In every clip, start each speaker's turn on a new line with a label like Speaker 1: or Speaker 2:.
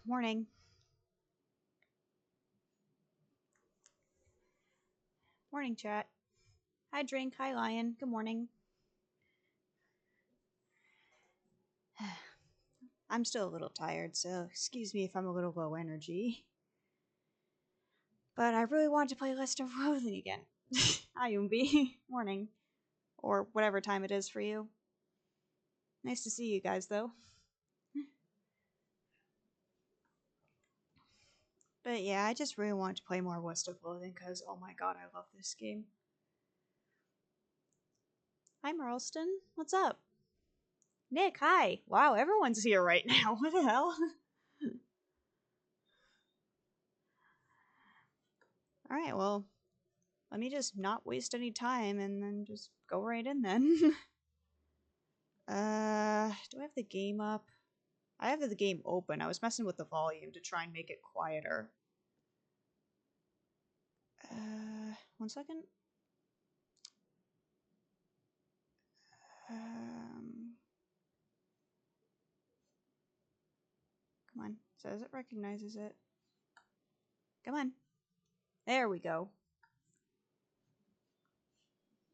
Speaker 1: Morning. Morning, chat. Hi, Drink. Hi, Lion. Good morning. I'm still a little tired, so excuse me if I'm a little low energy. But I really want to play List of Loathing again. Hi, Umbi. Morning. Or whatever time it is for you. Nice to see you guys, though. But yeah, I just really want to play more List of Loathing because, oh my god, I love this game. Hi, Marlston. What's up? Nick, hi. Wow, everyone's here right now. What the hell? Alright, well, let me just not waste any time and then just go right in then. Do I have the game up? I have the game open. I was messing with the volume to try and make it quieter. One second. Come on. Says it recognizes it. Come on. There we go.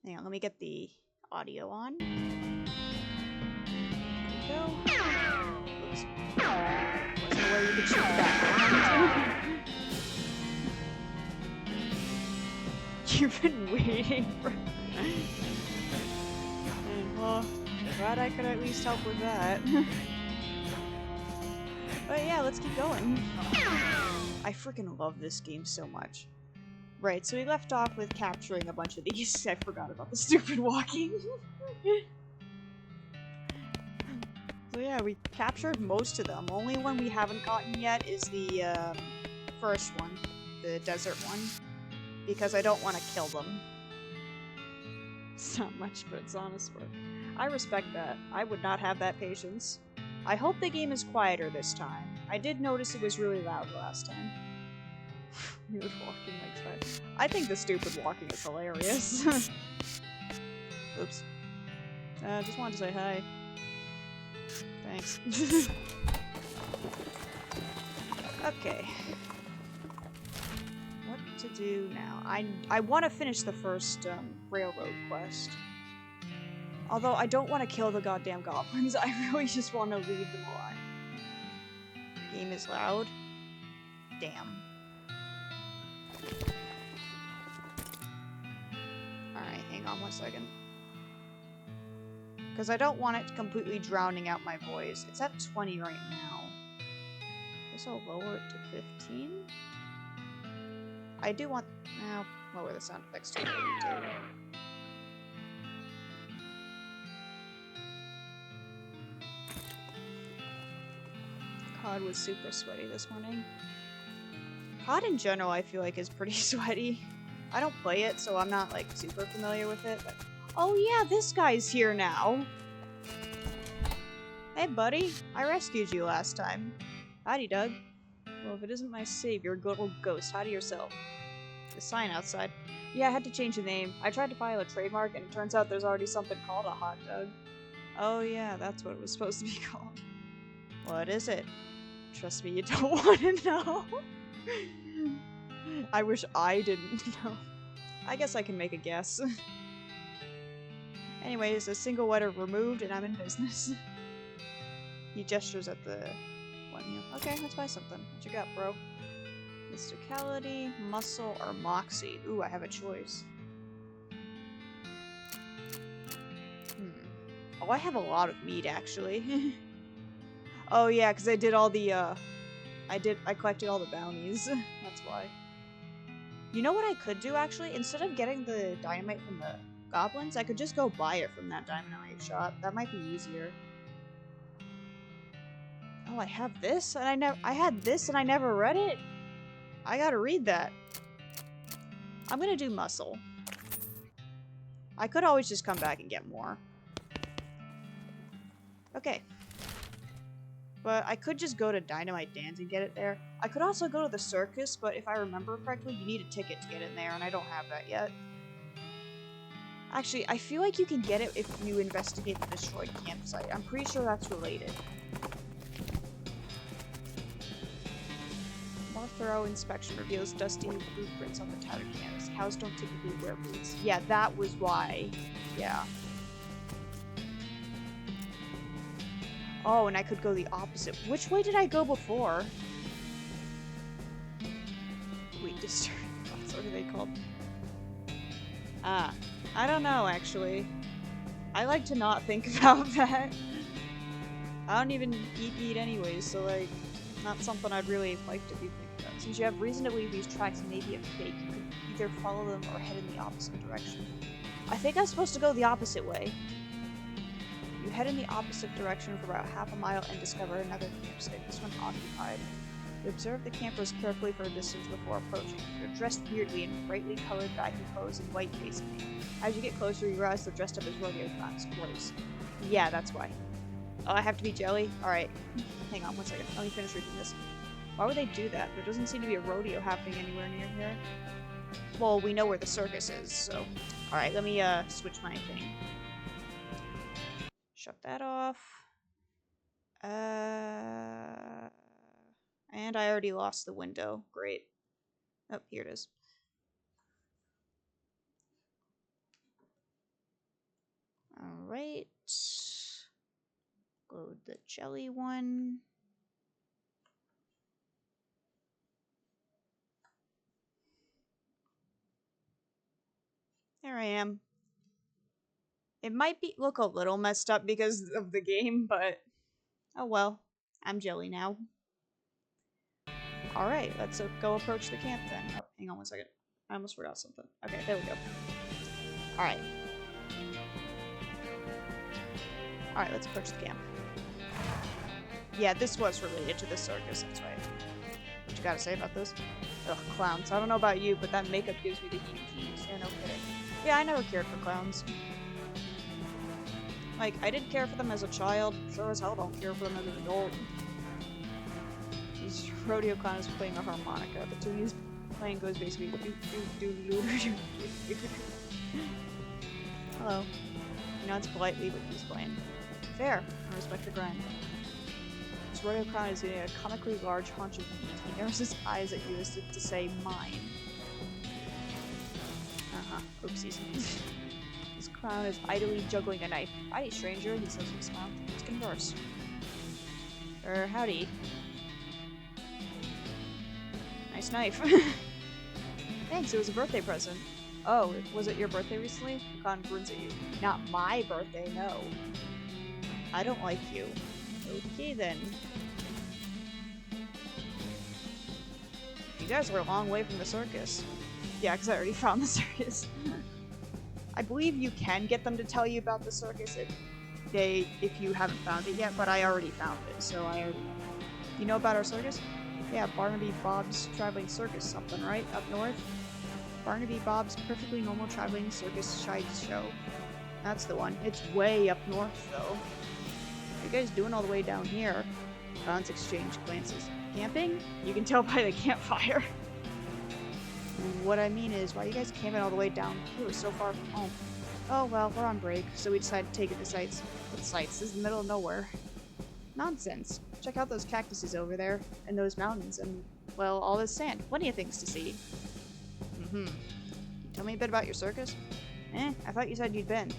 Speaker 1: Hang on, let me get the audio on. There we go. Oops. Wasn't aware you could shoot that. You've been waiting for... well, glad I could at least help with that. But yeah, let's keep going. I freaking love this game so much. Right, so we left off with capturing a bunch of these. I forgot about the stupid walking. So yeah, we captured most of them. Only one we haven't gotten yet is the first one, the desert one, because I don't want to kill them. It's not much, but it's honest work. I respect that. I would not have that patience. I hope the game is quieter this time. I did notice it was really loud last time. Weird walking like that. I think the stupid walking is hilarious. Oops. Just wanted to say hi. Thanks. Okay. What to do now? I want to finish the first railroad quest. Although I don't want to kill the goddamn goblins, I really just want to leave them alive. Game is loud. Damn. Alright, hang on one second. Because I don't want it completely drowning out my voice. It's at 20 right now. I guess I'll lower it to 15. I do want... I'll lower the sound effects to 32. COD was super sweaty this morning. COD in general I feel like is pretty sweaty. I don't play it, so I'm not like super familiar with it, but... Oh yeah, this guy's here now! Hey buddy, I rescued you last time. Howdy, Doug. Well, if it isn't my savior, good old ghost, howdy yourself. The sign outside. Yeah, I had to change the name. I tried to file a trademark, and it turns out there's already something called a hot dog. Oh yeah, that's what it was supposed to be called. What is it? Trust me, you don't want to know. I wish I didn't know. I guess I can make a guess. Anyways, a single letter removed and I'm in business. He gestures at the one meal. Okay, let's buy something. What you got, bro? Mysticality, muscle, or moxie? Ooh, I have a choice. Oh, I have a lot of meat, actually. Oh yeah, because I did all the, I collected all the bounties. That's why. You know what I could do, actually? Instead of getting the dynamite from the goblins, I could just go buy it from that dynamite shop. That might be easier. Oh, I have this, and I had this, and I never read it? I gotta read that. I'm gonna do muscle. I could always just come back and get more. Okay. But I could just go to Dynamite Dan's and get it there. I could also go to the circus, but if I remember correctly, you need a ticket to get in there, and I don't have that yet. Actually, I feel like you can get it if you investigate the destroyed campsite. I'm pretty sure that's related. Thorough inspection reveals dusty blueprints on the tattered canvas. Cows don't typically wear boots. Yeah, that was why. Yeah. Oh, and I could go the opposite. Which way did I go before? Wheat disturbance. What are they called? I don't know, actually. I like to not think about that. I don't even eat meat anyways, so, like, not something I'd really like to be thinking about. Since you have reason to believe these tracks may be a fake, you could either follow them or head in the opposite direction. I think I'm supposed to go the opposite way. You head in the opposite direction for about half a mile and discover another campsite, this one occupied. You observe the campers carefully for a distance before approaching. They're dressed weirdly in brightly colored baggy clothes and white face paint. As you get closer, you realize they're dressed up as rodeo clowns. Gross. Yeah, that's why. Oh, I have to be jelly? Alright. Hang on one second. Let me finish reading this. Why would they do that? There doesn't seem to be a rodeo happening anywhere near here. Well, we know where the circus is, so... Alright, let me, switch my thing. Shut that off. And I already lost the window. Great. Oh, here it is. Alright. Go to the jelly one. There I am. It might look a little messed up because of the game, but oh well. I'm jelly now. Alright, let's go approach the camp then. Oh, hang on one second. I almost forgot something. Okay, there we go. Alright. Alright, let's approach the camp. Yeah, this was related to the circus, that's right. What you gotta say about this? Ugh, clowns. I don't know about you, but that makeup gives me the heebie-jeebies. Yeah, no kidding. Yeah, I never cared for clowns. Like, I didn't care for them as a child. Sure as hell don't care for them as an adult. This rodeo clown is playing a harmonica. The tune he's playing goes basically Hello. He nods politely, but he's playing. Fair. I respect the grind. This rodeo clown is eating a comically large haunch of meat. He narrows his eyes at you as if to say, mine. Oopsies. This clown is idly juggling a knife. Howdy, stranger, he says with a smile. Let's converse. Howdy. Nice knife. Thanks, it was a birthday present. Oh, was it your birthday recently? The clown grins at you. Not my birthday, no. I don't like you. Okay then. You guys are a long way from the circus. Yeah, because I already found the circus. I believe you can get them to tell you about the circus if you haven't found it yet, but I already found it, so I already know. You know about our circus? Yeah, Barnaby Bob's Traveling Circus something, right? Up north? Barnaby Bob's perfectly normal traveling circus show. That's the one. It's way up north, though. What are you guys doing all the way down here? Clowns exchange glances. Camping? You can tell by the campfire. What I mean is, why are you guys camping all the way down here so far from home? Oh, well, we're on break, so we decided to take it to sites. What sites? This is the middle of nowhere. Nonsense. Check out those cactuses over there, and those mountains, and, well, all this sand. Plenty of things to see. Tell me a bit about your circus? I thought you said you'd been.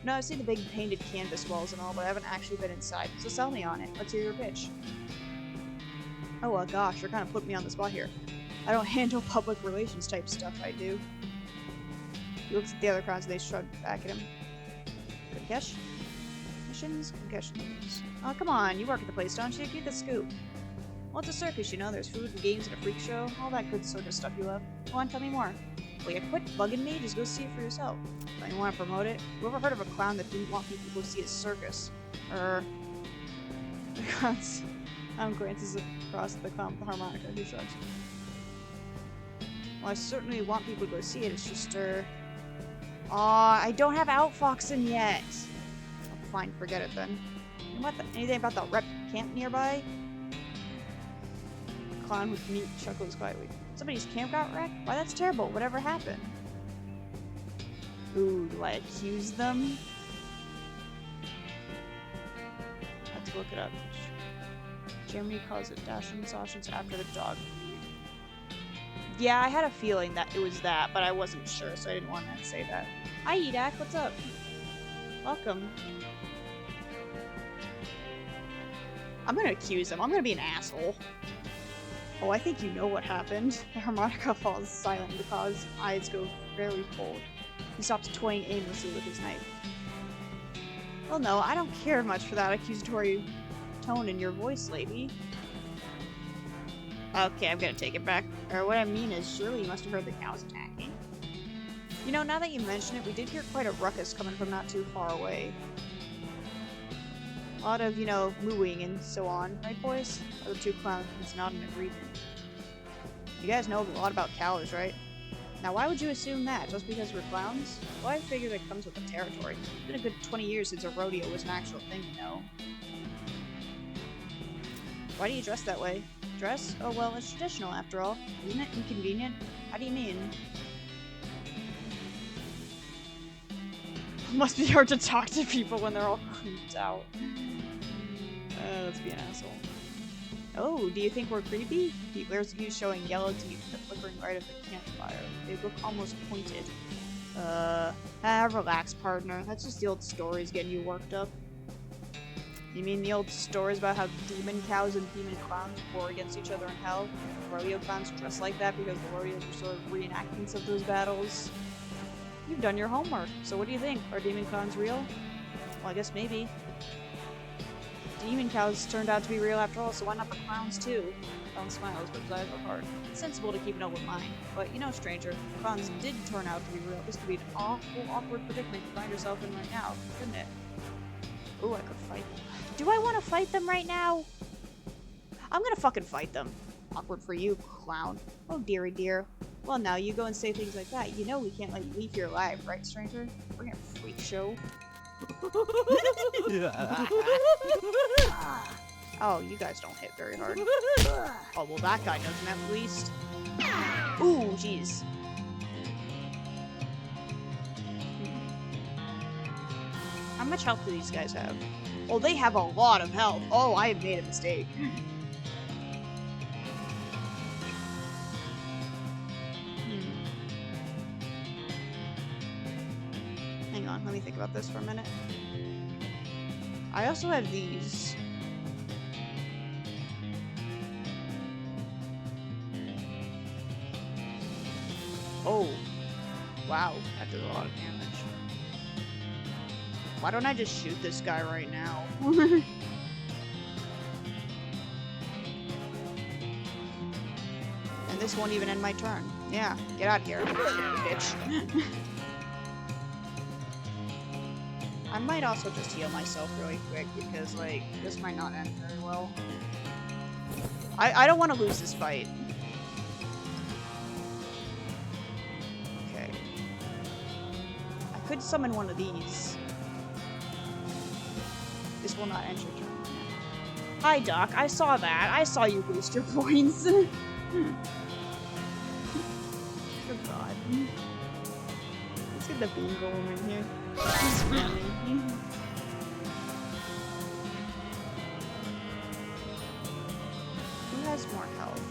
Speaker 1: No, I've seen the big painted canvas walls and all, but I haven't actually been inside, so sell me on it. Let's hear your pitch. Oh, gosh, you're kind of putting me on the spot here. I don't handle public relations type stuff, I do. He looks at the other crowds and they shrug back at him. Good catch? Missions? Concussions. Oh, come on, you work at the place, don't you? Get the scoop. Well, it's a circus, you know, there's food and games and a freak show, all that good circus stuff you love. Go on, tell me more. Will you quit bugging me? Just go see it for yourself. Don't you want to promote it? Who ever heard of a clown that didn't want people to go see his circus? The clown's glances across at the clown with the harmonica. He shrugs. Well, I certainly want people to go see it. It's just, Aw, I don't have Outfoxen yet. Oh, fine, forget it then. Anything about the rep camp nearby? The clown with meat chuckles quietly. Somebody's camp got wrecked? Why, that's terrible. Whatever happened? Ooh, do I accuse them? I have to look it up. Germany calls it dashing sausage after the dog. Yeah, I had a feeling that it was that, but I wasn't sure, so I didn't want to say that. Hi, Edak, what's up? Welcome. I'm gonna accuse him. I'm gonna be an asshole. Oh, I think you know what happened. The harmonica falls silent because his eyes go very cold. He stops toying aimlessly with his knife. Well, no, I don't care much for that accusatory tone in your voice, lady. Okay, I'm gonna take it back. Or what I mean is, surely you must have heard the cows attacking. You know, now that you mention it, we did hear quite a ruckus coming from not too far away. A lot of, you know, mooing and so on, right, boys? The two clowns not in agreement. You guys know a lot about cows, right? Now, why would you assume that? Just because we're clowns? Well, I figure that comes with the territory. It's been a good 20 years since a rodeo was an actual thing, you know. Why do you dress that way? Dress? Oh, well, it's traditional, after all. Isn't it inconvenient? How do you mean? It must be hard to talk to people when they're all creeped out. Let's be an asshole. Oh, do you think we're creepy? There's you showing yellow teeth in the flickering light of the campfire. They look almost pointed. Relax, partner. That's just the old stories getting you worked up. You mean the old stories about how demon cows and demon clowns war against each other in hell? Rodeo clowns dress like that because the rodeos are sort of reenactments of those battles? You've done your homework, so what do you think? Are demon clowns real? Well, I guess maybe. Demon cows turned out to be real after all, so why not the clowns too? Clown smiles, but his eyes look hard. It's sensible to keep an open mind. But you know, stranger, if clowns did turn out to be real, this could be an awful, awkward predicament you find yourself in right now, couldn't it? Ooh, I could fight them. Do I want to fight them right now? I'm gonna fucking fight them. Awkward for you, clown. Oh, dearie dear. Well, now you go and say things like that. You know we can't let you leave here alive, right, stranger? We're gonna freak show. Oh, you guys don't hit very hard. Oh, well, that guy doesn't at least. Ooh, jeez. How much health do these guys have? Oh, they have a lot of health. Oh, I have made a mistake. Hang on, let me think about this for a minute. I also have these. Oh. Wow, that does a lot of damage. Why don't I just shoot this guy right now? And this won't even end my turn. Yeah, get out of here, bitch. I might also just heal myself really quick because, like, this might not end very well. I don't want to lose this fight. Okay. I could summon one of these. This will not end your turn. Hi, Doc. I saw that. I saw you waste your points. Good God. Let's get the bean golem in here. He's funny. Who has more health?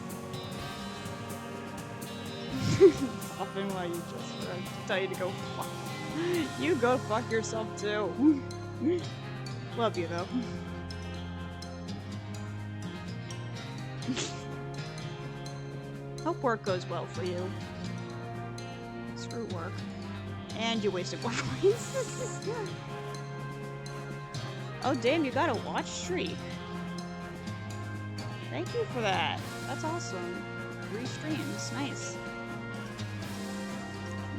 Speaker 1: Nothing while you just tried to tell you to go fuck. You go fuck yourself too. Love you though. Hope work goes well for you. Screw work. And you wasted 1 point. Oh damn, you got a watch streak. Thank you for that. That's awesome. 3 streams, nice.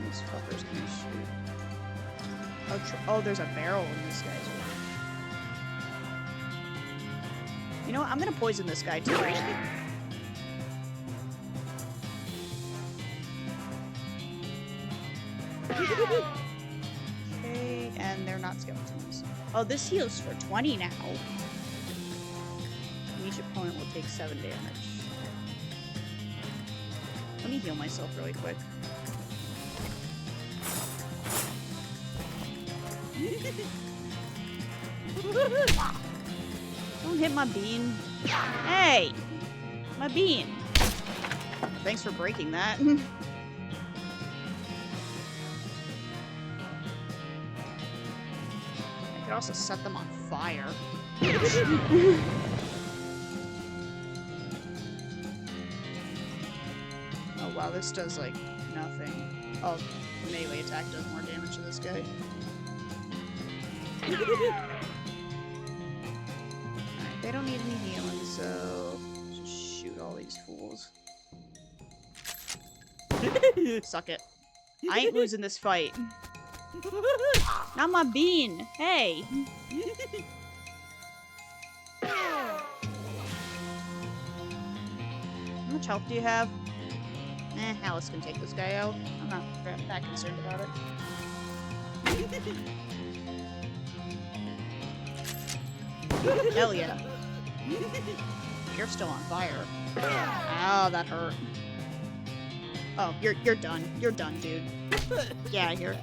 Speaker 1: These fuckers can shoot. Oh, there's a barrel in this guy's way. You know what? I'm gonna poison this guy too. Okay, and they're not skeletons. Oh, this heals for 20 now. Each opponent will take 7 damage. Let me heal myself really quick. Don't hit my bean. Hey! My bean! thanks for breaking that. I could also set them on fire. Oh wow, this does like nothing. Oh, melee attack does more damage to this guy. Alright, they don't need any healing, so just shoot all these fools. Suck it. I ain't losing this fight. Not my bean! Hey! How much health do you have? Alice can take this guy out. I'm not that concerned about it. Hell yeah. You're still on fire. Ow, that hurt. Oh, you're done. You're done, dude. Get out of here.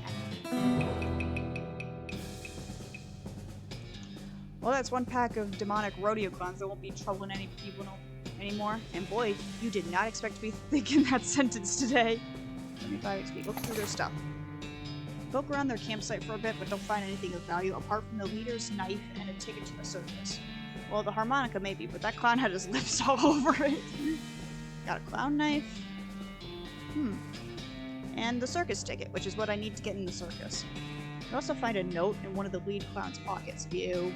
Speaker 1: Well, that's one pack of demonic rodeo clowns that won't be troubling any people anymore. And boy, you did not expect to be thinking that sentence today. 75 XP. Look through their stuff. Poke around their campsite for a bit, but don't find anything of value apart from the leader's knife and a ticket to the circus. Well, the harmonica maybe, but that clown had his lips all over it. Got a clown knife. And the circus ticket, which is what I need to get in the circus. You also find a note in one of the lead clown's pockets. View.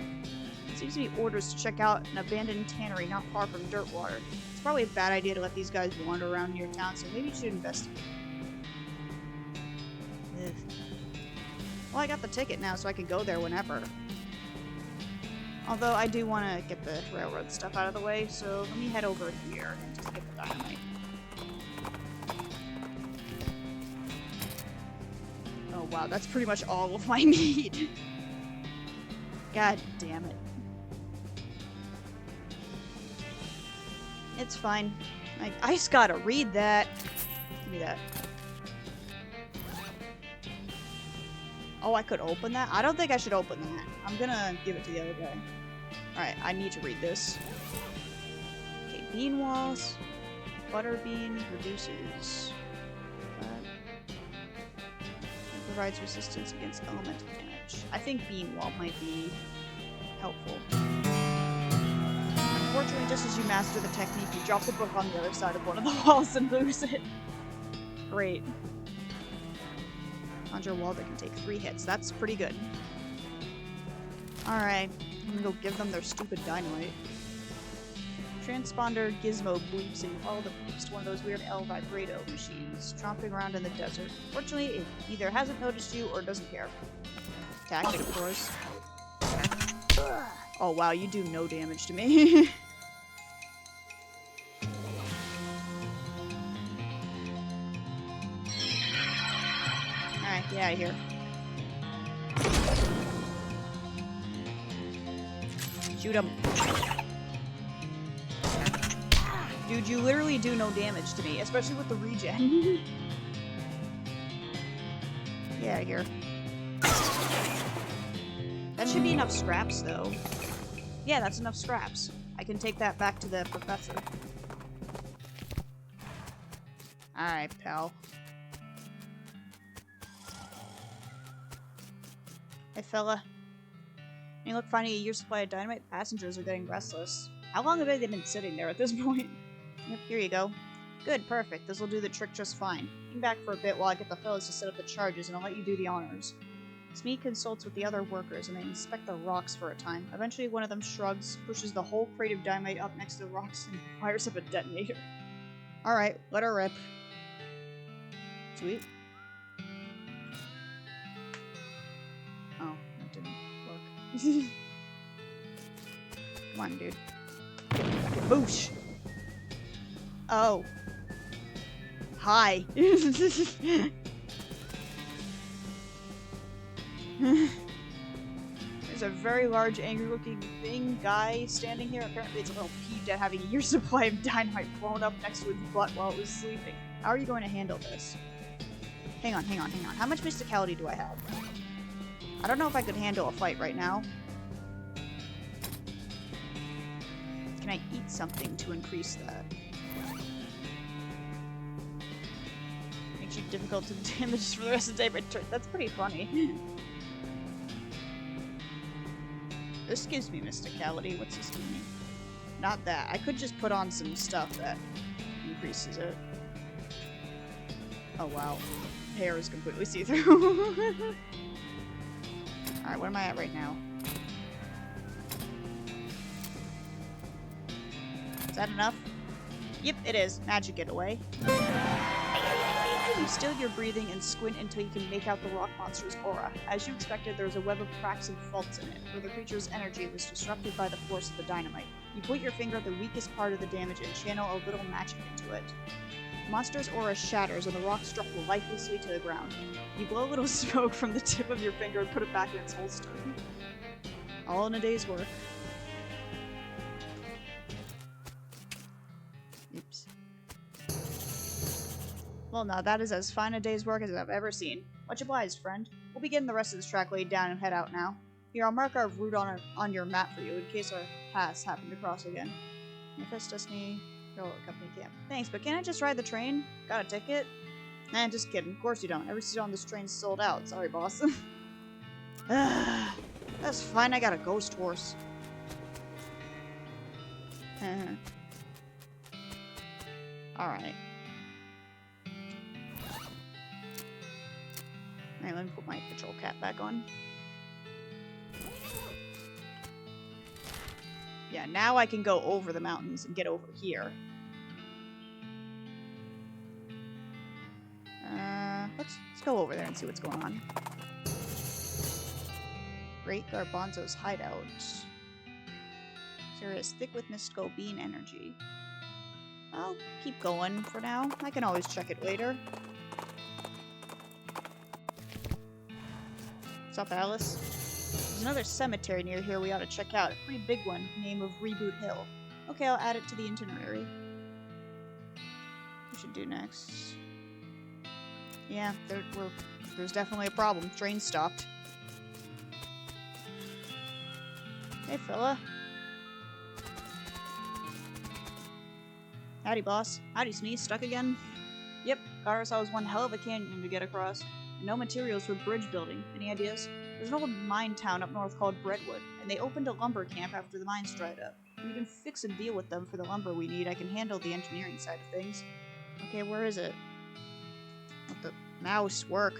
Speaker 1: It seems to be orders to check out an abandoned tannery not far from Dirtwater. It's probably a bad idea to let these guys wander around near town, so maybe you should investigate. Ugh. Well, I got the ticket now, so I can go there whenever. Although I do want to get the railroad stuff out of the way, so let me head over here and just get the dynamite. Oh wow, that's pretty much all of my need. God damn it. It's fine. I just gotta read that. Give me that. Oh, I could open that? I don't think I should open that. I'm gonna give it to the other guy. Alright, I need to read this. Okay, bean walls. Butterbean reduces. Provides resistance against elemental damage. I think bean wall might be helpful. Unfortunately, just as you master the technique, you drop the book on the other side of one of the walls and lose it. Great. Conjure a wall that can take 3 hits. That's pretty good. Alright, I'm gonna go give them their stupid dynamite. Transponder gizmo bleeps and you follow the bleeps to one of those weird L vibrato machines, tromping around in the desert. Fortunately, it either hasn't noticed you or doesn't care. Attack it, of course. Oh wow, you do no damage to me. Alright, get out of here. Shoot him. Dude, you literally do no damage to me, especially with the regen. Get out of here. That should be enough scraps, though. Yeah, that's enough scraps. I can take that back to the professor. Alright, pal. Hey, fella. Any luck finding a year's supply of dynamite? Passengers are getting restless. How long have they been sitting there at this point? Yep, here you go. Good, perfect. This'll do the trick just fine. Hang back for a bit while I get the fellas to set up the charges, and I'll let you do the honors. Smee consults with the other workers, and they inspect the rocks for a time. Eventually, one of them shrugs, pushes the whole crate of dynamite up next to the rocks, and fires up a detonator. Alright, let her rip. Sweet. Oh, that didn't work. Come on, dude. Boosh! Oh. Hi. There's a very large, angry-looking thing guy standing here. Apparently it's a little peeved at having a year's supply of dynamite blown up next to its butt while it was sleeping. How are you going to handle this? Hang on. How much mysticality do I have? I don't know if I could handle a fight right now. Can I eat something to increase that? Makes you difficult to damage for the rest of the day by turn. That's pretty funny. This gives me mysticality. What's this give me? Not that. I could just put on some stuff that increases it. Oh wow. Hair is completely see-through. Alright, what am I at right now? Is that enough? Yep, it is. Magic it away. You still your breathing and squint until you can make out the rock monster's aura. As you expected, there is a web of cracks and faults in it, where the creature's energy was disrupted by the force of the dynamite. You point your finger at the weakest part of the damage and channel a little magic into it. The monster's aura shatters and the rock struck lifelessly to the ground. You blow a little smoke from the tip of your finger and put it back in its holster. All in a day's work. Oops. Well, now that is as fine a day's work as I've ever seen. Much obliged, friend. We'll be getting the rest of this track laid down and head out now. Here, I'll mark our route on your map for you in case our paths happen to cross again. Manifest Destiny, Railroad Company Camp. Thanks, but can't I just ride the train? Got a ticket? Nah, just kidding. Of course you don't. Every seat on this train's sold out. Sorry, boss. That's fine. I got a ghost horse. Alright. Alright, let me put my patrol cap back on. Yeah, now I can go over the mountains and get over here. Let's go over there and see what's going on. Great Garbanzo's hideout. This area is thick with mystical bean energy. I'll keep going for now. I can always check it later. What's up, Alice? There's another cemetery near here we ought to check out. A pretty big one, name of Reboot Hill. Okay, I'll add it to the itinerary. What should do next? Yeah, there's definitely a problem. Train stopped. Hey, fella. Howdy, boss. Howdy, Sneeze. Stuck again? Yep, got ourselves one hell of a canyon to get across. And no materials for bridge building. Any ideas? There's an old mine town up north called Brentwood, and they opened a lumber camp after the mines dried up. If we can fix a deal with them for the lumber we need, I can handle the engineering side of things. Okay, where is it? Let the mouse work.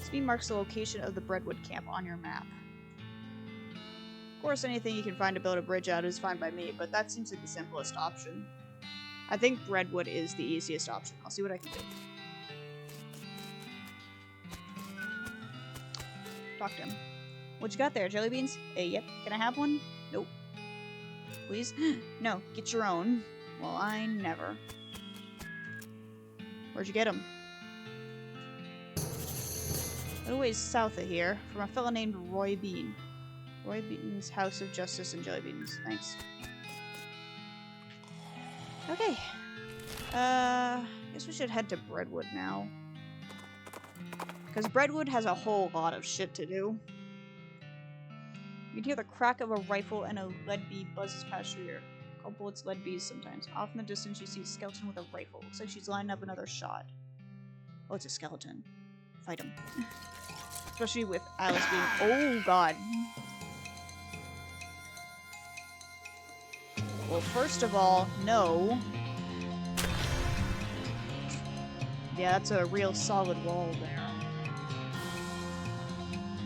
Speaker 1: Speed marks the location of the Brentwood camp on your map. Of course, anything you can find to build a bridge out is fine by me, but that seems like the simplest option. I think Brentwood is the easiest option. I'll see what I can do. Talk to him. What you got there, jelly beans? Yep. Can I have one? Nope. Please? No, get your own. Well, I never. Where'd you get them? A little ways south of here, from a fella named Roy Bean. Roy Bean's House of Justice and Jelly Beans. Thanks. Okay. Guess we should head to Brentwood now. Because Brentwood has a whole lot of shit to do. You can hear the crack of a rifle and a lead bee buzzes past your ear. Call bullets lead bees sometimes. Off in the distance you see a skeleton with a rifle. Looks like she's lining up another shot. Oh, it's a skeleton. Fight him. Especially with Alice being— oh god. Well, first of all, no. Yeah, that's a real solid wall there.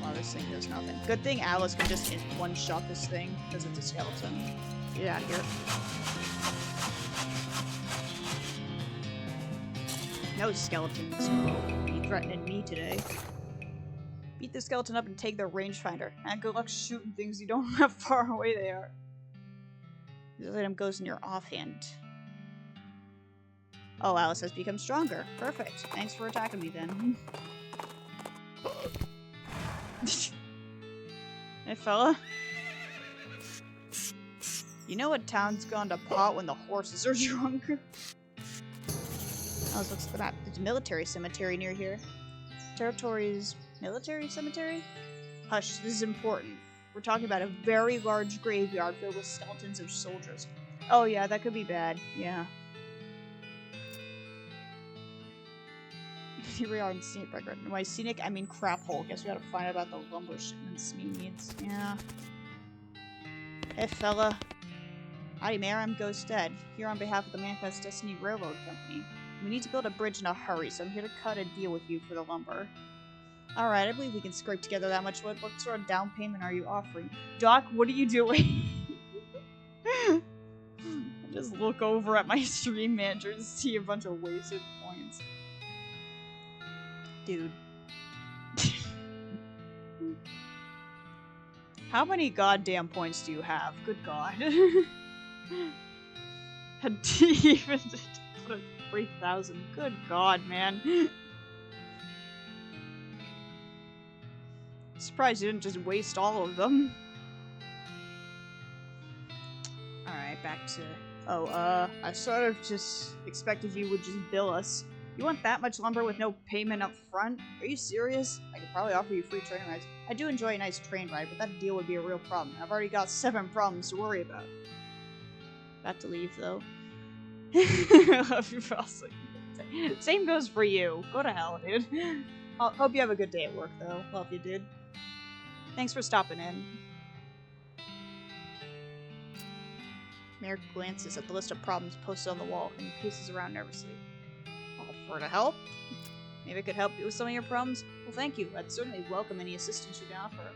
Speaker 1: Wow, this thing does nothing. Good thing Alice can just one-shot this thing, because it's a skeleton. Get out of here. No skeletons will be threatening me today. Beat the skeleton up and take their rangefinder. And good luck shooting things you don't know how far away they are. This item goes in your offhand. Oh, Alice has become stronger. Perfect. Thanks for attacking me then. Hey, fella. You know what town's gone to pot when the horses are drunk? Oh, so what's the map? There's a military cemetery near here. Territory's military cemetery? Hush, this is important. We're talking about a very large graveyard filled with skeletons of soldiers. Oh yeah, that could be bad. Yeah. Here we are in scenic record. By scenic, I mean crap hole. Guess we gotta find out about the lumber shipments me needs. Yeah. Hey, fella. Howdy, Mayor. I'm Ghost Ed, here on behalf of the Manifest Destiny Railroad Company. We need to build a bridge in a hurry, so I'm here to cut a deal with you for the lumber. Alright, I believe we can scrape together that much wood. What sort of down payment are you offering? Doc, what are you doing? I just look over at my stream manager and see a bunch of wasted points. Dude. How many goddamn points do you have? Good god. Had even put a 3,000. Good god, man. Surprised you didn't just waste all of them. Alright, back to... Oh, I sort of just expected you would just bill us. You want that much lumber with no payment up front? Are you serious? I could probably offer you free train rides. I do enjoy a nice train ride, but that deal would be a real problem. I've already got 7 problems to worry about. About to leave, though. I love you, Frosty. Same goes for you. Go to hell, dude. Hope you have a good day at work, though. Love you, dude. Thanks for stopping in. Mayor glances at the list of problems posted on the wall and paces around nervously. Offer to help? Maybe I could help you with some of your problems? Well, thank you. I'd certainly welcome any assistance you can offer.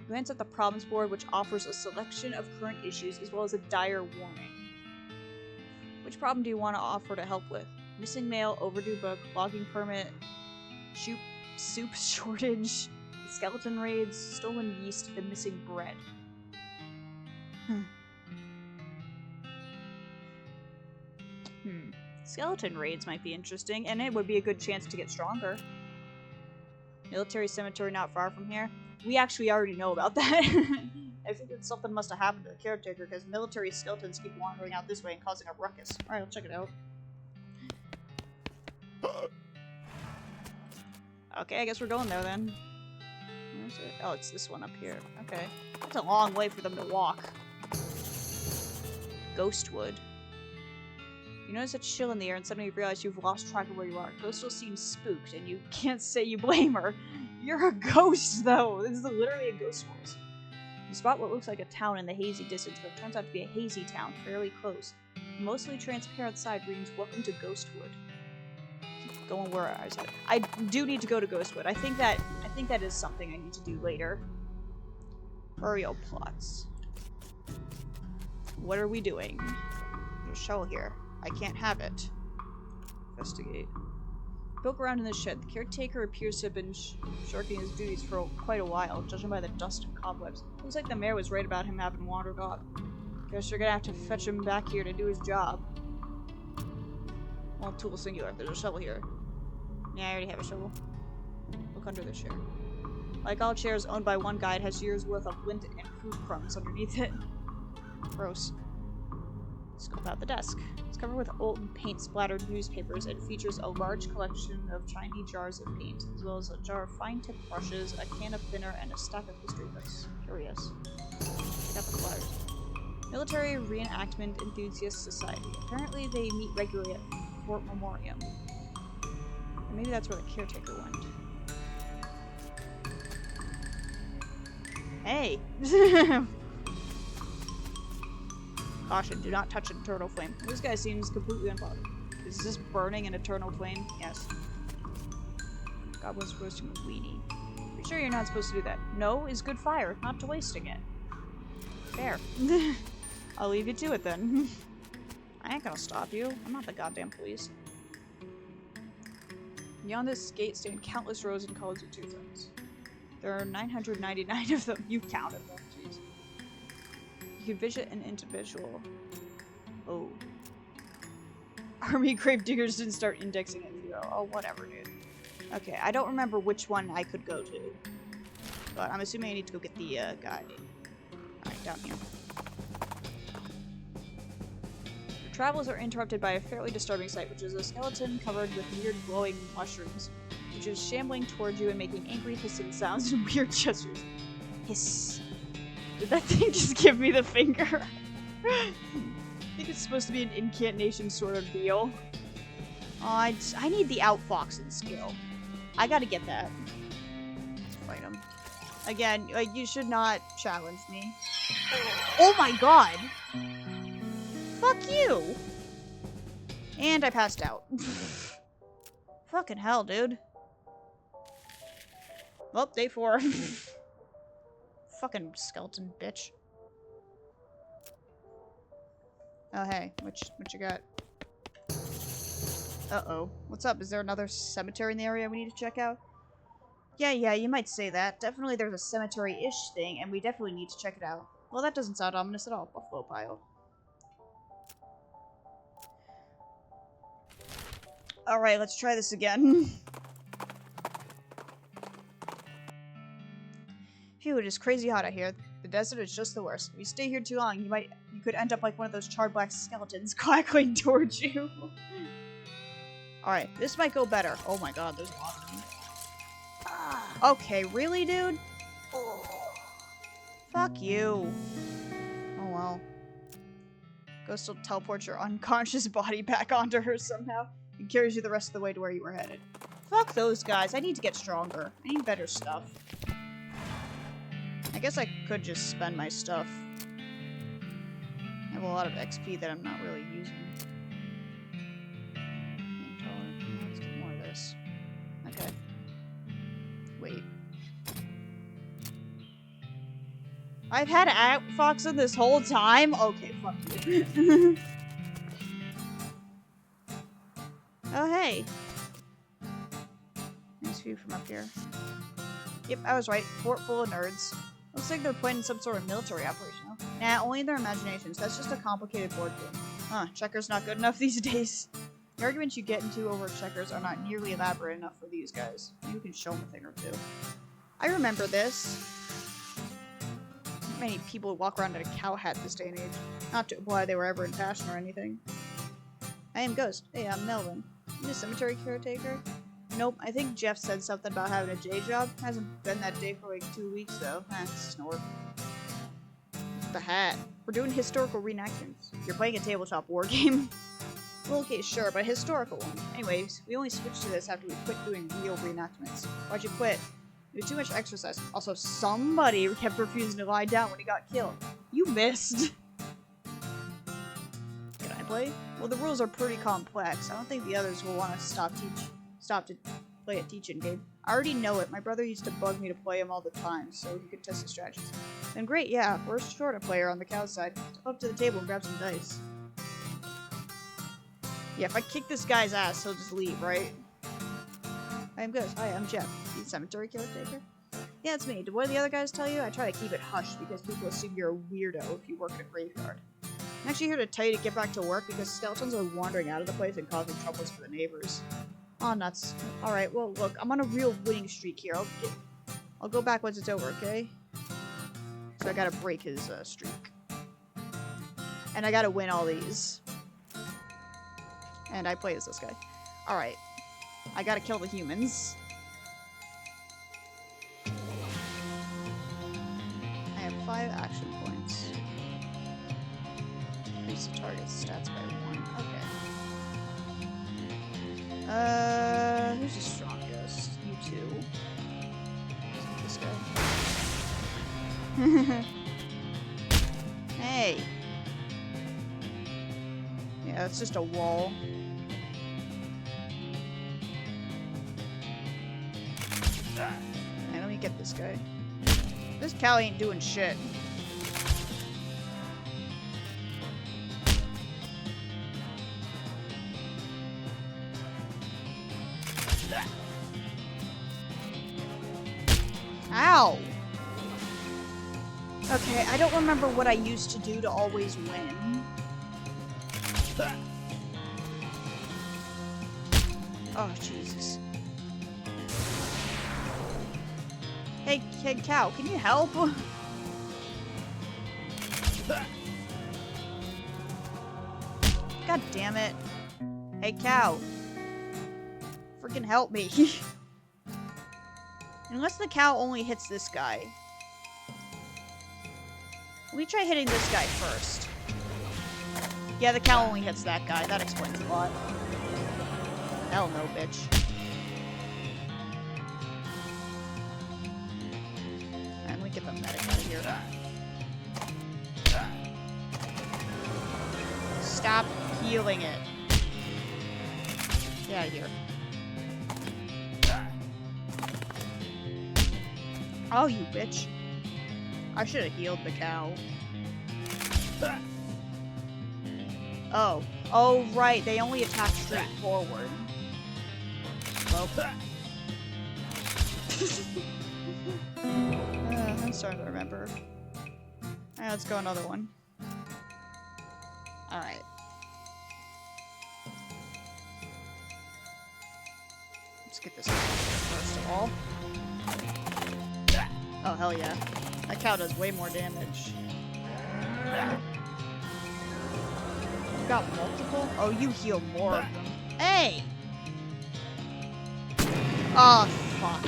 Speaker 1: Glance at the problems board, which offers a selection of current issues as well as a dire warning. Which problem do you want to offer to help with? Missing mail, overdue book, logging permit, soup shortage, skeleton raids, stolen yeast, and missing bread. Skeleton raids might be interesting, and it would be a good chance to get stronger. Military cemetery not far from here. We actually already know about that. I figured something must have happened to the caretaker, because military skeletons keep wandering out this way and causing a ruckus. Alright, I'll check it out. Okay, I guess we're going there then. Where's it? Oh, it's this one up here. Okay. That's a long way for them to walk. Ghostwood. You notice a chill in the air and suddenly you realize you've lost track of where you are. Ghost still seems spooked and you can't say you blame her. You're a ghost, though. This is literally a ghost force. You spot what looks like a town in the hazy distance, but it turns out to be a hazy town, fairly close. The mostly transparent side reads, "Welcome to Ghostwood." Keep going where I was at. I do need to go to Ghostwood. I think that is something I need to do later. Burial plots. What are we doing? There's a shovel here. I can't have it. Investigate. Poke around in the shed. The caretaker appears to have been shirking his duties for quite a while, judging by the dust and cobwebs. Looks like the mayor was right about him having wandered off. Guess you're gonna have to fetch him back here to do his job. All tool singular. There's a shovel here. Yeah, I already have a shovel. Look under the chair. Like all chairs owned by one guy, it has years worth of lint and food crumbs underneath it. Gross. Scope out the desk. It's covered with old paint-splattered newspapers and features a large collection of tiny jars of paint, as well as a jar of fine-tipped brushes, a can of thinner, and a stack of history books. Curious. Check out the flyers. Military Reenactment Enthusiast Society. Apparently they meet regularly at Fort Memoriam. Or maybe that's where the caretaker went. Hey! Caution, do not touch an eternal flame. This guy seems completely unbothered. Is this burning an eternal flame? Yes. Goblin's roasting a weenie. Pretty sure you're not supposed to do that. No is good fire, not to wasting it. Fair. I'll leave you to it then. I ain't gonna stop you. I'm not the goddamn police. Beyond this gate stand countless rows and colors of tombstones. There are 999 of them. You counted them, jeez. You can visit an individual. Oh. Army grave diggers didn't start indexing at 0. Oh, whatever, dude. Okay, I don't remember which one I could go to. But I'm assuming I need to go get the guy. Alright, down here. Your travels are interrupted by a fairly disturbing sight, which is a skeleton covered with weird glowing mushrooms, which is shambling towards you and making angry hissing sounds and weird gestures. Hiss. Did that thing just give me the finger? I think it's supposed to be an incantation sort of deal. Oh, I need the outfoxing skill. I gotta get that. Let's fight him. Again, you should not challenge me. Oh my god! Fuck you! And I passed out. Fucking hell, dude. Well, day 4. Fucking skeleton bitch. Oh, hey. What you got? Uh-oh. What's up? Is there another cemetery in the area we need to check out? Yeah, you might say that. Definitely there's a cemetery-ish thing, and we definitely need to check it out. Well, that doesn't sound ominous at all, Buffalo Pile. Alright, let's try this again. Phew, it is crazy hot out here. The desert is just the worst. If you stay here too long, you could end up like one of those charred black skeletons quackling towards you. Alright, this might go better. Oh my god, there's a lot of them. Okay, really, dude? Fuck you. Oh well. Ghost will teleport your unconscious body back onto her somehow and carries you the rest of the way to where you were headed. Fuck those guys. I need to get stronger. I need better stuff. I guess I could just spend my stuff. I have a lot of XP that I'm not really using. Let's get more of this. Okay. Wait. I've had outfoxing this whole time? Okay, fuck you. Oh, hey. Nice view from up here. Yep, I was right. Fort full of nerds. Looks like they're planning some sort of military operation. Nah, only in their imaginations. That's just a complicated board game. Huh, checkers not good enough these days. The arguments you get into over checkers are not nearly elaborate enough for these guys. You can show them a thing or two. I remember this. Not many people walk around in a cow hat this day and age. Not to imply they were ever in fashion or anything. I am Ghost. Hey, I'm Melvin. You a cemetery caretaker? Nope, I think Jeff said something about having a day job. Hasn't been that day for like 2 weeks though. Snort. The hat. We're doing historical reenactments. You're playing a tabletop war game? Well, okay, sure, but a historical one. Anyways, we only switched to this after we quit doing real reenactments. Why'd you quit? It was too much exercise. Also, somebody kept refusing to lie down when he got killed. You missed. Can I play? Well, the rules are pretty complex. I don't think the others will want to stop to play a teaching game. I already know it. My brother used to bug me to play him all the time, so he could test the strategies. Then great, yeah, we're short a player on the cow side. Step up to the table and grab some dice. Yeah, if I kick this guy's ass, he'll just leave, right? I'm Ghost. Hi, I'm Jeff. You cemetery caretaker? Yeah, it's me. Did one of the other guys tell you? I try to keep it hush because people assume you're a weirdo if you work at a graveyard. I'm actually here to tell you to get back to work because skeletons are wandering out of the place and causing troubles for the neighbors. Oh, nuts. Alright, well, look, I'm on a real winning streak here. I'll go back once it's over, okay? So I gotta break his streak. And I gotta win all these. And I play as this guy. Alright. I gotta kill the humans. I have 5 action points. Increase the target's stats by 1. Okay. Who's the strongest? You two. This guy. Hey. Yeah, it's just a wall. Hey, let me get this guy. This cow ain't doing shit. Ow! Okay, I don't remember what I used to do to always win. Oh, Jesus. Hey, cow, can you help? God damn it. Hey, cow. Freaking help me. Unless the cow only hits this guy. Let me try hitting this guy first. Yeah, the cow only hits that guy. That explains a lot. Hell no, bitch. Alright, let me get the medic out of here. Stop healing it. Get out of here. Oh, you bitch. I should have healed the cow. Oh. Oh, right. They only attack straight forward. Well. I'm starting to remember. Alright, let's go another one. Alright. Let's get this guy first of all. Oh, hell yeah. That cow does way more damage. You got multiple? Oh, you heal more of them. Hey! Oh, fuck.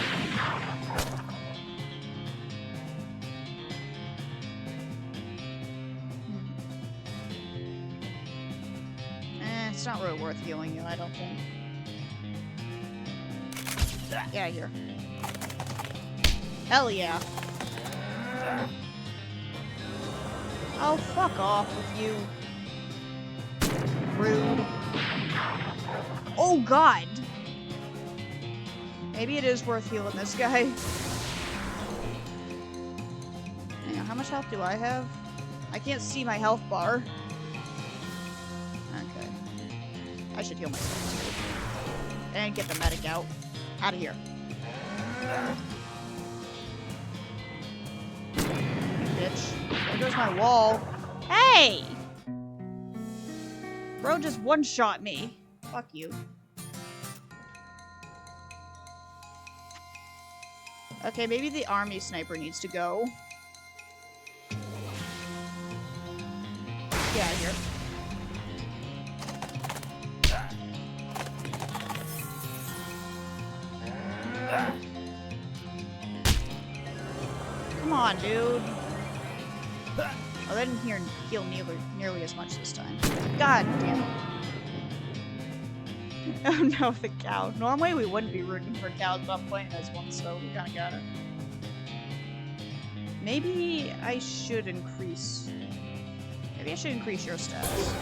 Speaker 1: It's not really worth healing you, I don't think. Get out of here. Hell yeah. Oh, fuck off with you. Rude. Oh, God. Maybe it is worth healing this guy. Hang on, how much health do I have? I can't see my health bar. Okay. I should heal myself too. And get the medic out. Out of here. Bitch. There goes my wall. Hey! Bro just one-shot me. Fuck you. Okay, maybe the army sniper needs to go. Get out of here. Come on, dude. Oh, they didn't heal nearly as much this time. God damn it. Oh no, the cow. Normally we wouldn't be rooting for cows, but I'm playing as one, so we kinda gotta. Maybe I should increase... Maybe I should increase your stats.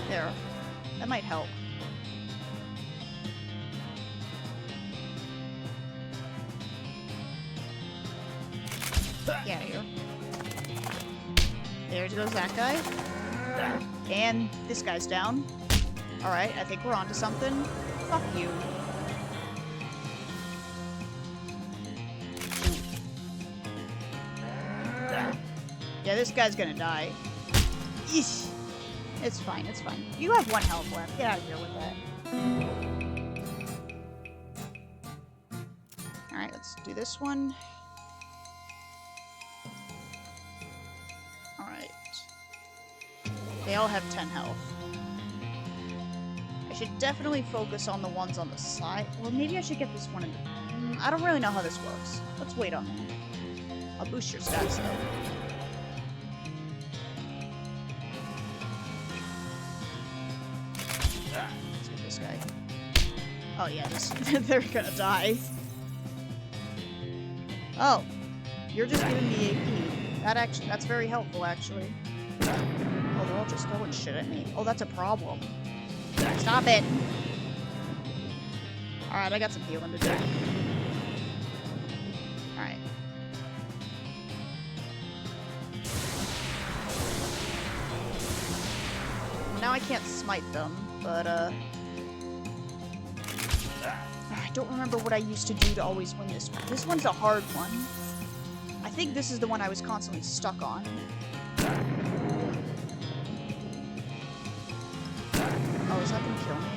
Speaker 1: There. That might help. Get out of here. There goes that guy. And this guy's down. Alright, I think we're onto something. Fuck you. Yeah, this guy's gonna die. Eesh. It's fine, it's fine. You have 1 health left. Get out of here with that. Alright, let's do this one. Alright. They all have 10 health. I should definitely focus on the ones on the side. Well, maybe I should get this one in the... I don't really know how this works. Let's wait on that. I'll boost your stats, though. Let's get this guy. Oh, yeah, they're gonna die. Oh. You're just giving me AP. That's very helpful, actually. Oh, they're all just throwing shit at me. Oh, that's a problem. Stop it! Alright, I got some healing to do. Alright. Well, now I can't smite them, but, I don't remember what I used to do to always win this one. This one's a hard one. I think this is the one I was constantly stuck on. Oh, is that gonna kill me?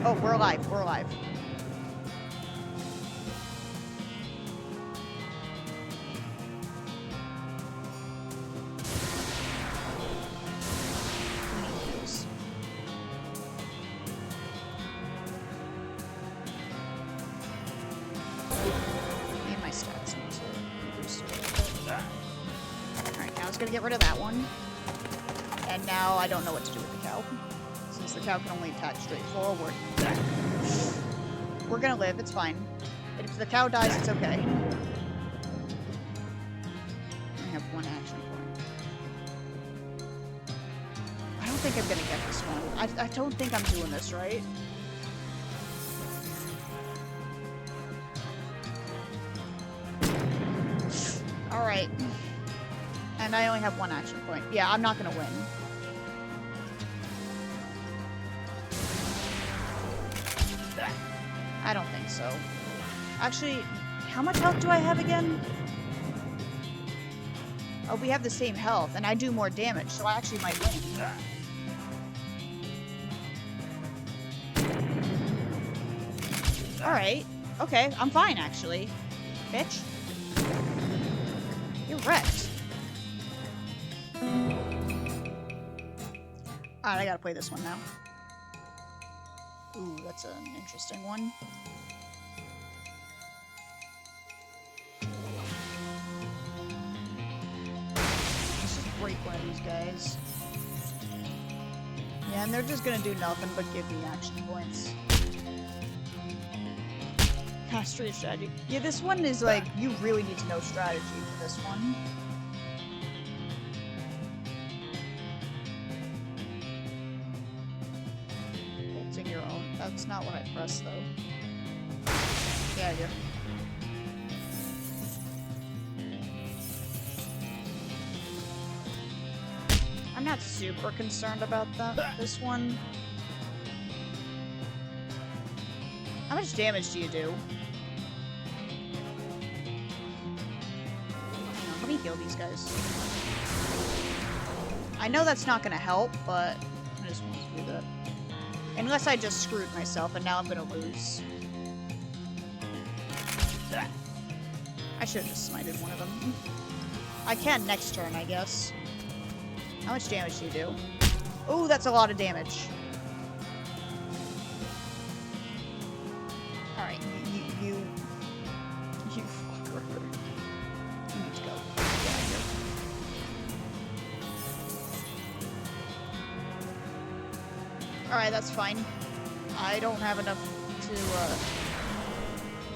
Speaker 1: Oh, we're alive. We're alive. And my stats need to boost a little bit. Alright, now I was gonna get rid of that one. And now I don't know what to do with the cow. since the cow can only attack straight forward. We're gonna live, it's fine. And if the cow dies, it's okay. I have one action point. I don't think I'm gonna get this one. I don't think I'm doing this right. Alright. And I only have one action point. Yeah, I'm not gonna win. I don't think so. Actually, how much health do I have again? Oh, we have the same health, and I do more damage, so I actually might win. Alright. Okay, I'm fine, actually. Bitch. You're wrecked. Alright, I gotta play this one now. Ooh, that's an interesting one. Let's just break one of these guys. Yeah, and they're just gonna do nothing but give me action points. Street strategy. Yeah, this one is like, you really need to know strategy for this one. Bolting your own. That's not what I pressed, though. Yeah, yeah. I'm not super concerned about this one. How much damage do you do? Let me heal these guys. I know that's not gonna help, but I just want to do that. Unless I just screwed myself and now I'm gonna lose. I should have just smited one of them. I can next turn, I guess. How much damage do you do? Oh, that's a lot of damage. Alright, you fucker. You need to go. Get out of here. Alright, that's fine. I don't have enough to,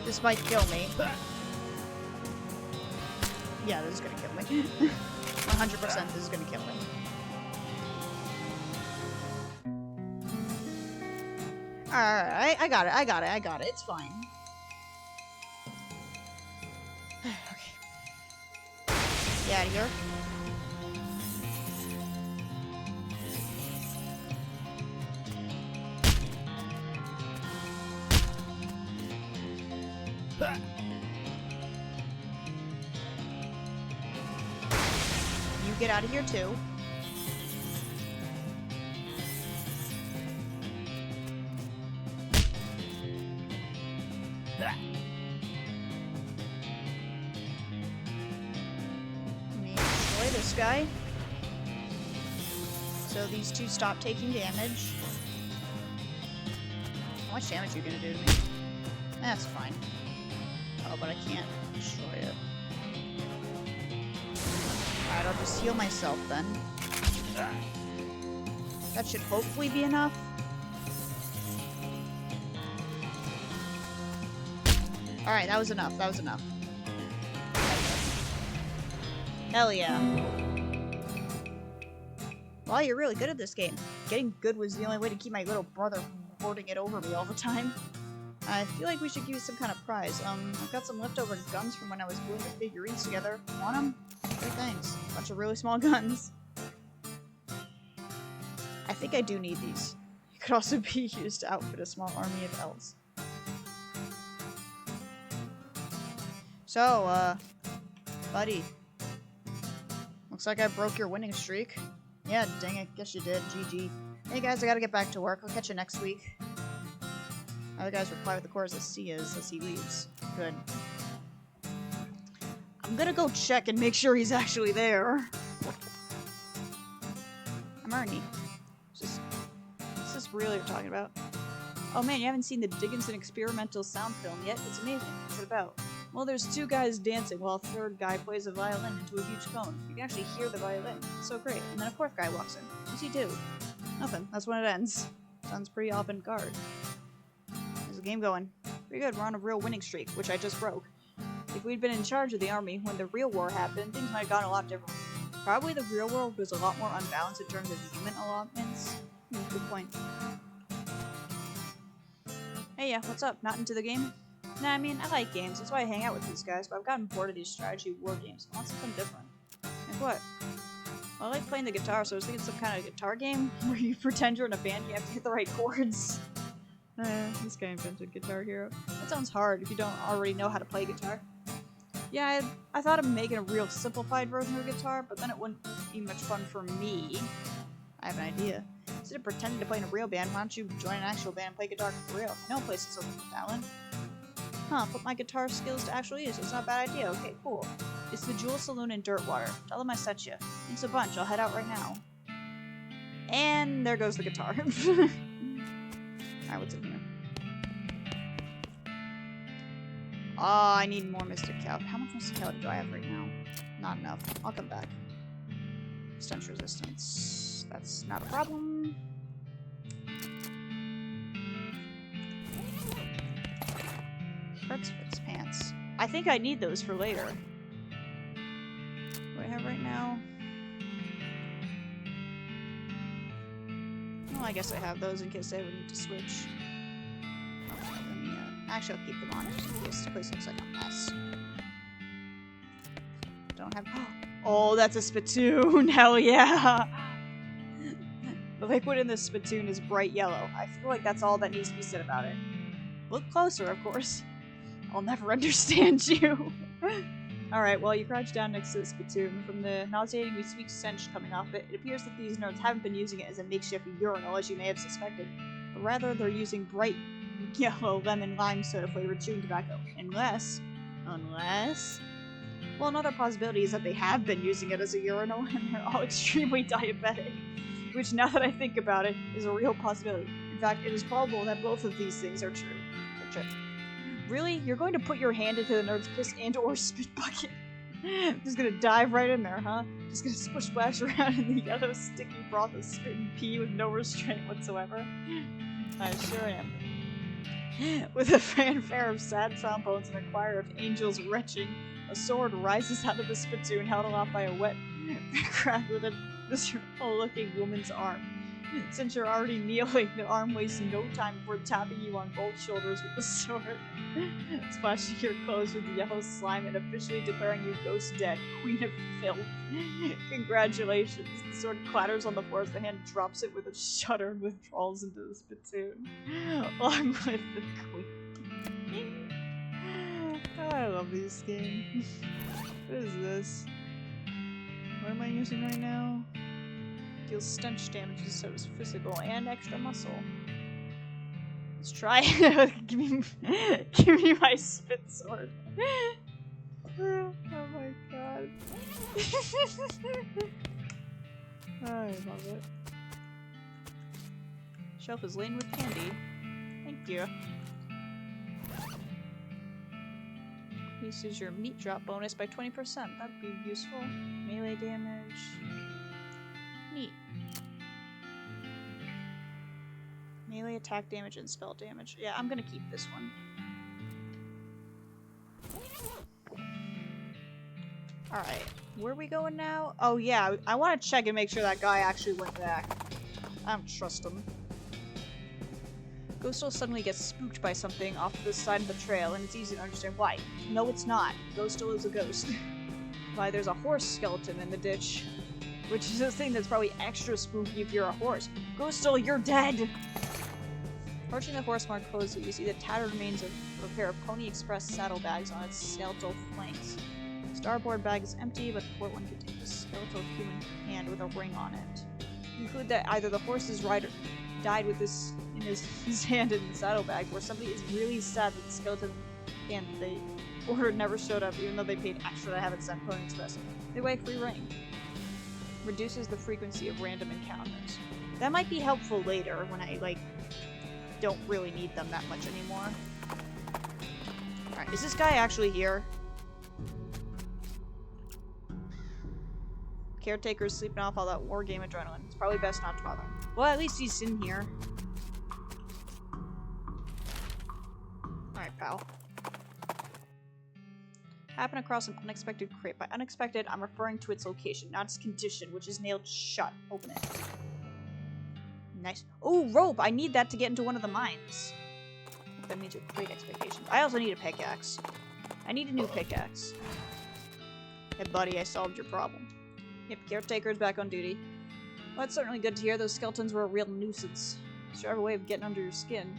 Speaker 1: this might kill me. Yeah, this is gonna kill me. 100% this is gonna kill me. Alright, I got it, it's fine. Okay. Get out of here. You get out of here too. This guy. So these two stop taking damage. How much damage are you gonna do to me? That's fine. Oh, but I can't destroy it. Alright, I'll just heal myself then. That should hopefully be enough. Alright, that was enough. That was enough. Hell yeah. Wow, you're really good at this game. Getting good was the only way to keep my little brother from hoarding it over me all the time. I feel like we should give you some kind of prize. I've got some leftover guns from when I was gluing the figurines together. Want them? Great, thanks. Bunch of really small guns. I think I do need these. It could also be used to outfit a small army of elves. So, buddy. Looks like I broke your winning streak. Yeah, dang it. Guess you did. GG. Hey guys, I gotta get back to work. I'll catch you next week. Other guys reply with the chorus as C is as he leaves. Good. I'm gonna go check and make sure he's actually there. I'm Ernie. Is this real you're talking about? Oh man, you haven't seen the Dickinson experimental sound film yet? It's amazing. What's it about? Well, there's two guys dancing while a third guy plays a violin into a huge cone. You can actually hear the violin. It's so great. And then a fourth guy walks in. What's he do? Nothing. That's when it ends. Sounds pretty avant-garde. How's the game going? Pretty good. We're on a real winning streak, which I just broke. If we'd been in charge of the army when the real war happened, things might have gone a lot different. Probably the real world was a lot more unbalanced in terms of human allotments. Good point. Hey, yeah, what's up? Not into the game? Nah, I mean, I like games. That's why I hang out with these guys, but I've gotten bored of these strategy war games. I want something different. Like what? Well, I like playing the guitar, so I was thinking some kind of guitar game where you pretend you're in a band and you have to hit the right chords. This guy invented Guitar Hero. That sounds hard if you don't already know how to play guitar. Yeah, I thought of making a real simplified version of guitar, but then it wouldn't be much fun for me. I have an idea. Instead of pretending to play in a real band, why don't you join an actual band and play guitar for real? I know places with talent. Huh, put my guitar skills to actual use. It's not a bad idea. Okay, cool. It's the Jewel Saloon in Dirtwater. Tell them I sent you. Thanks a bunch. I'll head out right now. And there goes the guitar. Alright, what's in here? Oh, I need more Mystic Cow. How much Mystic Cow do I have right now? Not enough. I'll come back. Stench resistance. That's not a problem. Fritz Fix pants. I think I need those for later. What do I have right now? Well, I guess I have those in case I would need to switch. Actually, I'll keep them on just in case the place looks like a mess. Don't have. Oh, that's a spittoon! Hell yeah! The liquid in this spittoon is bright yellow. I feel like that's all that needs to be said about it. Look closer, of course. I'll never understand you. Alright, well, you crouch down next to the spittoon. From the nauseatingly sweet stench coming off it, it appears that these nerds haven't been using it as a makeshift urinal, as you may have suspected. But rather, they're using bright yellow lemon lime soda flavored chewing tobacco. Unless... Well, another possibility is that they have been using it as a urinal and they're all extremely diabetic. Which, now that I think about it, is a real possibility. In fact, it is probable that both of these things are true. Really? You're going to put your hand into the nerd's piss and or spit bucket? Just gonna dive right in there, huh? Just gonna splish splash around in the yellow sticky broth of spit and pee with no restraint whatsoever? I sure am. With a fanfare of sad trombones and a choir of angels retching, a sword rises out of the spittoon held aloft by a wet crack with a miserable-looking woman's arm. Since you're already kneeling, the arm wastes no time before tapping you on both shoulders with the sword, splashing your clothes with the yellow slime and officially declaring you ghost dead, queen of filth. Congratulations. The sword clatters on the floor as the hand drops it with a shudder and withdrawals into the spittoon. Long live the queen. I love these games. What is this? What am I using right now? Deals stench damage so it's physical and extra muscle. Let's try it. give me my spit sword. Oh my god. I love it. Shelf is laden with candy. Thank you. Increases your meat drop bonus by 20%. That'd be useful. Melee damage. Neat. Melee attack damage and spell damage. Yeah, I'm gonna keep this one. Alright, where are we going now? Oh yeah, I want to check and make sure that guy actually went back. I don't trust him. Ghostal suddenly gets spooked by something off to the side of the trail, and it's easy to understand why. No, it's not. Ghostal is a ghost. Why, there's a horse skeleton in the ditch. Which is a thing that's probably extra spooky if you're a horse. Ghostal, you're dead! Approaching the horse marked closely, you see the tattered remains of a pair of Pony Express saddlebags on its skeletal flanks. The starboard bag is empty, but the port one contains a skeletal human hand with a ring on it. You conclude that either the horse's rider died with this in his hand in the saddlebag, or somebody is really sad that the skeleton hand they ordered never showed up, even though they paid extra to have it sent Pony Express. They weigh free ring. Reduces the frequency of random encounters. That might be helpful later when I, like, don't really need them that much anymore. Alright, is this guy actually here? Caretaker's sleeping off all that war game adrenaline. It's probably best not to bother him. Well, at least he's in here. Alright, pal. Happen across an unexpected crate. By unexpected, I'm referring to its location, not its condition, which is nailed shut. Open it. Nice. Oh, rope! I need that to get into one of the mines. That means your great expectations. I also need a pickaxe. I need a new pickaxe. Hey, buddy, I solved your problem. Yep, caretaker's back on duty. Well, it's certainly good to hear. Those skeletons were a real nuisance. Sure have a way of getting under your skin.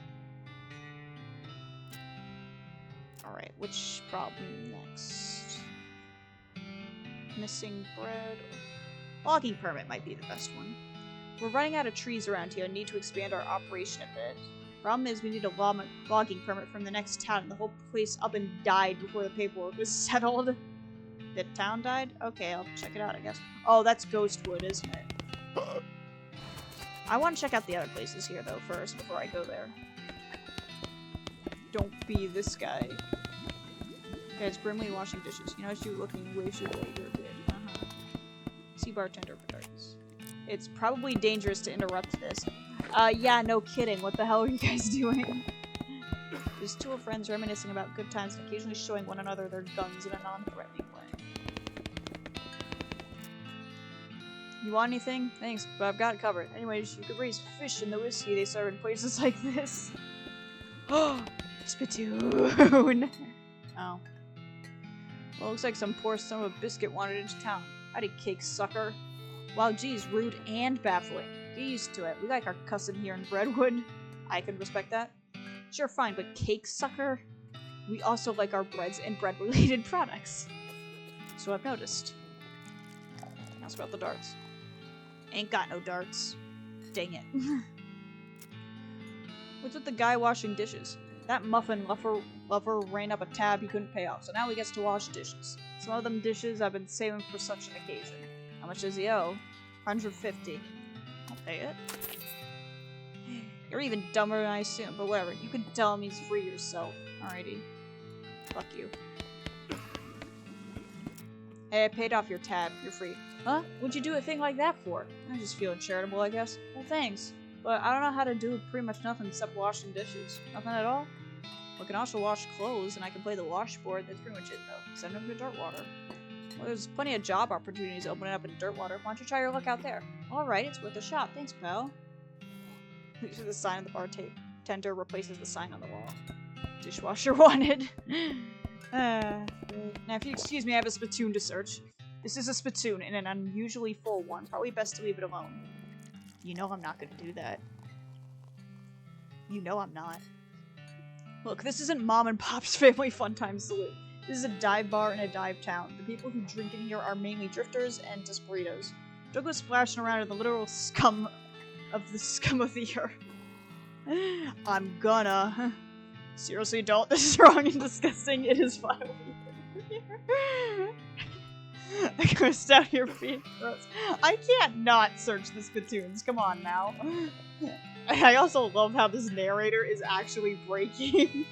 Speaker 1: Alright, which problem next? Missing bread. Logging permit might be the best one. We're running out of trees around here and need to expand our operation a bit. Problem is we need a logging permit from the next town, and the whole place up and died before the paperwork was settled. The town died? Okay, I'll check it out, I guess. Oh, that's Ghostwood, isn't it? I want to check out the other places here, though, first, before I go there. Don't be this guy. Okay, it's Brimley washing dishes. You know, you looking way too late. You're good. See bartender for darkness. It's probably dangerous to interrupt this. Yeah, no kidding. What the hell are you guys doing? There's two friends reminiscing about good times and occasionally showing one another their guns in a non-threatening way. You want anything? Thanks, but I've got it covered. Anyways, you could raise fish in the whiskey they serve in places like this. Oh, spittoon! Oh. Well, looks like some poor son of a biscuit wandered into town. Howdy, cake sucker. Wow, geez, rude and baffling. Get used to it. We like our custom here in Breadwood. I can respect that. Sure, fine, but cake sucker? We also like our breads and bread-related products. So I've noticed. Ask about the darts. Ain't got no darts. Dang it. What's with the guy washing dishes? That muffin lover ran up a tab he couldn't pay off, so now he gets to wash dishes. Some of them dishes I've been saving for such an occasion. How much does he owe? 150. I'll pay it. You're even dumber than I assumed, but whatever. You can tell him he's free yourself. Alrighty. Fuck you. Hey, I paid off your tab. You're free. Huh? What'd you do a thing like that for? I'm just feeling charitable, I guess. Well, thanks. But I don't know how to do pretty much nothing except washing dishes. Nothing at all? Well, I can also wash clothes, and I can play the washboard. That's pretty much it, though. Send them to Dirtwater. Well, there's plenty of job opportunities opening up in Dirtwater. Why don't you try your luck out there? Alright, it's worth a shot. Thanks, pal. The sign on the bartender replaces the sign on the wall. Dishwasher wanted. Now, if you excuse me, I have a spittoon to search. This is a spittoon, and an unusually full one. Probably best to leave it alone. You know I'm not gonna do that. You know I'm not. Look, this isn't Mom and Pop's Family Fun Time Salute. This is a dive bar in a dive town. The people who drink in here are mainly drifters and desperados. Don't go splashing around in the literal scum of the earth. I'm gonna. Seriously, don't. This is wrong and disgusting. It is vile. I goes down your feet. Gross. I can't not search the spittoons. Come on now. I also love how this narrator is actually breaking.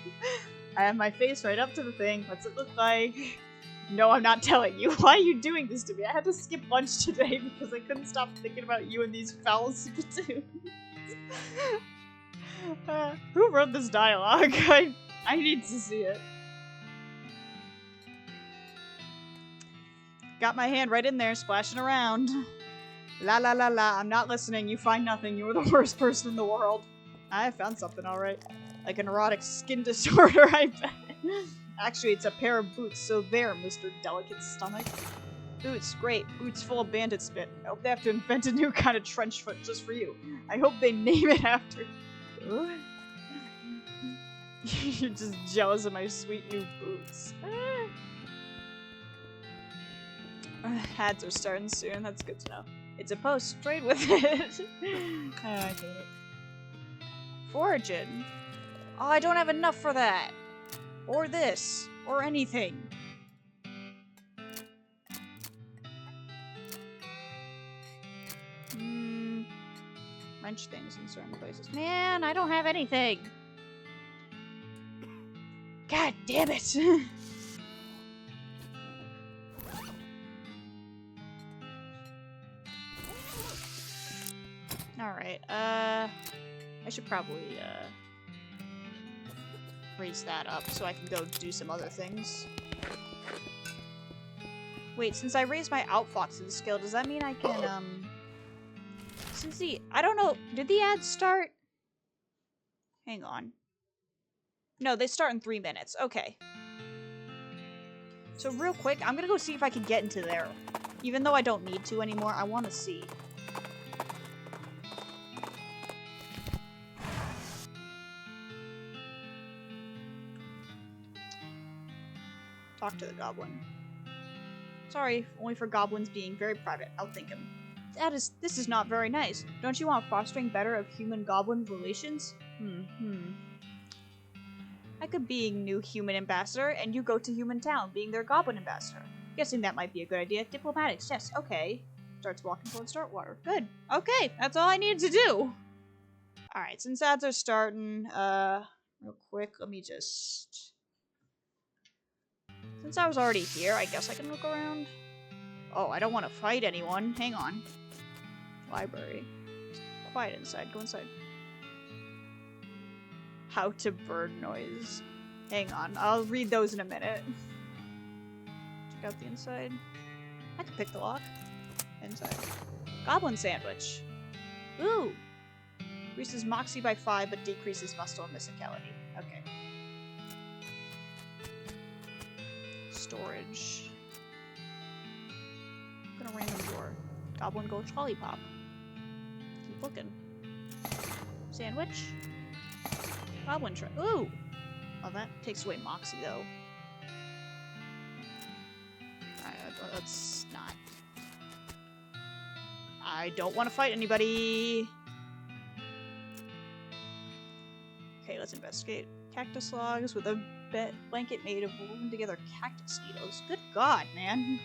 Speaker 1: I have my face right up to the thing. What's it look like? No, I'm not telling you. Why are you doing this to me? I had to skip lunch today because I couldn't stop thinking about you and these foul spittoons. Who wrote this dialogue? I need to see it. Got my hand right in there, splashing around. La la la la, I'm not listening. You find nothing. You are the worst person in the world. I found something, alright. Like an erotic skin disorder, I bet. Actually, it's a pair of boots, so there, Mr. Delicate Stomach. Boots, great. Boots full of bandit spit. I hope they have to invent a new kind of trench foot just for you. I hope they name it after you. You're just jealous of my sweet new boots. Ads are starting soon, that's good to know. It's a post, trade with it. I hate it. Foraging? Oh, I don't have enough for that. Or this. Or anything. Wrench things in certain places. Man, I don't have anything. God damn it. Alright, I should probably, raise that up so I can go do some other things. Wait, since I raised my outfoxing skill, does that mean I can, since I don't know, did the ads start? Hang on. No, they start in 3 minutes. Okay. So real quick, I'm gonna go see if I can get into there. Even though I don't need to anymore, I want to see. Talk to the goblin. Sorry, only for goblins being very private. I'll think him. This is not very nice. Don't you want fostering better of human-goblin relations? I could be new human ambassador, and you go to human town, being their goblin ambassador. Guessing that might be a good idea. Diplomatics, yes, okay. Starts walking towards Startwater. Good. Okay, that's all I needed to do. Alright, since ads are starting, real quick, let me just... Since I was already here, I guess I can look around. Oh, I don't want to fight anyone. Hang on. Library. It's quiet inside. Go inside. How to bird noise. Hang on. I'll read those in a minute. Check out the inside. I can pick the lock. Inside. Goblin sandwich. Ooh. Increases moxie by 5, but decreases muscle and physicality. Okay. Storage. Open a random door. Goblin Gulch Lollipop. Keep looking. Sandwich. Goblin tray. Ooh! Oh, that takes away moxie, though. Let's not. I don't want to fight anybody! Okay, let's investigate. Cactus logs with a blanket made of woven together cactus needles. Good God, man.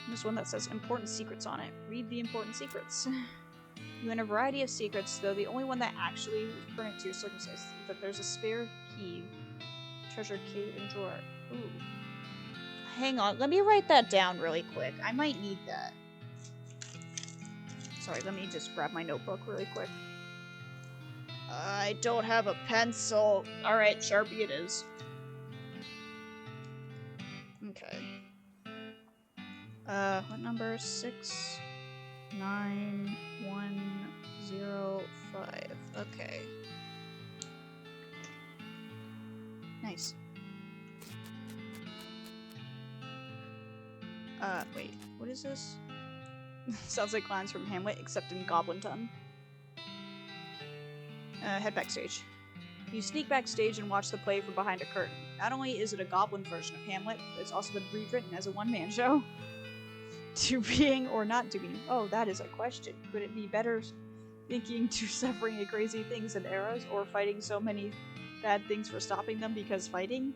Speaker 1: There's one that says important secrets on it. Read the important secrets. You win a variety of secrets, though the only one that actually pertinent to your circumstances is that there's a spare key. Treasure cave and drawer. Ooh. Hang on, let me write that down really quick. I might need that. Sorry, let me just grab my notebook really quick. I don't have a pencil. Alright, Sharpie it is. Okay. What number? 69105. Okay. Nice. Wait. What is this? Sounds like lines from Hamlet, except in Goblin tongue. Head backstage. You sneak backstage and watch the play from behind a curtain. Not only is it a goblin version of Hamlet, but it's also been rewritten as a one-man show. To being or not to be? Oh, that is a question. Could it be better thinking to suffering a crazy things and errors, or fighting so many bad things for stopping them because fighting?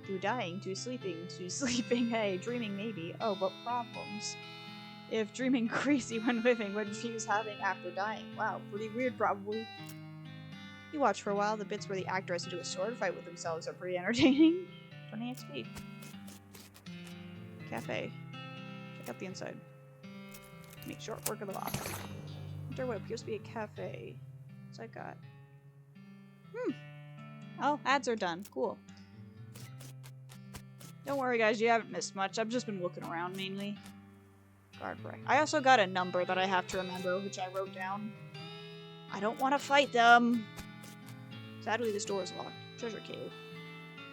Speaker 1: To dying, to sleeping, hey, dreaming maybe. Oh, but problems. If dreaming crazy when living, what dreams having after dying? Wow, pretty weird probably. You watch for a while, the bits where the actor has to do a sword fight with themselves are pretty entertaining. 20 XP. Cafe. Check out the inside. Make short work of the lock. Enter what appears to be a cafe. What's I got? Oh, ads are done. Cool. Don't worry guys, you haven't missed much. I've just been looking around mainly. Guard break. I also got a number that I have to remember, which I wrote down. I don't want to fight them. Sadly, this door is locked. Treasure cave.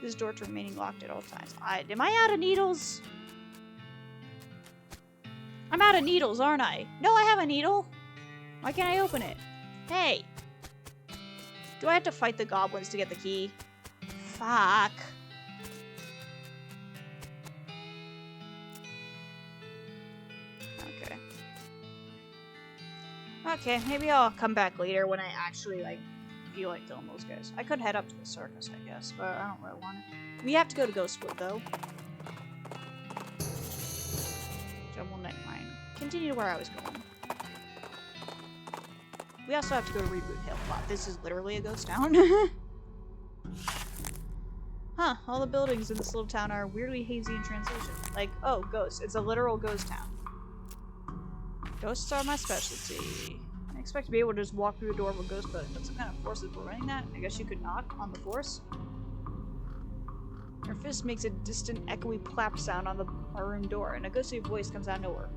Speaker 1: This door to remaining locked at all times. Am I out of needles? I'm out of needles, aren't I? No, I have a needle. Why can't I open it? Hey. Do I have to fight the goblins to get the key? Fuck. Okay. Okay, maybe I'll come back later when I actually, like, feel like killing those guys. I could head up to the circus, I guess, but I don't really want to. We have to go to Ghostwood, though. Jumble neck mine. Continue to where I was going. We also have to go to Reboot Hill. Wow, this is literally a ghost town. Huh, all the buildings in this little town are weirdly hazy in translation. Like, oh, ghost. It's a literal ghost town. Ghosts are my specialty. I expect to be able to just walk through the door of a ghost building, but some kind of force is preventing that. I guess you could knock on the force. Your fist makes a distant, echoey plap sound on the room door, and a ghostly voice comes out of nowhere.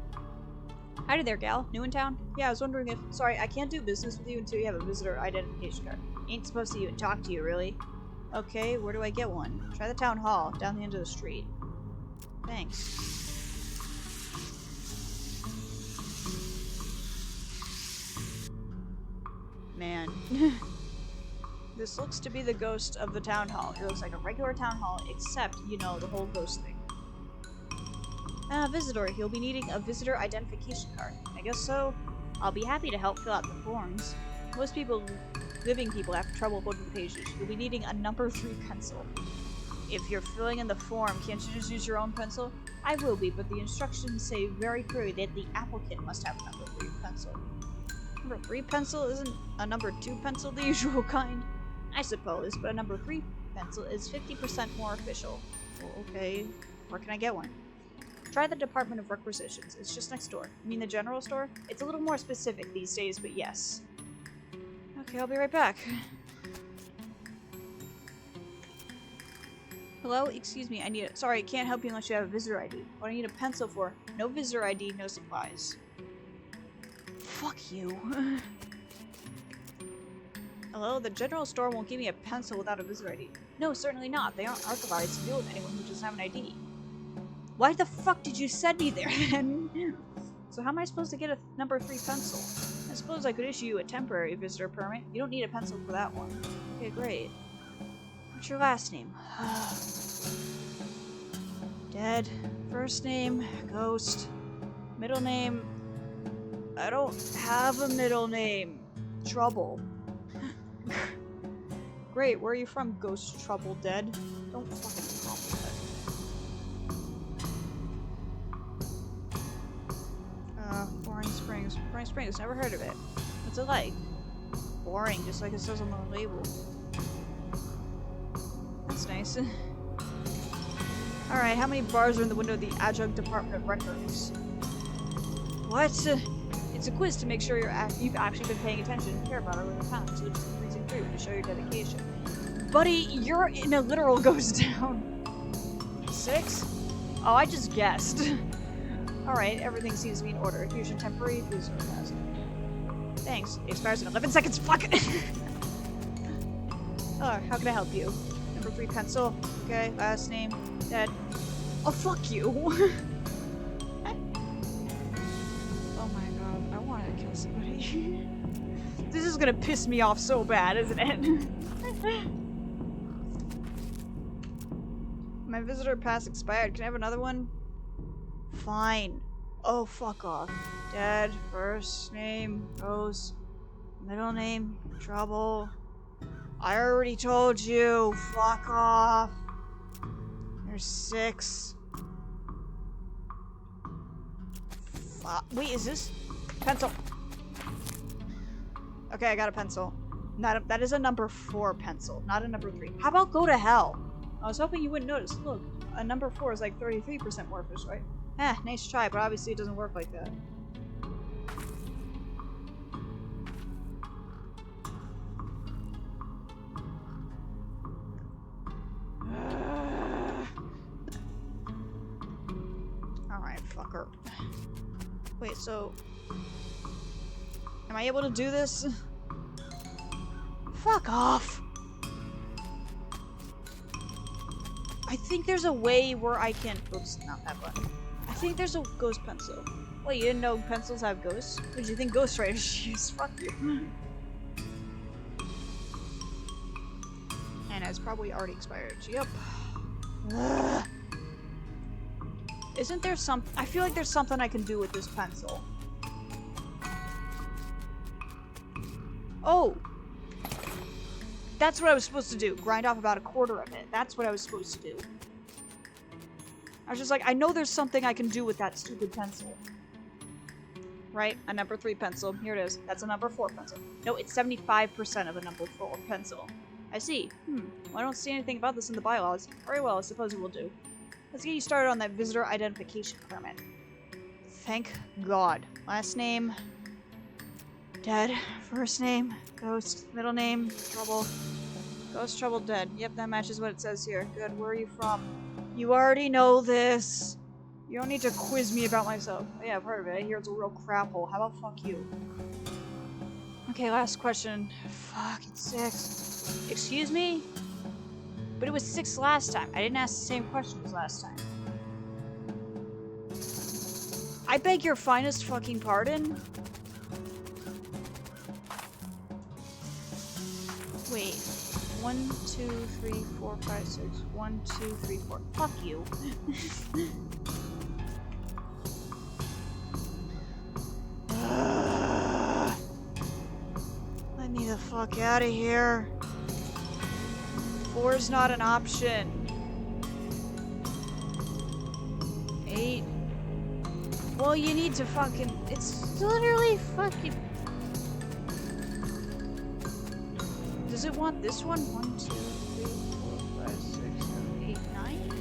Speaker 1: Howdy there, gal. New in town? Yeah, I was wondering if... Sorry, I can't do business with you until you have a visitor identification card. Ain't supposed to even talk to you, really. Okay, where do I get one? Try the town hall, down the end of the street. Thanks. Man. This looks to be the ghost of the town hall. It looks like a regular town hall, except, you know, the whole ghost thing. Visitor. He'll be needing a visitor identification card. I guess so. I'll be happy to help fill out the forms. Most living people have trouble holding the pages. You'll be needing a number 3 pencil. If you're filling in the form, can't you just use your own pencil? I will be, but the instructions say very clearly that the applicant must have a number 3 pencil. Number 3 pencil isn't a number 2 pencil the usual kind? I suppose, but a number 3 pencil is 50% more official. Well, okay, where can I get one? Try the Department of Requisitions. It's just next door. You mean the general store? It's a little more specific these days, but yes. Okay, I'll be right back. Hello? Excuse me, sorry, I can't help you unless you have a visitor ID. What do I need a pencil for? No visitor ID, no supplies. Fuck you. Hello? The general store won't give me a pencil without a visitor ID. No, certainly not. They aren't authorized to deal with anyone who doesn't have an ID. Why the fuck did you send me there then? So how am I supposed to get a number 3 pencil? I suppose I could issue you a temporary visitor permit. You don't need a pencil for that one. Okay, great. What's your last name? Dead. First name, Ghost. Middle name... I don't have a middle name. Trouble. Great, where are you from, Ghost Trouble Dead? Don't fucking call me that. Boring Springs. Boring Springs, never heard of it. What's it like? Boring, just like it says on the label. That's nice. Alright, how many bars are in the window of the Adjunct Department of Records? What? It's a quiz to make sure you've actually been paying attention and care about our little town, so just breezing through to show your dedication. Buddy, you're in a literal ghost town. 6? Oh, I just guessed. Alright, everything seems to be in order. Here's your temporary visitor pass. Thanks. It expires in 11 seconds. Fuck it! Oh, how can I help you? Number 3 pencil. Okay, last name. Dead. Oh, fuck you! Oh my god, I wanted to kill somebody. This is gonna piss me off so bad, isn't it? My visitor pass expired. Can I have another one? Fine. Oh, fuck off. Dead. First name. Rose. Middle name. Trouble. I already told you. Fuck off. There's 6. Wait, is this? Pencil. Okay, I got a pencil. That is a number 4 pencil, not a number 3. How about go to hell? I was hoping you wouldn't notice. Look, a number 4 is like 33% more official, right? Nice try, but obviously it doesn't work like that. Alright, fucker. Wait, so... Am I able to do this? Fuck off! I think there's a way where I can... Oops, not that button. I think there's a ghost pencil. Wait, you didn't know pencils have ghosts? What did you think ghostwriters use? Fuck you. And it's probably already expired. Yep. Ugh. Isn't there some... I feel like there's something I can do with this pencil. Oh! That's what I was supposed to do. Grind off about 1/4 of it. That's what I was supposed to do. I was just like, I know there's something I can do with that stupid pencil. Right? A number 3 pencil. Here it is. That's a number 4 pencil. No, it's 75% of a number 4 pencil. I see. Well, I don't see anything about this in the bylaws. Very well, I suppose it will do. Let's get you started on that visitor identification permit. Thank God. Last name, dead. First name, ghost. Middle name, trouble. Ghost, trouble, dead. Yep, that matches what it says here. Good. Where are you from? You already know this. You don't need to quiz me about myself. Oh, yeah, I've heard of it. I hear it's a real crap hole. How about fuck you? Okay, last question. Fuck, it's 6. Excuse me? But it was 6 last time. I didn't ask the same questions last time. I beg your finest fucking pardon? Wait. 1, 2, 3, 4, 5, 6. 1, 2, 3, 4. Fuck you. Let me the fuck out of here. 4's not an option. 8. Well, you need to fucking... It's literally fucking... Does it want this one? 1, 2, 3, 4, 5, 6, 7, 8, 9?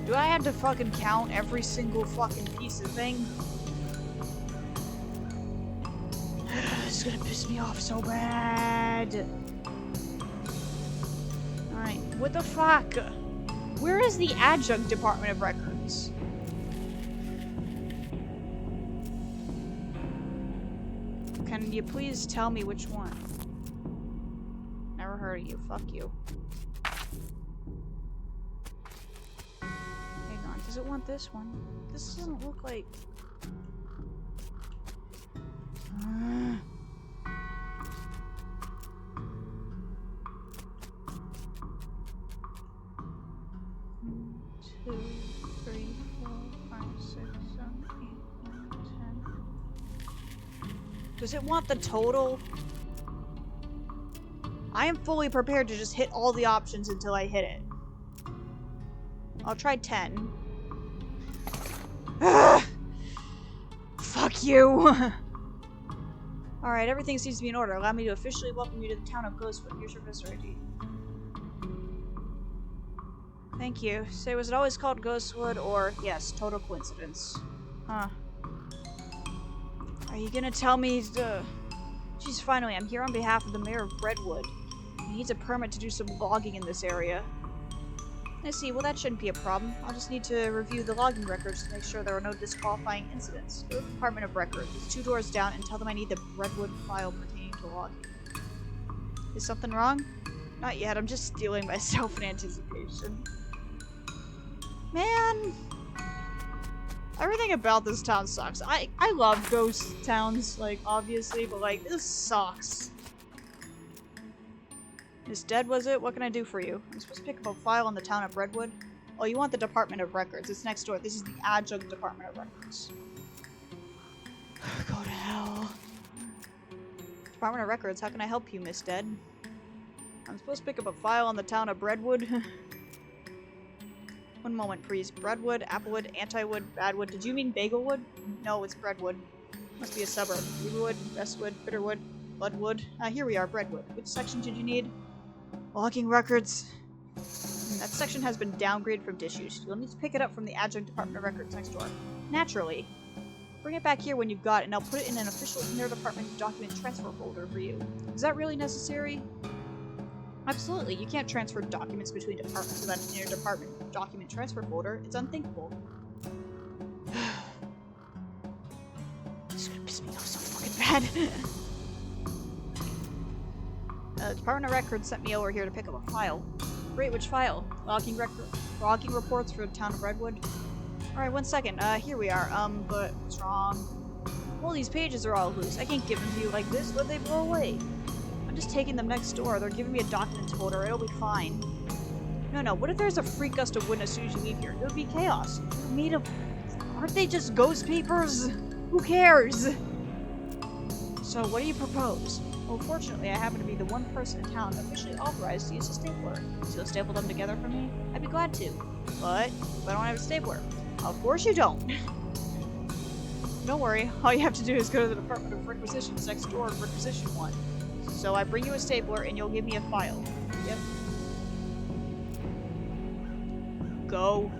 Speaker 1: Do I have to fucking count every single fucking piece of thing? It's gonna piss me off so bad. Alright, what the fuck? Where is the adjunct department of records? Can you please tell me which one? Never heard of you. Fuck you. Hang on. Does it want this one? This doesn't look like... Two, 3, 4, 5, 6, 7, 8, 9, 10. Does it want the total? I am fully prepared to just hit all the options until I hit it. I'll try 10. Fuck you! Alright, everything seems to be in order. Allow me to officially welcome you to the town of Ghostwood. Here's your visitor ID. Thank you. Say, was it always called Ghostwood, or... Yes, total coincidence. Huh. Are you gonna tell me Jeez, finally, I'm here on behalf of the mayor of Redwood. He needs a permit to do some logging in this area. I see. Well, that shouldn't be a problem. I'll just need to review the logging records to make sure there are no disqualifying incidents. Go to the Department of Records. It's 2 doors down, and tell them I need the Redwood file pertaining to logging. Is something wrong? Not yet. I'm just stealing myself in anticipation. Man! Everything about this town sucks. I love ghost towns, like, obviously, but, like, this sucks. Miss Dead, was it? What can I do for you? I'm supposed to pick up a file on the town of Redwood. Oh, you want the Department of Records. It's next door. This is the adjunct Department of Records. Go to hell. Department of Records, how can I help you, Miss Dead? I'm supposed to pick up a file on the town of Redwood. One moment, please. Breadwood, Applewood, Antiwood, Badwood. Did you mean Bagelwood? No, it's Breadwood. Must be a suburb. Beaverwood, Westwood, Bitterwood, Bloodwood. Here we are, Breadwood. Which section did you need? Logging records. That section has been downgraded from disuse. You'll need to pick it up from the adjunct Department of Records next door. Naturally. Bring it back here when you've got it, and I'll put it in an official inter-department document transfer folder for you. Is that really necessary? Absolutely. You can't transfer documents between departments without an inter-department document transfer folder. It's unthinkable. This is gonna piss me off so fucking bad. The Department of Records sent me over here to pick up a file. Great, which file? Logging reports for the town of Redwood. Alright, 1 second. Here we are. But what's wrong? Well, these pages are all loose. I can't give them to you like this. Would they blow away? I'm just taking them next door. They're giving me a documents folder. It'll be fine. No. What if there's a freak gust of wind as soon as you leave here? It would be chaos. They're made of... Aren't they just ghost papers? Who cares? So, what do you propose? Well, fortunately, I happen to be the one person in town officially authorized to use a stapler. So you'll staple them together for me? I'd be glad to. But I don't have a stapler. Of course you don't. Don't worry. All you have to do is go to the Department of Requisitions next door and requisition one. So I bring you a stapler and you'll give me a file. Yep. Go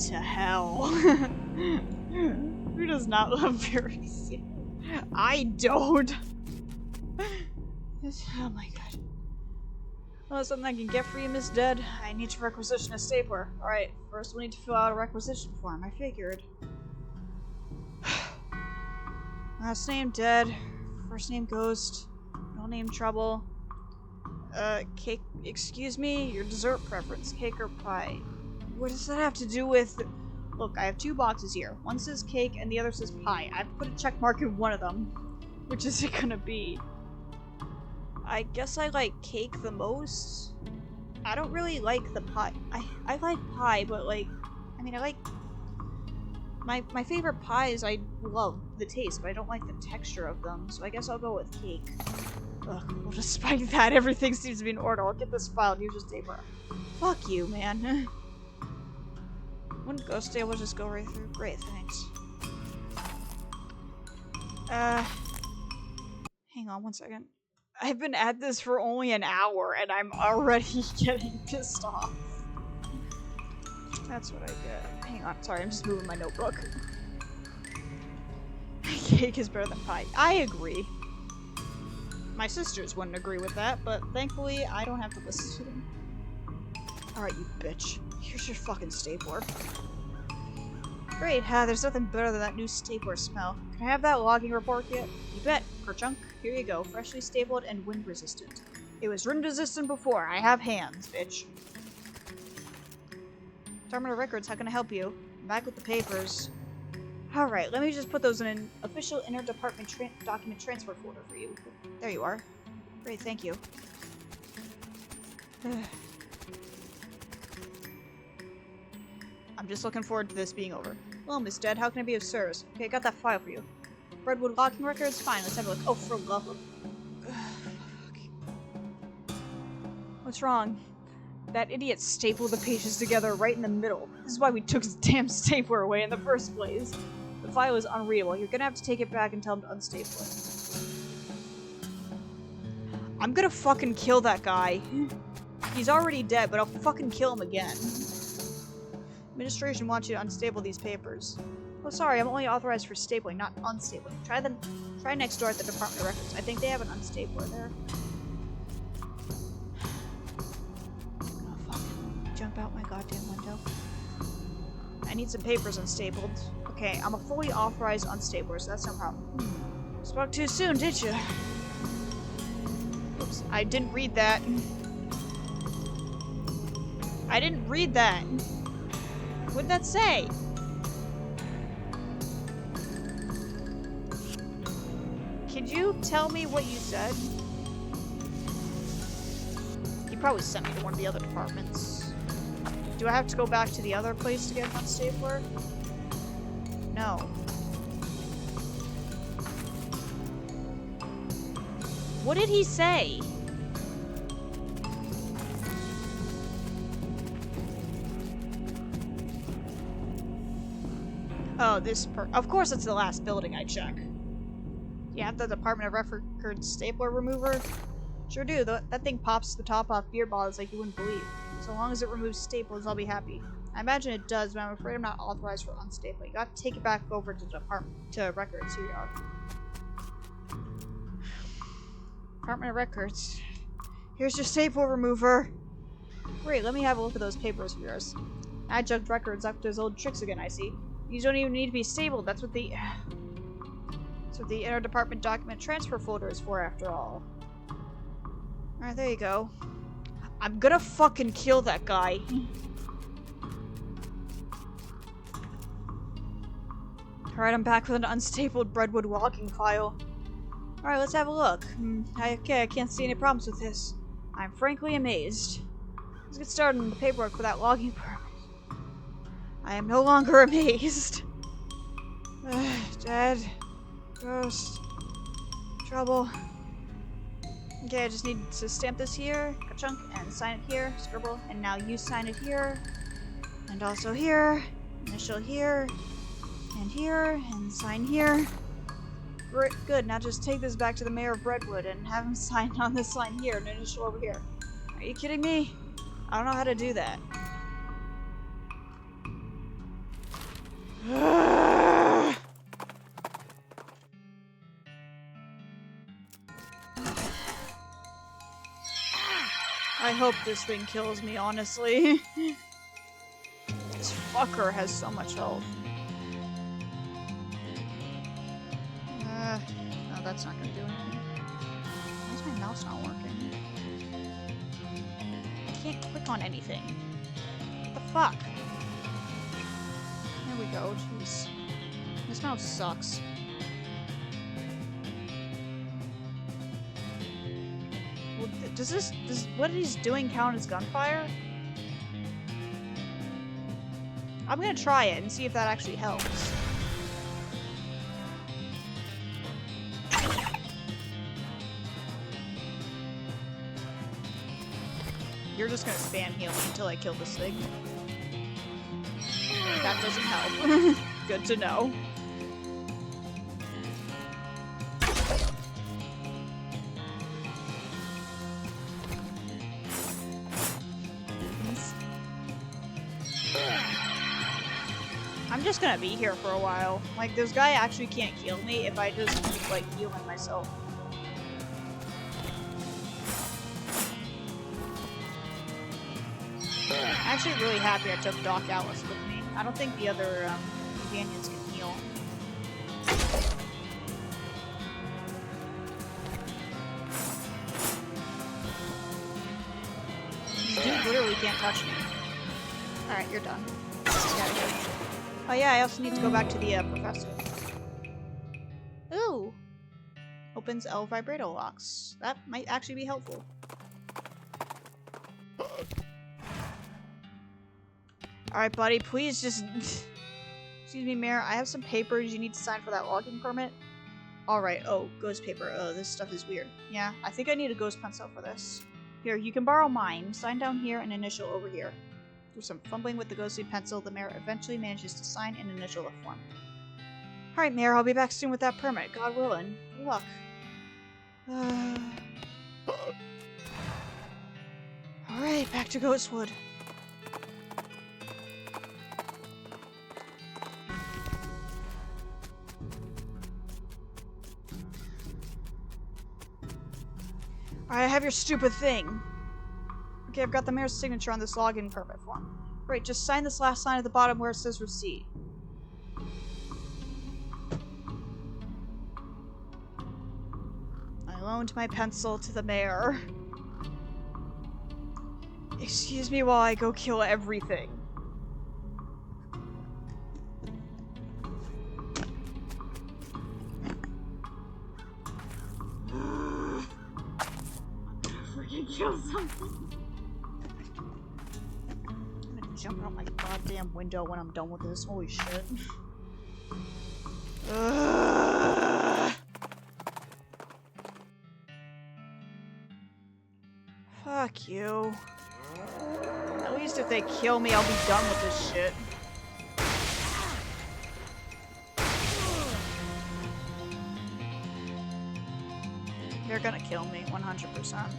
Speaker 1: to hell. Who does not love berries? I don't. Oh my god. Well, something I can get for you, Miss Dead. I need to requisition a stapler. Alright, first we'll need to fill out a requisition form. I figured. Last name Dead. First name Ghost. Middle name Trouble. Cake. Excuse me? Your dessert preference. Cake or pie? What does that have to do with... Look, I have 2 boxes here. One says cake and the other says pie. I've put a check mark in one of them. Which is it gonna be? I guess I like cake the most. I don't really like the pie. I like pie, but like... I mean, I like... My favorite pies, I love the taste, but I don't like the texture of them. So I guess I'll go with cake. Ugh, well, despite that, everything seems to be in order. I'll get this file and use your stapler. Fuck you, man. Wouldn't Ghost stapler just go right through? Great, thanks. Hang on one second. I've been at this for only an hour and I'm already getting pissed off. That's what I get. Hang on, sorry, I'm just moving my notebook. Cake is better than pie. I agree. My sisters wouldn't agree with that, but thankfully I don't have to listen to them. Alright, you bitch. Here's your fucking stapler. Great, there's nothing better than that new stapler smell. Can I have that logging report yet? You bet, Kerchunk. Here you go, freshly stapled and wind resistant. It was wind resistant before. I have hands, bitch. Department of Records, how can I help you? I'm back with the papers. Alright, let me just put those in an official inter-department document transfer folder for you. There you are. Great, thank you. I'm just looking forward to this being over. Well, Miss Dead, how can I be of service? Okay, I got that file for you. Redwood locking records? Fine, let's have a look. Oh, for love of... What's wrong? That idiot stapled the pages together right in the middle. This is why we took his damn stapler away in the first place. The file is unreadable. You're gonna have to take it back and tell him to unstaple it. I'm gonna fucking kill that guy. He's already dead, but I'll fucking kill him again. Administration wants you to unstaple these papers. Oh, sorry, I'm only authorized for stapling, not unstapling. Try next door at the Department of Records. I think they have an unstapler there. Oh, fuck. Jump out my goddamn window. I need some papers unstapled. Okay, I'm a fully authorized unstapler, so that's no problem. Spoke too soon, did you? Oops, I didn't read that. I didn't read that. What'd that say? Could you tell me what you said? He probably sent me to one of the other departments. Do I have to go back to the other place to get one stapler? No. What did he say? Oh, of course it's the last building I check. You have the Department of Records stapler remover? Sure do. That thing pops the top off beer bottles like you wouldn't believe. So long as it removes staples, I'll be happy. I imagine it does, but I'm afraid I'm not authorized for unstapling. You got to take it back over to the Records. Here you are. Department of Records. Here's your staple remover. Great, let me have a look at those papers of yours. Adjunct Records up to his old tricks again, I see. These don't even need to be stapled. That's what the inter-department document transfer folder is for, after all. Alright, there you go. I'm gonna fucking kill that guy. Alright, I'm back with an unstapled Redwood logging file. Alright, let's have a look. Okay, I can't see any problems with this. I'm frankly amazed. Let's get started on the paperwork for that logging permit. I am no longer amazed. Dead. Ghost. Trouble. Okay, I just need to stamp this here, ka-chunk, and sign it here, scribble, and now you sign it here, and also here, initial here, and sign here. Great, good, now just take this back to the mayor of Redwood and have him sign on this line here and initial over here. Are you kidding me? I don't know how to do that. I hope this thing kills me, honestly. This fucker has so much health. No, that's not gonna do anything. Why is my mouse not working? I can't click on anything. What the fuck? There we go, jeez. This mouse sucks. Well, does what he's doing count as gunfire? I'm gonna try it and see if that actually helps. You're just gonna spam heal me until I kill this thing. That doesn't help. Good to know. I'm just gonna be here for a while. Like, this guy actually can't kill me if I just keep, like, healing myself. I'm actually really happy I took Doc Alice with me. I don't think the other companions can heal. This dude literally can't touch me. Alright, you're done. Oh yeah, I also need to go back to the professor. Ooh! Opens L vibrato locks. That might actually be helpful. Alright, buddy, please just... Excuse me, Mayor, I have some papers you need to sign for that logging permit. Alright, oh, ghost paper. Oh, this stuff is weird. Yeah, I think I need a ghost pencil for this. Here, you can borrow mine. Sign down here and initial over here. Through some fumbling with the ghostly pencil, the Mayor eventually manages to sign and initial the form. Alright, Mayor, I'll be back soon with that permit. God willing. Good luck. Alright, back to Ghostwood. Alright, I have your stupid thing. Okay, I've got the mayor's signature on this login permit form. Great, just sign this last line at the bottom where it says receipt. I loaned my pencil to the mayor. Excuse me while I go kill everything. Kill something. I'm gonna jump out my goddamn window when I'm done with this. Holy shit. Fuck you. At least if they kill me, I'll be done with this shit. They're gonna kill me, 100%.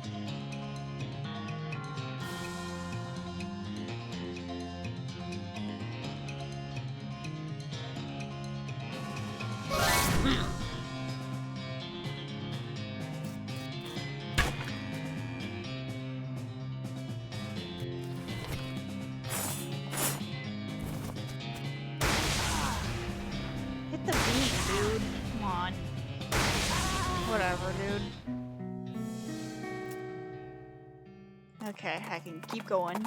Speaker 1: Hit the beam, dude. Come on. Whatever, dude. Okay, I can keep going.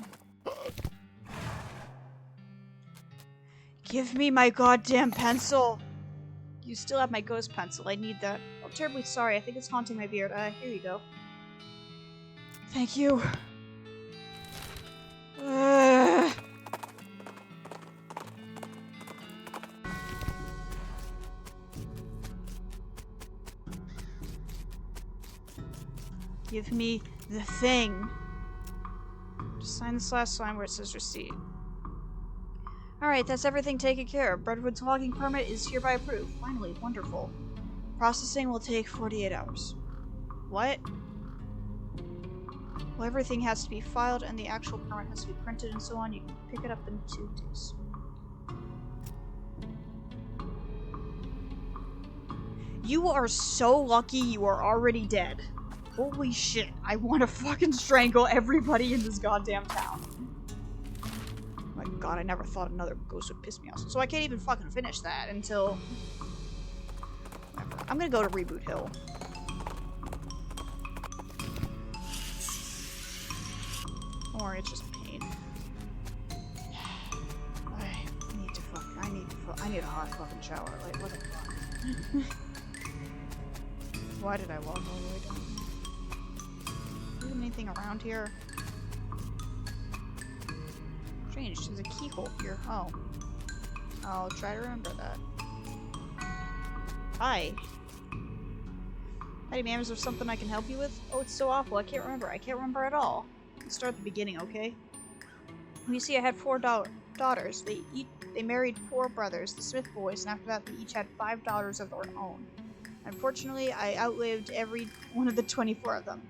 Speaker 1: Give me my goddamn pencil! You still have my ghost pencil. I need that. I'm terribly sorry. I think it's haunting my beard. Here you go. Thank you. Give me the thing. Just sign this last line where it says receipt. Alright, that's everything taken care of. Brentwood's logging permit is hereby approved. Finally, wonderful. Processing will take 48 hours. What? Well, everything has to be filed and the actual permit has to be printed and so on. You can pick it up in 2 days. You are so lucky you are already dead. Holy shit, I want to fucking strangle everybody in this goddamn town. My god, I never thought another ghost would piss me off. So I can't even fucking finish that until... I'm gonna go to Reboot Hill. Or it's just pain. I need a hot fucking shower. Like, what the fuck? Why did I walk all the way down? Is there anything around here? Strange, there's a keyhole here. Oh. I'll try to remember that. Hi. Hey, ma'am, is there something I can help you with? Oh, it's so awful. I can't remember. I can't remember at all. Let's start at the beginning, okay? You see, I had 4 daughters. They married 4 brothers, the Smith boys, and after that they each had 5 daughters of their own. Unfortunately, I outlived every one of the 24 of them.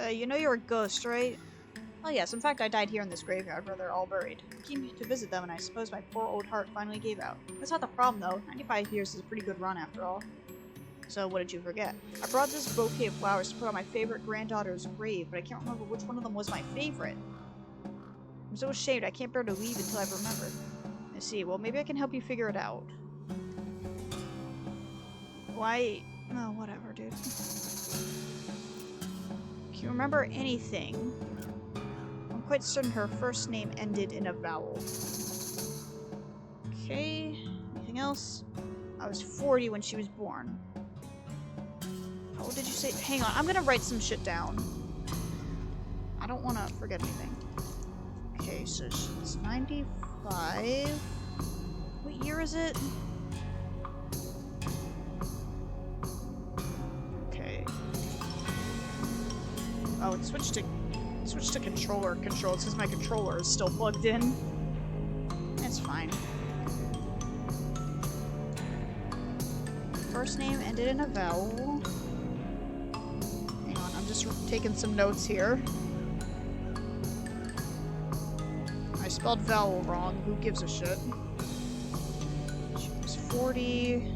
Speaker 1: You know you're a ghost, right? Oh yes, in fact I died here in this graveyard where they're all buried. I came to visit them and I suppose my poor old heart finally gave out. That's not the problem though. 95 years is a pretty good run after all. So what did you forget? I brought this bouquet of flowers to put on my favorite granddaughter's grave, but I can't remember which one of them was my favorite. I'm so ashamed I can't bear to leave until I've remembered. I see, well maybe I can help you figure it out. Why? Oh, whatever, dude. Can you remember anything? I'm quite certain her first name ended in a vowel. Okay, anything else? I was 40 when she was born. How old did you say? Hang on, I'm gonna write some shit down. I don't want to forget anything. Okay, so she's 95. What year is it? Okay. Oh, it switched to controller control since my controller is still plugged in. It's fine. First name ended in a vowel. Hang on, I'm just taking some notes here. I spelled vowel wrong. Who gives a shit? She was 40.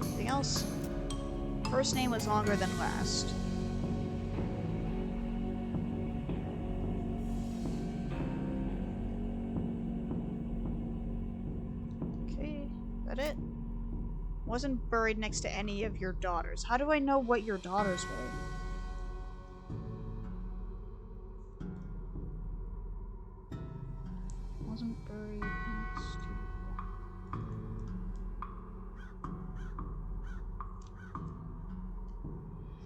Speaker 1: Anything else? First name was longer than last. Okay, is that it? Wasn't buried next to any of your daughters. How do I know what your daughters were? Wasn't buried next to...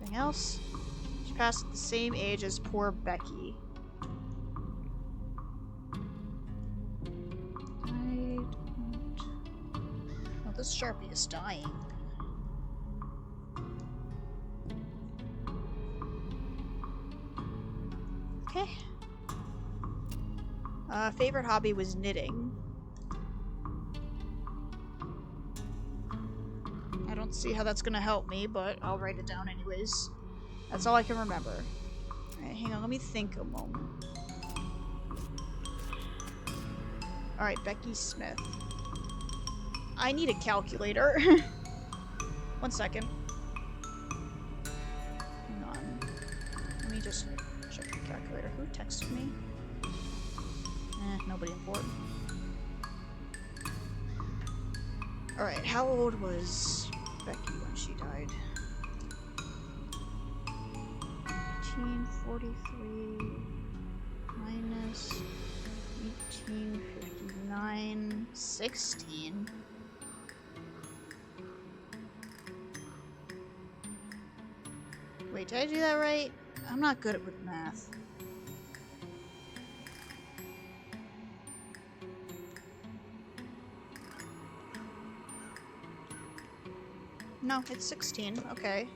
Speaker 1: Anything else? She passed at the same age as poor Becky. Oh, this Sharpie is dying. Okay. Favorite hobby was knitting. I don't see how that's gonna help me, but I'll write it down anyways. That's all I can remember. Alright, hang on, let me think a moment. Alright, Becky Smith. I need a calculator. 1 second. Hang on. Let me just check the calculator. Who texted me? Nobody important. Alright, how old was Becky when she died? 1843 minus 1859, 16. Wait, did I do that right? I'm not good with math. No, it's 16. Okay.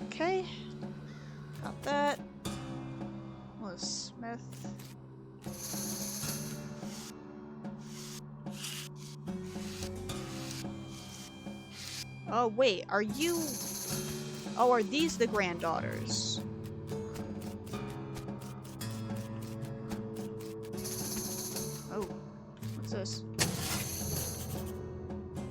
Speaker 1: Okay. Got that. Was Smith. Oh, wait. Are you... Oh, are these the granddaughters? this?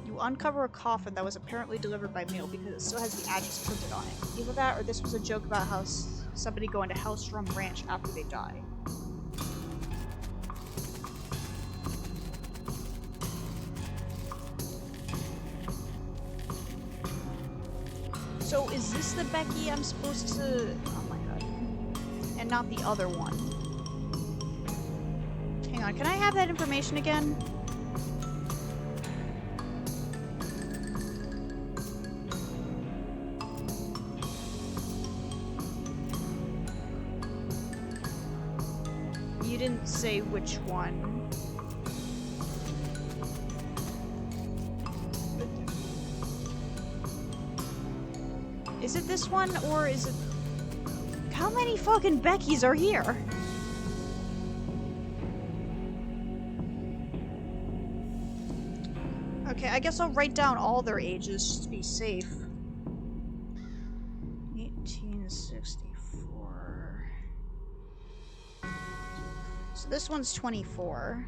Speaker 1: You uncover a coffin that was apparently delivered by mail because it still has the address printed on it. Either that or this was a joke about how somebody going to Hellstrom Ranch after they die. So is this the Becky I'm supposed to... Oh my god. And not the other one. Hang on, can I have that information again? You didn't say which one. Is it this one, or is it... How many fucking Beckys are here? Okay, I guess I'll write down all their ages just to be safe. 1864... So this one's 24.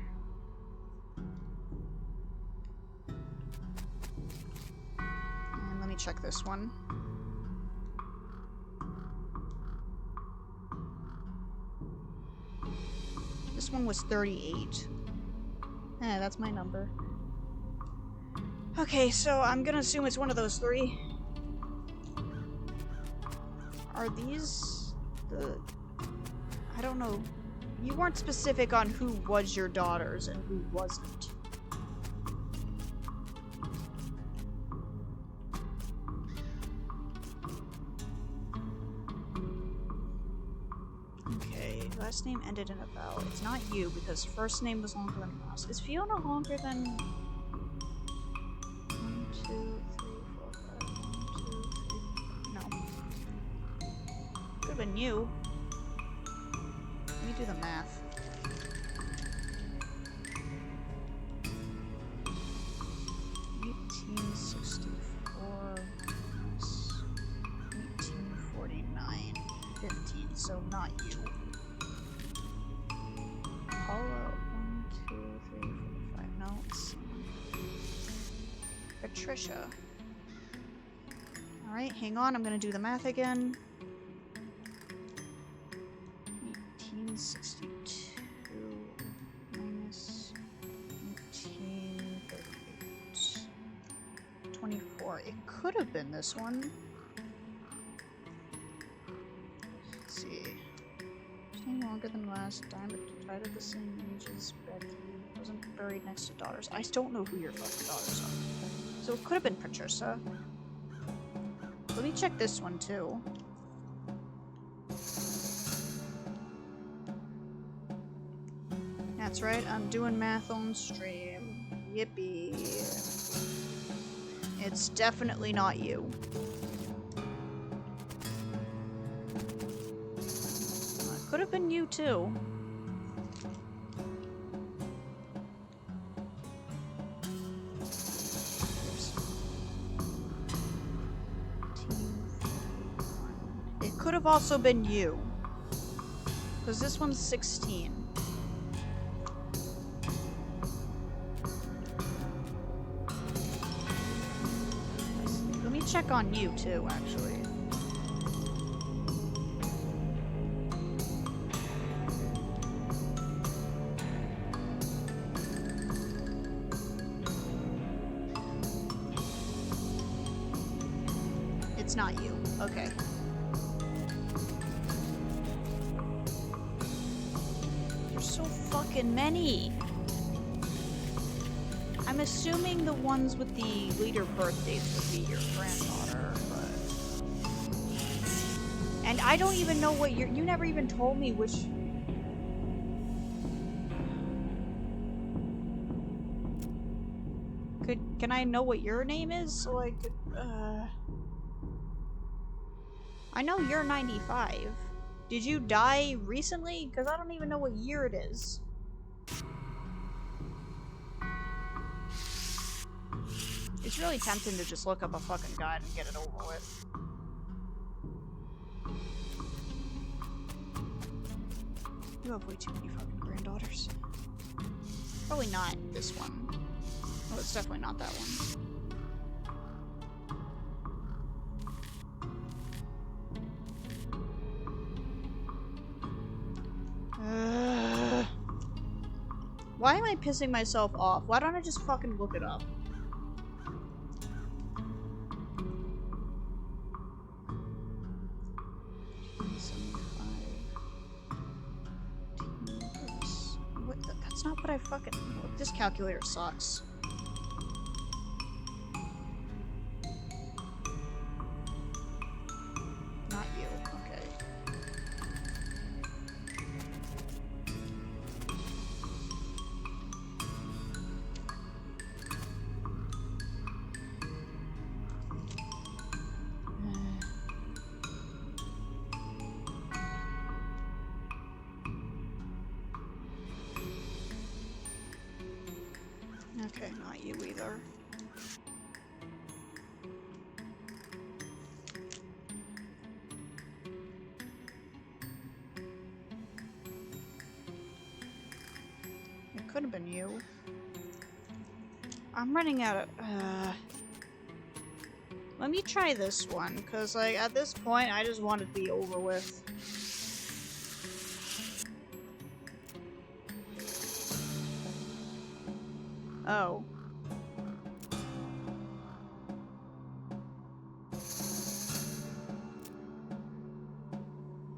Speaker 1: And let me check this one. This one was 38. Eh, that's my number. Okay, so I'm gonna assume it's one of those three. Are these the... I don't know. You weren't specific on who was your daughters and who wasn't. Last name ended in a vowel. It's not you, because first name was longer than last. Is Fiona longer than... 1, 2, 3, 4, 5, 1, 2, 3... No. Could've been you. Let me do the math. So not you. Paula, 1, 2, 3, 4, 5. No, it's Patricia. Alright, hang on, I'm gonna do the math again. 1862 minus 1838. 24. It could have been this one. Longer than last. Diamond died at the same age as Becky. Wasn't buried next to daughters. I don't know who your fucking daughters are. So it could have been Patricia. Let me check this one too. That's right, I'm doing math on stream. Yippee. It's definitely not you. Could have been you too. It could have also been you. Because this one's 16. Let me check on you too, actually. It's not you. Okay. There's so fucking many. I'm assuming the ones with the later birthdays would be your granddaughter, but... And I don't even know what you never even told me which... Can I know what your name is so I could, I know you're 95. Did you die recently? Because I don't even know what year it is. It's really tempting to just look up a fucking guide and get it over with. You have way too many fucking granddaughters. Probably not this one. Oh, it's definitely not that one. Why am I pissing myself off? Why don't I just fucking look it up? That's not what I fucking... This calculator sucks. Not you. Okay. Okay, not you either. It could have been you. I'm running out of... Let me try this one, because, like, at this point, I just want it to be over with. Oh.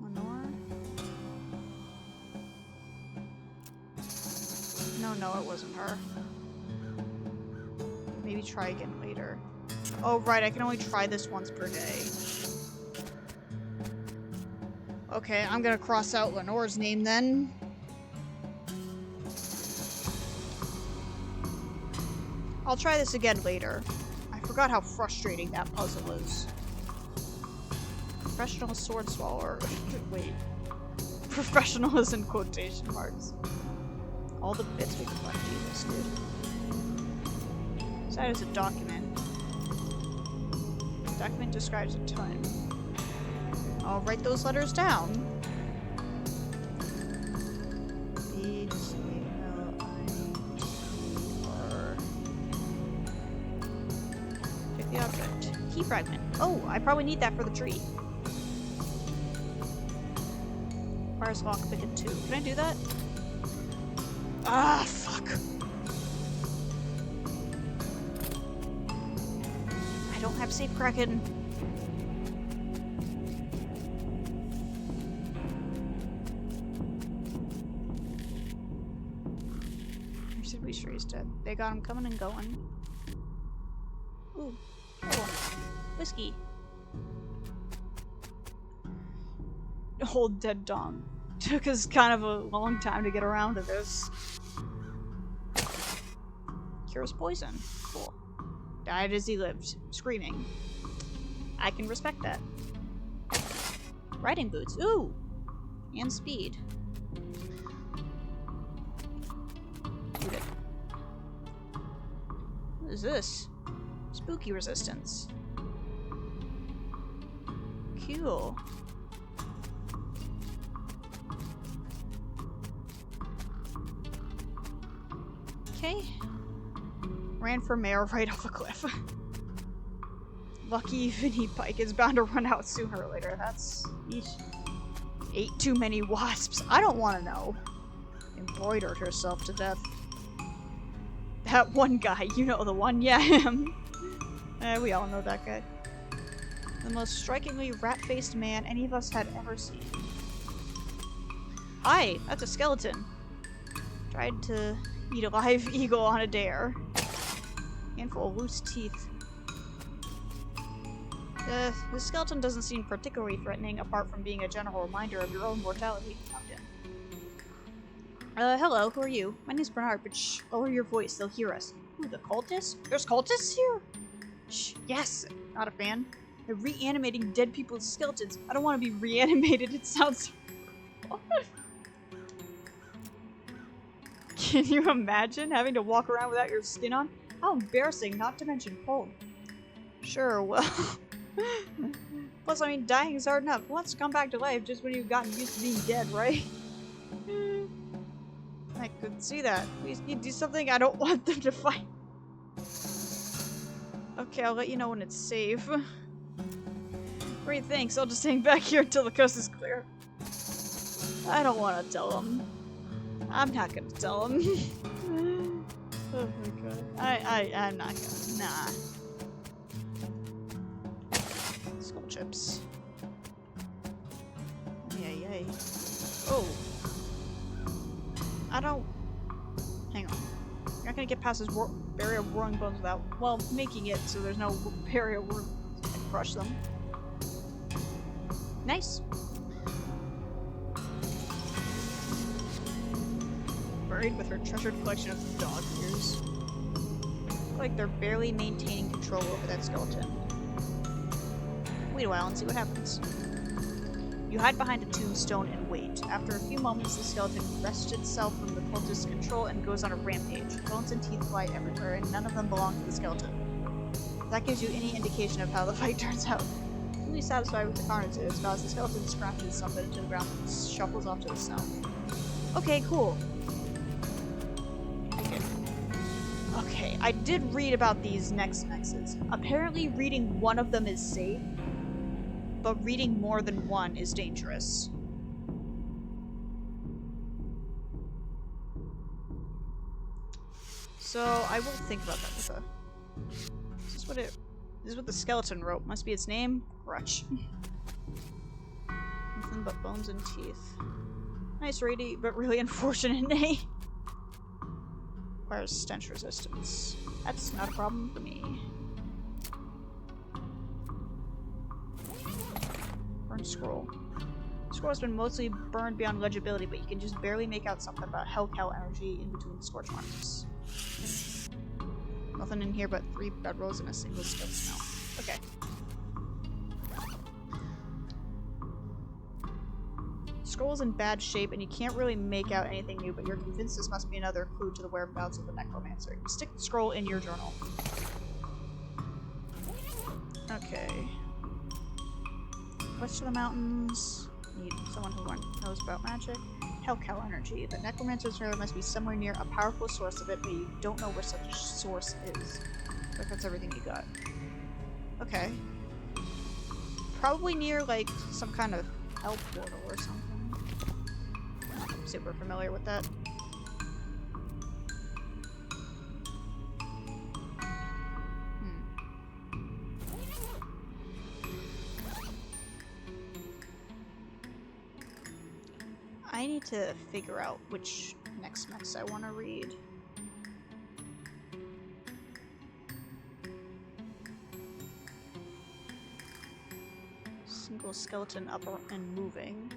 Speaker 1: Lenore? No, it wasn't her. Maybe try again later. Oh, right, I can only try this once per day. Okay, I'm gonna cross out Lenore's name then. I'll try this again later. I forgot how frustrating that puzzle is. Professional sword swallower. Wait. Professional is in quotation marks. All the bits we collect, Jesus, dude. Side is a document. Document describes a ton. I'll write those letters down. Pick the object. Key fragment. Oh, I probably need that for the tree. Requires lockpick 2. Can I do that? Ah, fuck. I don't have safe Kraken. He's dead. They got him coming and going. Ooh. Oh. Whiskey. Old dead dog. Took us kind of a long time to get around to this. Cures poison. Cool. Died as he lived. Screaming. I can respect that. Riding boots. Ooh! And speed. What is this? Spooky resistance. Cool. Okay. Ran for mayor right off a cliff. Lucky Vinny Pike is bound to run out sooner or later. That's... Eesh. Ate too many wasps. I don't want to know. Embroidered herself to death. That one guy, you know the one, yeah, him. We all know that guy. The most strikingly rat-faced man any of us had ever seen. Hi, that's a skeleton. Tried to eat a live eagle on a dare. Handful of loose teeth. The skeleton doesn't seem particularly threatening, apart from being a general reminder of your own mortality. Hello, who are you? My name's Bernard, but shh, lower your voice, they'll hear us. Ooh, the cultists? There's cultists here? Shh, yes, not a fan. They're reanimating dead people's skeletons. I don't want to be reanimated, it sounds... Can you imagine having to walk around without your skin on? How embarrassing, not to mention cold. Sure, well... Plus, I mean, dying is hard enough. Who wants to come back to life just when you've gotten used to being dead, right? I could see that. Please, can you do something? I don't want them to fight. Okay, I'll let you know when it's safe. Great, thanks. I'll just hang back here until the coast is clear. I don't want to tell them. I'm not gonna tell them. Oh my god. I'm not gonna. Nah. Skull chips. Yay. Oh. I don't. Hang on. You're not gonna get past this barrier of roaring bones without, well, making it so there's no barrier where I can crush them. Nice. Buried with her treasured collection of dog ears. Look like they're barely maintaining control over that skeleton. Wait a while and see what happens. You hide behind a tombstone and wait. After a few moments, the skeleton wrests itself from the cultist's control and goes on a rampage. Bones and teeth fly everywhere, and none of them belong to the skeleton. That gives you any indication of how the fight turns out. Fully satisfied with the carnage it has caused, the skeleton scratches something into the ground and shuffles off to the south. Okay, cool. Okay, I did read about these next mexes. Apparently reading one of them is safe, but reading more than one is dangerous. So I will think about that with Is this what the skeleton wrote? Must be its name? Crutch. Nothing but bones and teeth. Nice ready, but really unfortunate name. Requires stench resistance. That's not a problem for me. Burn scroll. The scroll has been mostly burned beyond legibility, but you can just barely make out something about hellcow energy in between the scorch marks. Nothing in here but 3 bedrolls and a single stone smell. Okay. Scroll's in bad shape, and you can't really make out anything new, but you're convinced this must be another clue to the whereabouts of the necromancer. Stick the scroll in your journal. Okay. West of the mountains. Need someone who knows about magic. Hellcow energy. The necromancer's trailer must be somewhere near a powerful source of it, but you don't know where such a source is. Like, that's everything you got. Okay. Probably near, like, some kind of hell portal or something. I'm super familiar with that. I need to figure out which next mex I want to read. Single skeleton up and moving.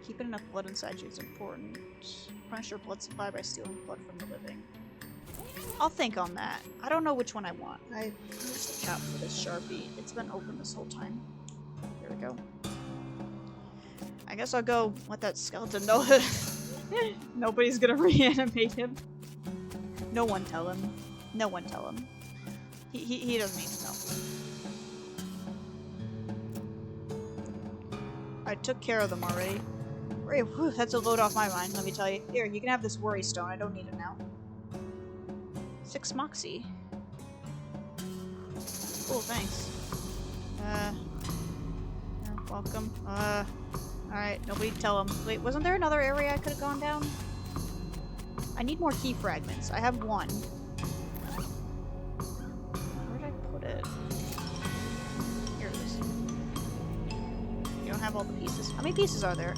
Speaker 1: Keeping enough blood inside you is important. Punish your blood supply by stealing blood from the living. I'll think on that. I don't know which one I want. Where's the cap for this Sharpie? It's been open this whole time. Here we go. I guess I'll go let that skeleton know that nobody's gonna reanimate him. No one tell him. No one tell him. He doesn't need to know. I took care of them already. Great, whew, that's a load off my mind, let me tell you. Here, you can have this worry stone. I don't need it now. 6 moxie. Cool, thanks. You're welcome. Alright, nobody tell him. Wait, wasn't there another area I could have gone down? I need more key fragments. I have 1. Where did I put it? Here it is. You don't have all the pieces. How many pieces are there?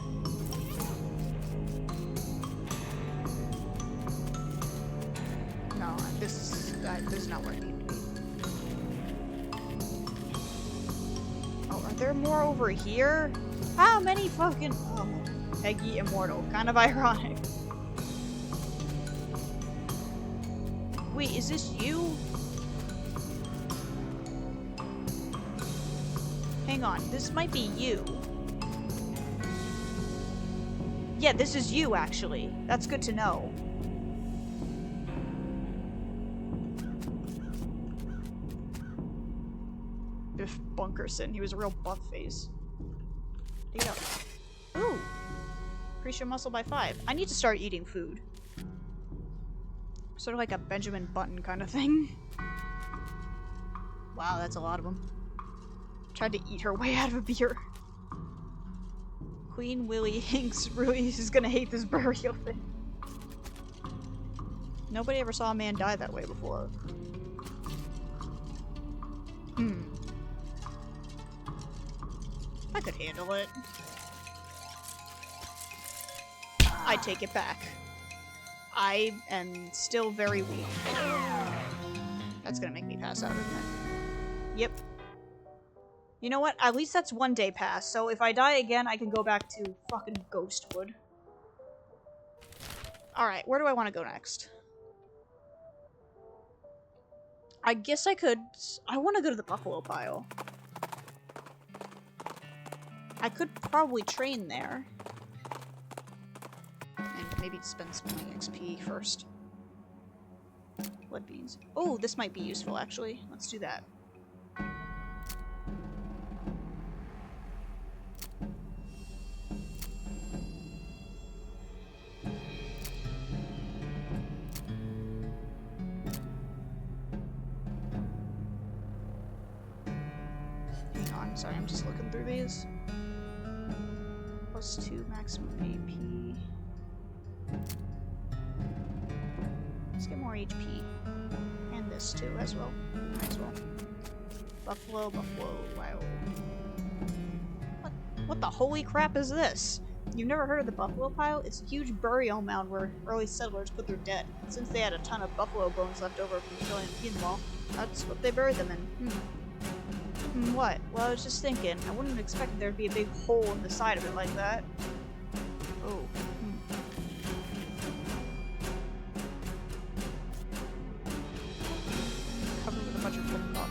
Speaker 1: No, this is not where I need to be. Oh, are there more over here? How many fucking... Oh, Peggy Immortal. Kind of ironic. Wait, is this you? Hang on, this might be you. Yeah, this is you, actually. That's good to know. Biff Bunkerson. He was a real buff face. Dig it up. Ooh! Increase your muscle by 5. I need to start eating food. Sort of like a Benjamin Button kind of thing. Wow, that's a lot of them. Tried to eat her way out of a beer. Queen Willie Hinks really is gonna hate this burial thing. Nobody ever saw a man die that way before. I could handle it. I take it back. I am still very weak. That's gonna make me pass out, isn't it? Yep. You know what? At least that's 1 day pass, so if I die again, I can go back to fucking Ghostwood. Alright, where do I want to go next? I guess I could... I want to go to the Buffalo Pile. I could probably train there. And maybe spend some of my XP first. Blood beans. Oh, this might be useful, actually. Let's do that. Sorry, I'm just looking through these. +2 maximum AP. Let's get more HP. And this too, as well. Might as well. Buffalo, wow. What the holy crap is this? You've never heard of the Buffalo Pile? It's a huge burial mound where early settlers put their dead. Since they had a ton of buffalo bones left over from killing the Indian Wall, that's what they buried them in. What? Well, I was just thinking. I wouldn't have expected there to be a big hole in the side of it like that. Oh. Covered with a bunch of flip-flop.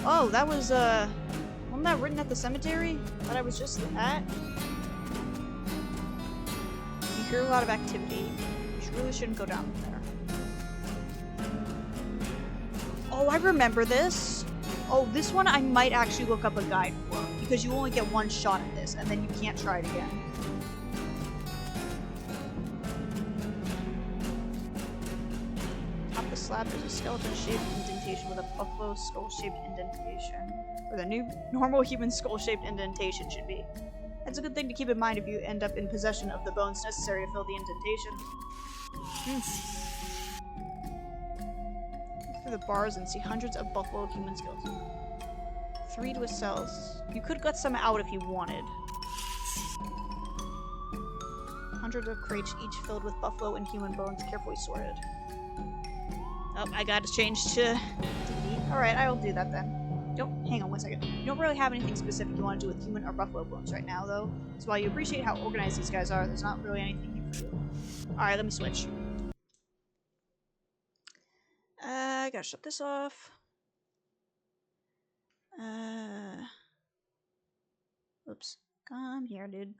Speaker 1: Oh, that was, wasn't that written at the cemetery that I was just at? You hear a lot of activity. You really shouldn't go down there. Oh, I remember this! Oh, this one I might actually look up a guide for, because you only get one shot at this, and then you can't try it again. Top the slab, there's a skeleton-shaped indentation with a buffalo skull-shaped indentation. Or the new normal human skull-shaped indentation should be. That's a good thing to keep in mind if you end up in possession of the bones necessary to fill the indentation. Through the bars and see hundreds of buffalo human skeletons. 3 to a cells. You could gut some out if you wanted. Hundreds of crates, each filled with buffalo and human bones, carefully sorted. Oh, I gotta change to DVD. Alright, I'll do that then. Hang on one second. You don't really have anything specific you want to do with human or buffalo bones right now, though. So while you appreciate how organized these guys are, there's not really anything you can do. Alright, let me switch. I gotta shut this off. Oops. Come here, dude.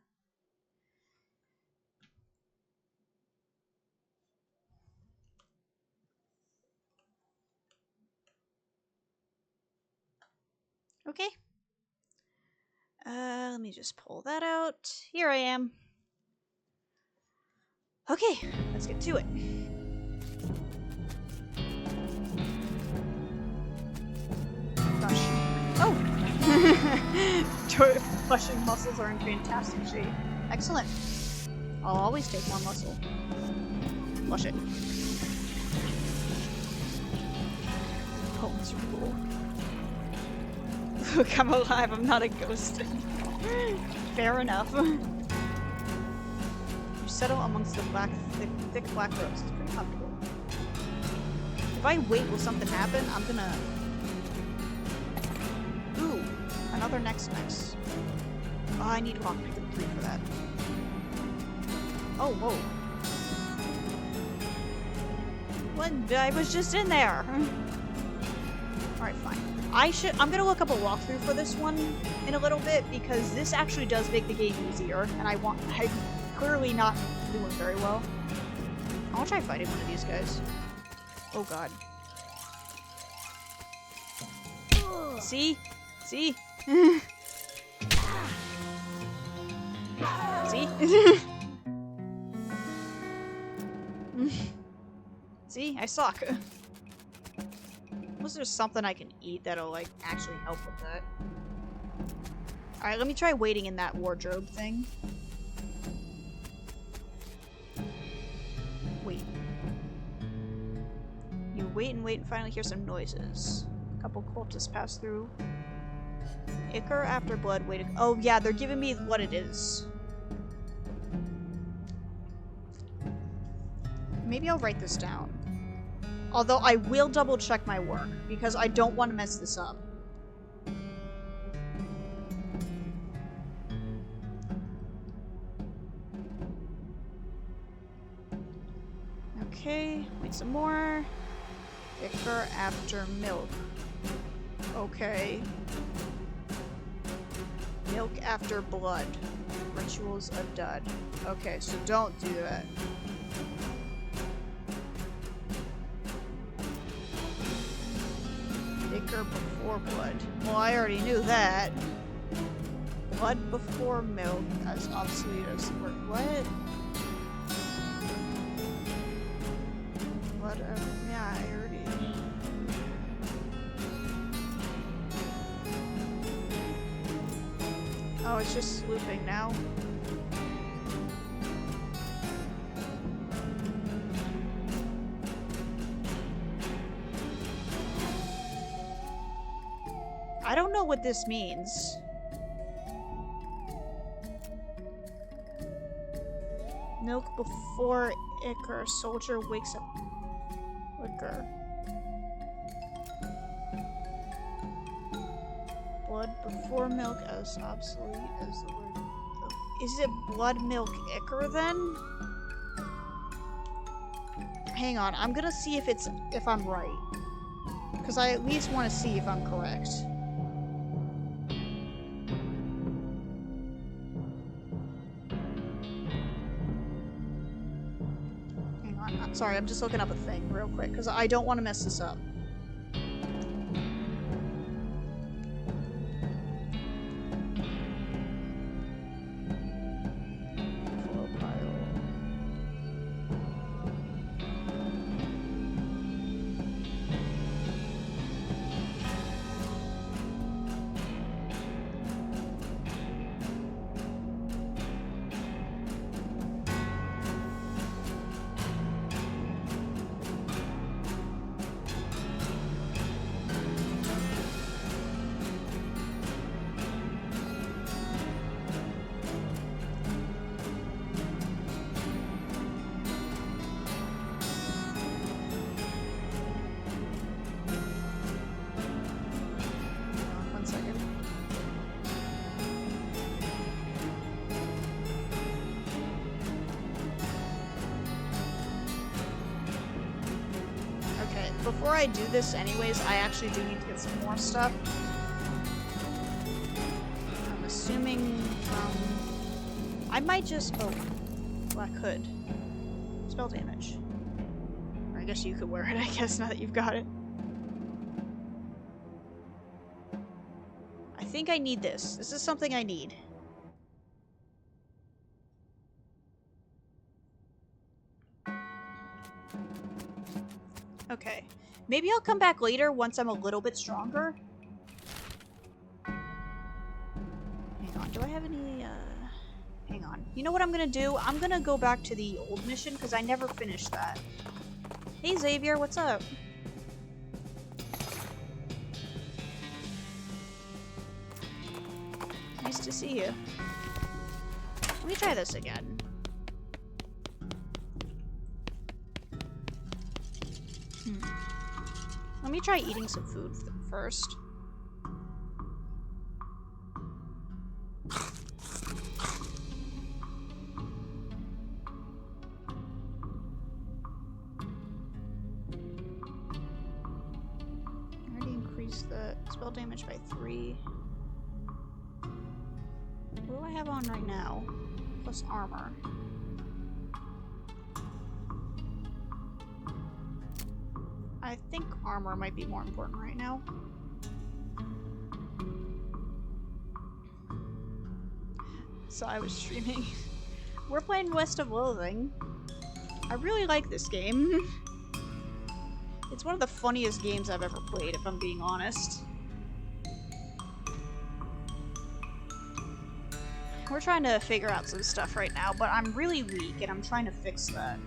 Speaker 1: Okay. Let me just pull that out. Here I am. Okay, let's get to it. Oh! Flushing muscles are in fantastic shape. Excellent. I'll always take one muscle. Flush it. Bones are cool. Look, I'm alive. I'm not a ghost. Fair enough. You settle amongst the thick black roses. It's pretty comfortable. If I wait, will something happen? I'm gonna... Ooh, another next. Oh, I need lockpick 3 for that. Oh, whoa. What? I was just in there. Alright, fine. I'm gonna look up a walkthrough for this one in a little bit, because this actually does make the game easier, and I'm clearly not doing very well. I'll try fighting one of these guys. Oh god. See? See? See? See? I suck. Unless there's something I can eat that'll, like, actually help with that. Alright, let me try waiting in that wardrobe thing. Wait. You wait and finally hear some noises. A couple cultists pass through. Ichor after blood, wait. Oh, yeah, they're giving me what it is. Maybe I'll write this down. Although I will double check my work, because I don't want to mess this up. Okay, wait some more. Ichor after milk. Okay. Milk after blood. Rituals of dud. Okay, so don't do that. Ichor before blood. Well, I already knew that. Blood before milk as obsolete as the word. What? Blood of... yeah, I already... Oh, it's just looping now. I don't know what this means. Milk before Ichor. Soldier wakes up. Ichor. Blood before milk as obsolete as the word. Is it blood milk Ichor then? Hang on, I'm gonna see if I'm right. Because I at least want to see if I'm correct. Hang on, I'm sorry, I'm just looking up a thing real quick, because I don't want to mess this up. Before I do this anyways, I actually do need to get some more stuff. I'm assuming from... I might just... oh. Well, I could. Spell damage. Or I guess you could wear it, I guess, now that you've got it. I think I need this. This is something I need. Okay. Maybe I'll come back later once I'm a little bit stronger. Hang on, do I have any, hang on. You know what I'm gonna do? I'm gonna go back to the old mission, because I never finished that. Hey Xavier, what's up? Nice to see you. Let me try this again. Let me try eating some food first. I already increased the spell damage by 3. What do I have on right now? Plus armor. I think armor might be more important right now. So I was streaming. we're playing West of Loathing. I really like this game. It's one of the funniest games I've ever played, if I'm being honest. We're trying to figure out some stuff right now, but I'm really weak, and I'm trying to fix that.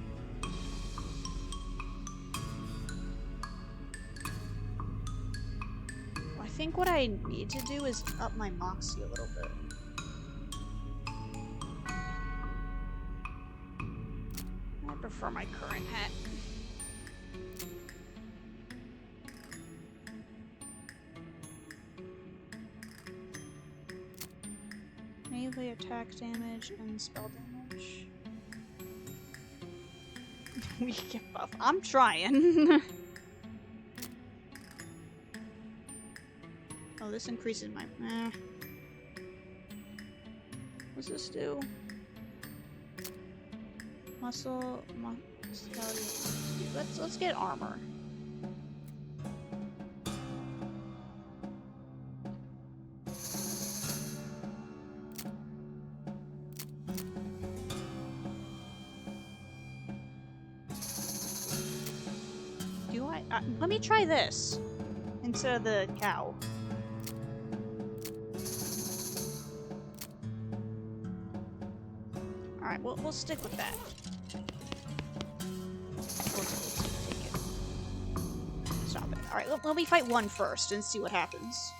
Speaker 1: I think what I need to do is up my moxie a little bit. I prefer my current hat. Melee attack damage and spell damage. We get buff. I'm trying. Oh, this increases my. What's this do? Muscle. Let's get armor. Let me try this instead of the cow. Alright, we'll stick with that. We'll take it. Stop it. Alright, let me fight one first and see what happens.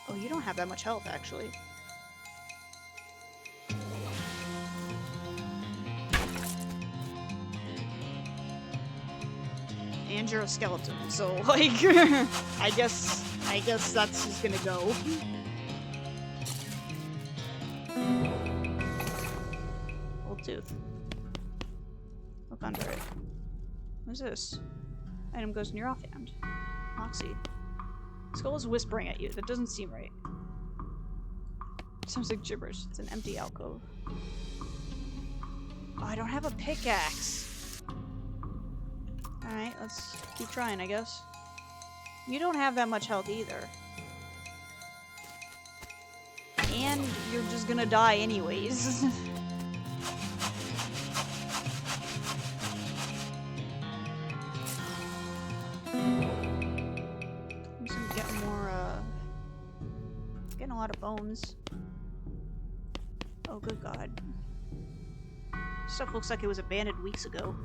Speaker 1: Oh, you don't have that much health, actually. And you're a skeleton, so like I guess that's just gonna go. Old tooth. Look under it. What's this? Item goes in your offhand. Moxie. Skull is whispering at you. That doesn't seem right. Sounds like gibberish. It's an empty alcove. Oh, I don't have a pickaxe. Alright, let's keep trying, I guess. You don't have that much health either. And you're just gonna die anyways. I'm just getting more, getting a lot of bones. Oh, good god. Stuff looks like it was abandoned weeks ago.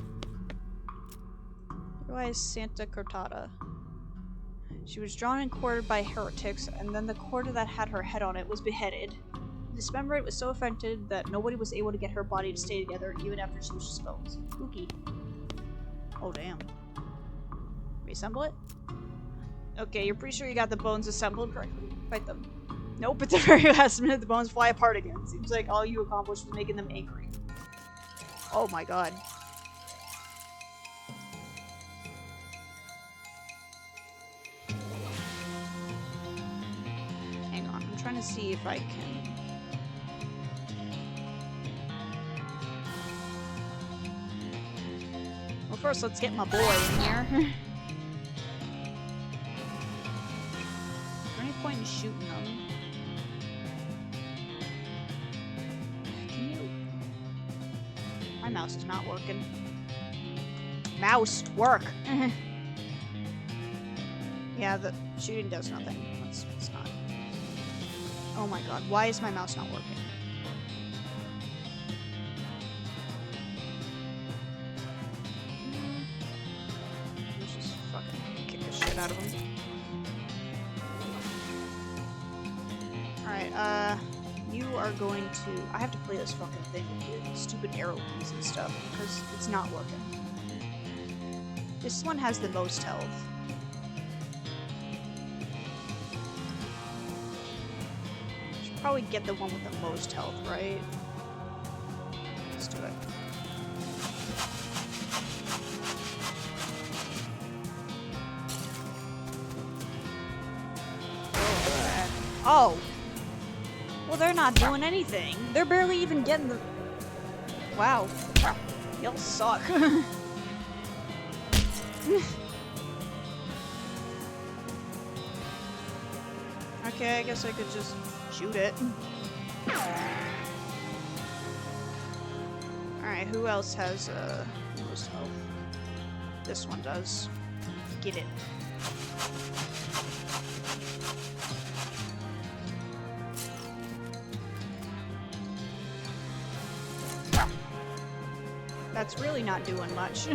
Speaker 1: Why is Santa Cortada? She was drawn and quartered by heretics, and then the quarter that had her head on it was beheaded. The dismemberment was so affected that nobody was able to get her body to stay together even after she was expelled. Spooky. Oh damn. Reassemble it? Okay, you're pretty sure you got the bones assembled correctly. Fight them. Nope, at the very last minute the bones fly apart again. Seems like all you accomplished was making them angry. Oh my god. Trying to see if I can. Well, first let's get my boy in here. Is there any point in shooting them? Can you? My mouse is not working. Mouse, work! Yeah, the shooting does nothing. It's not. Oh my god, why is my mouse not working? Let's just fucking kick the shit out of him. Alright, you are going to... I have to play this fucking thing with your stupid arrow keys and stuff, because it's not working. This one has the most health. Probably get the one with the most health, right? Let's do it. Oh! Well, they're not doing anything. They're barely even getting the... Wow. Y'all suck. Okay, I guess I could just shoot it. Alright, who else has most health? This one does. Get it. That's really not doing much.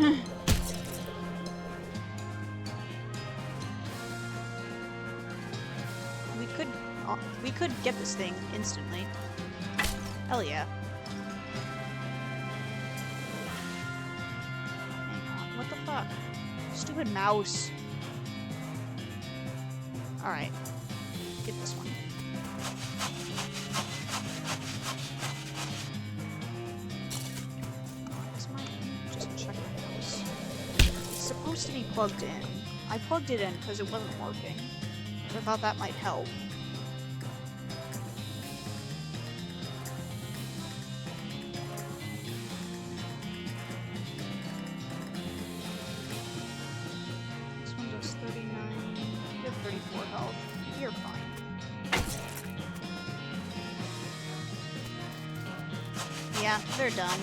Speaker 1: We could get this thing instantly. Hell yeah. Hang on, what the fuck? Stupid mouse. Alright. Get this one. Just check my mouse. It's supposed to be plugged in. I plugged it in because it wasn't working. I thought that might help. This one does 39. You have 34 health. You're fine. Yeah, they're done.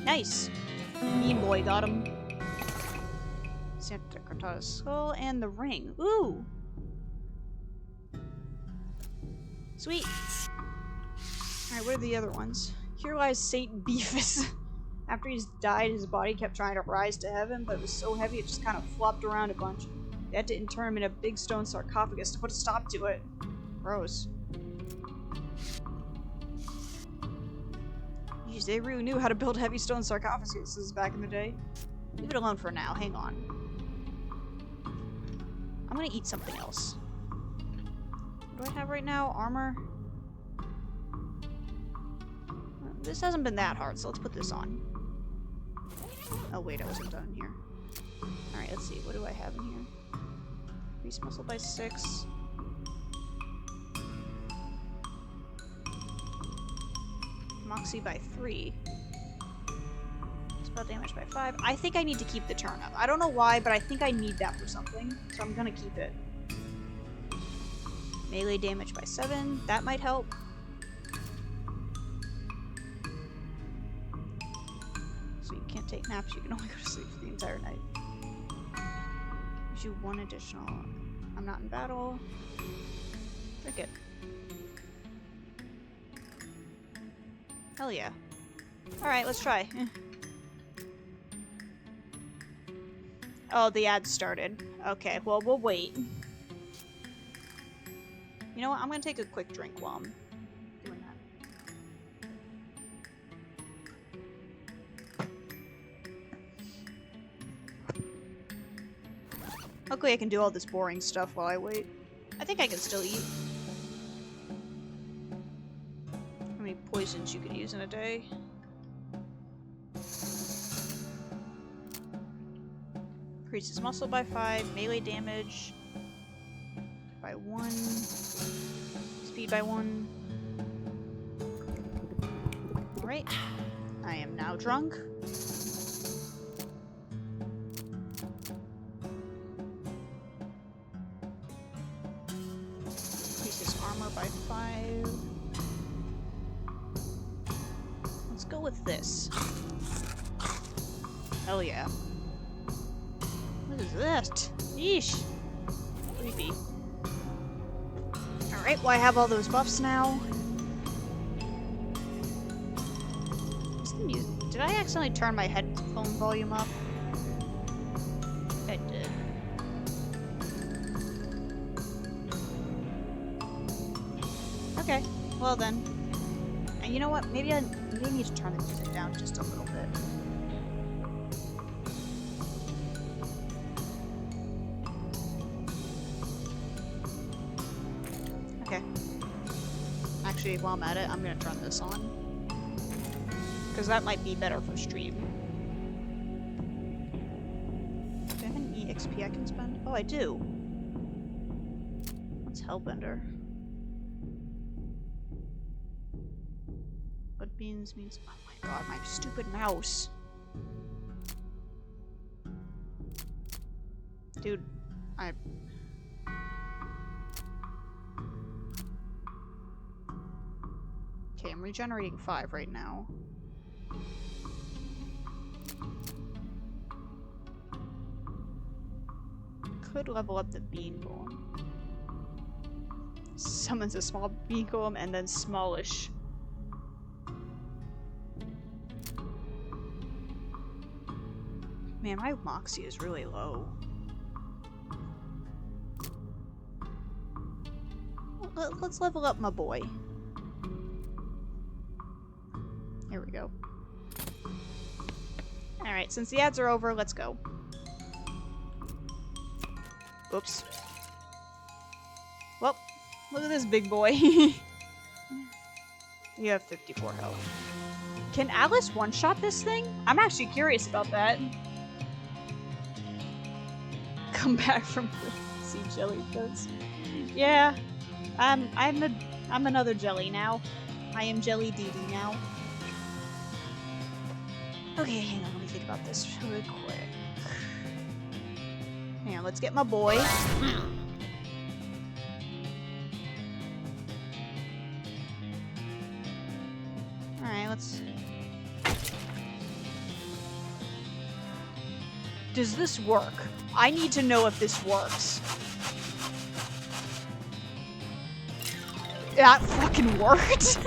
Speaker 1: Nice! Mean boy got him. Santa Cortada's skull and the ring. Ooh! Sweet! Alright, what are the other ones? Here lies Saint Beefus. After he's died, his body kept trying to rise to heaven, but it was so heavy it just kind of flopped around a bunch. They had to inter him in a big stone sarcophagus to put a stop to it. Gross. Jeez, they really knew how to build heavy stone sarcophaguses back in the day. Leave it alone for now, hang on. I'm gonna eat something else. What do I have right now? Armor? This hasn't been that hard, so let's put this on. Oh wait, I wasn't done here. Alright, let's see, what do I have in here? Increase muscle by 6. Moxie by 3. Spell damage by 5. I think I need to keep the turnip. I don't know why, but I think I need that for something, so I'm gonna keep it. Melee damage by 7. That might help. So you can't take naps, you can only go to sleep for the entire night. Gives you 1 additional. I'm not in battle. Drink it. Hell yeah. Alright, let's try. Oh, the ad started. Okay, well, we'll wait. You know what? I'm gonna take a quick drink while I'm doing that. Hopefully I can do all this boring stuff while I wait. I think I can still eat. How many poisons you could use in a day? Increases muscle by 5, melee damage by 1, speed by 1. Alright, I am now drunk. Increases armor by 5. Let's go with this. Hell yeah. What is that? Yeesh. Creepy. Alright, well I have all those buffs now. Did I accidentally turn my headphone volume up? I did. Okay, well then. And you know what? Maybe I need to turn the music down just a little bit. Okay. Actually, while I'm at it, I'm gonna turn this on. Because that might be better for stream. Do I have any EXP I can spend? Oh, I do. What's Hellbender? What beans means... Oh my god, my stupid mouse. Dude, Okay, I'm regenerating 5 right now. Could level up the bean golem. Summons a small bean golem and then smallish. Man, my moxie is really low. Let's level up my boy. Here we go. Alright, since the ads are over, let's go. Oops. Well, look at this big boy. You have 54 health. Can Alice one-shot this thing? I'm actually curious about that. Come back from the sea jellyfish. Yeah. I'm another jelly now. I am Jelly Dee Dee now. Okay, hang on, let me think about this really quick. Hang on, let's get my boy. Alright, let's... Does this work? I need to know if this works. That fucking worked!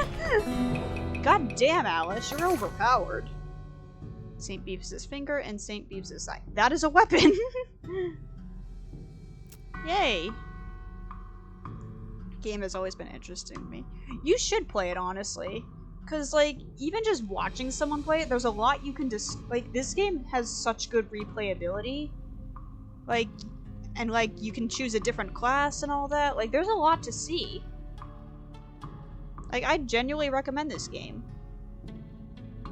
Speaker 1: God damn, Alice, you're overpowered. St. Beavis' finger and St. Beavis' eye. That is a weapon! Yay! Game has always been interesting to me. You should play it, honestly. Because, like, even just watching someone play it, there's a lot you can just... Like, this game has such good replayability. Like, and, like, you can choose a different class and all that. Like, there's a lot to see. Like, I genuinely recommend this game.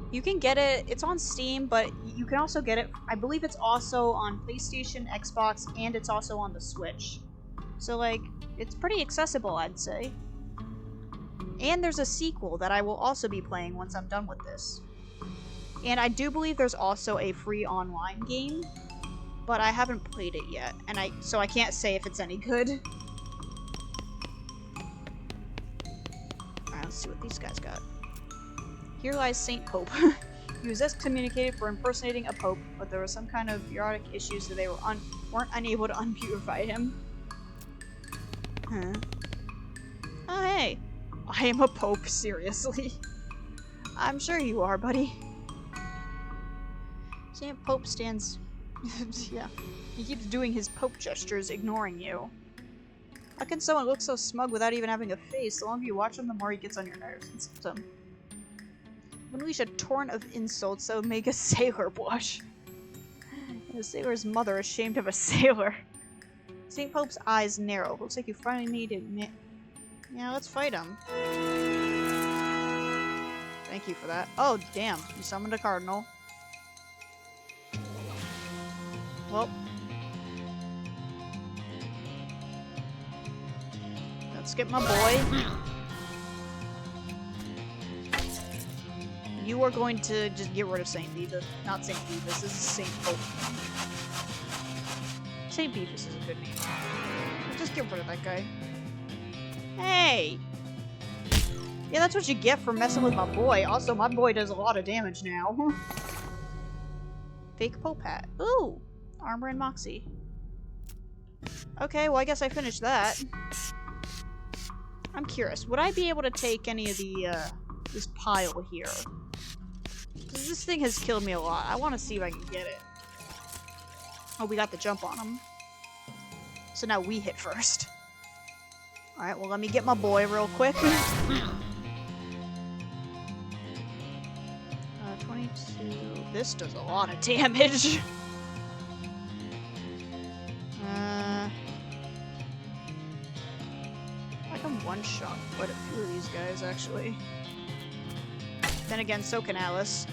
Speaker 1: You can get it, it's on Steam, but you can also get it, I believe it's also on PlayStation, Xbox, and it's also on the Switch. So, like, it's pretty accessible, I'd say. And there's a sequel that I will also be playing once I'm done with this. And I do believe there's also a free online game, but I haven't played it yet, and so I can't say if it's any good. Alright, let's see what these guys got. Here lies Saint Pope. He was excommunicated for impersonating a pope, but there was some kind of bureaucratic issues so they weren't unable to unpurify him. Huh. Oh hey! I am a pope, seriously. I'm sure you are, buddy. Saint Pope stands... yeah. He keeps doing his pope gestures, ignoring you. How can someone look so smug without even having a face? The longer you watch him, the more he gets on your nerves. It's some... Unleash a torrent of insults that would make a sailor blush. And a sailor's mother ashamed of a sailor. St. Pope's eyes narrow. Looks like you finally made it. Yeah, let's fight him. Thank you for that. Oh, damn. You summoned a cardinal. Well. Let's get my boy. You are going to just get rid of St. Beavis. Not St. Beavis, this is St. Pope. St. Beavis is a good name. Just get rid of that guy. Hey! Yeah, that's what you get for messing with my boy. Also, my boy does a lot of damage now. Fake Pope hat. Ooh! Armor and Moxie. Okay, well I guess I finished that. I'm curious, would I be able to take any of the, this pile here? Because this thing has killed me a lot. I want to see if I can get it. Oh, we got the jump on him. So now we hit first. Alright, well let me get my boy real quick. 22... This does a lot of damage. I can one-shot quite a few of these guys, actually. Then again, so can Alice.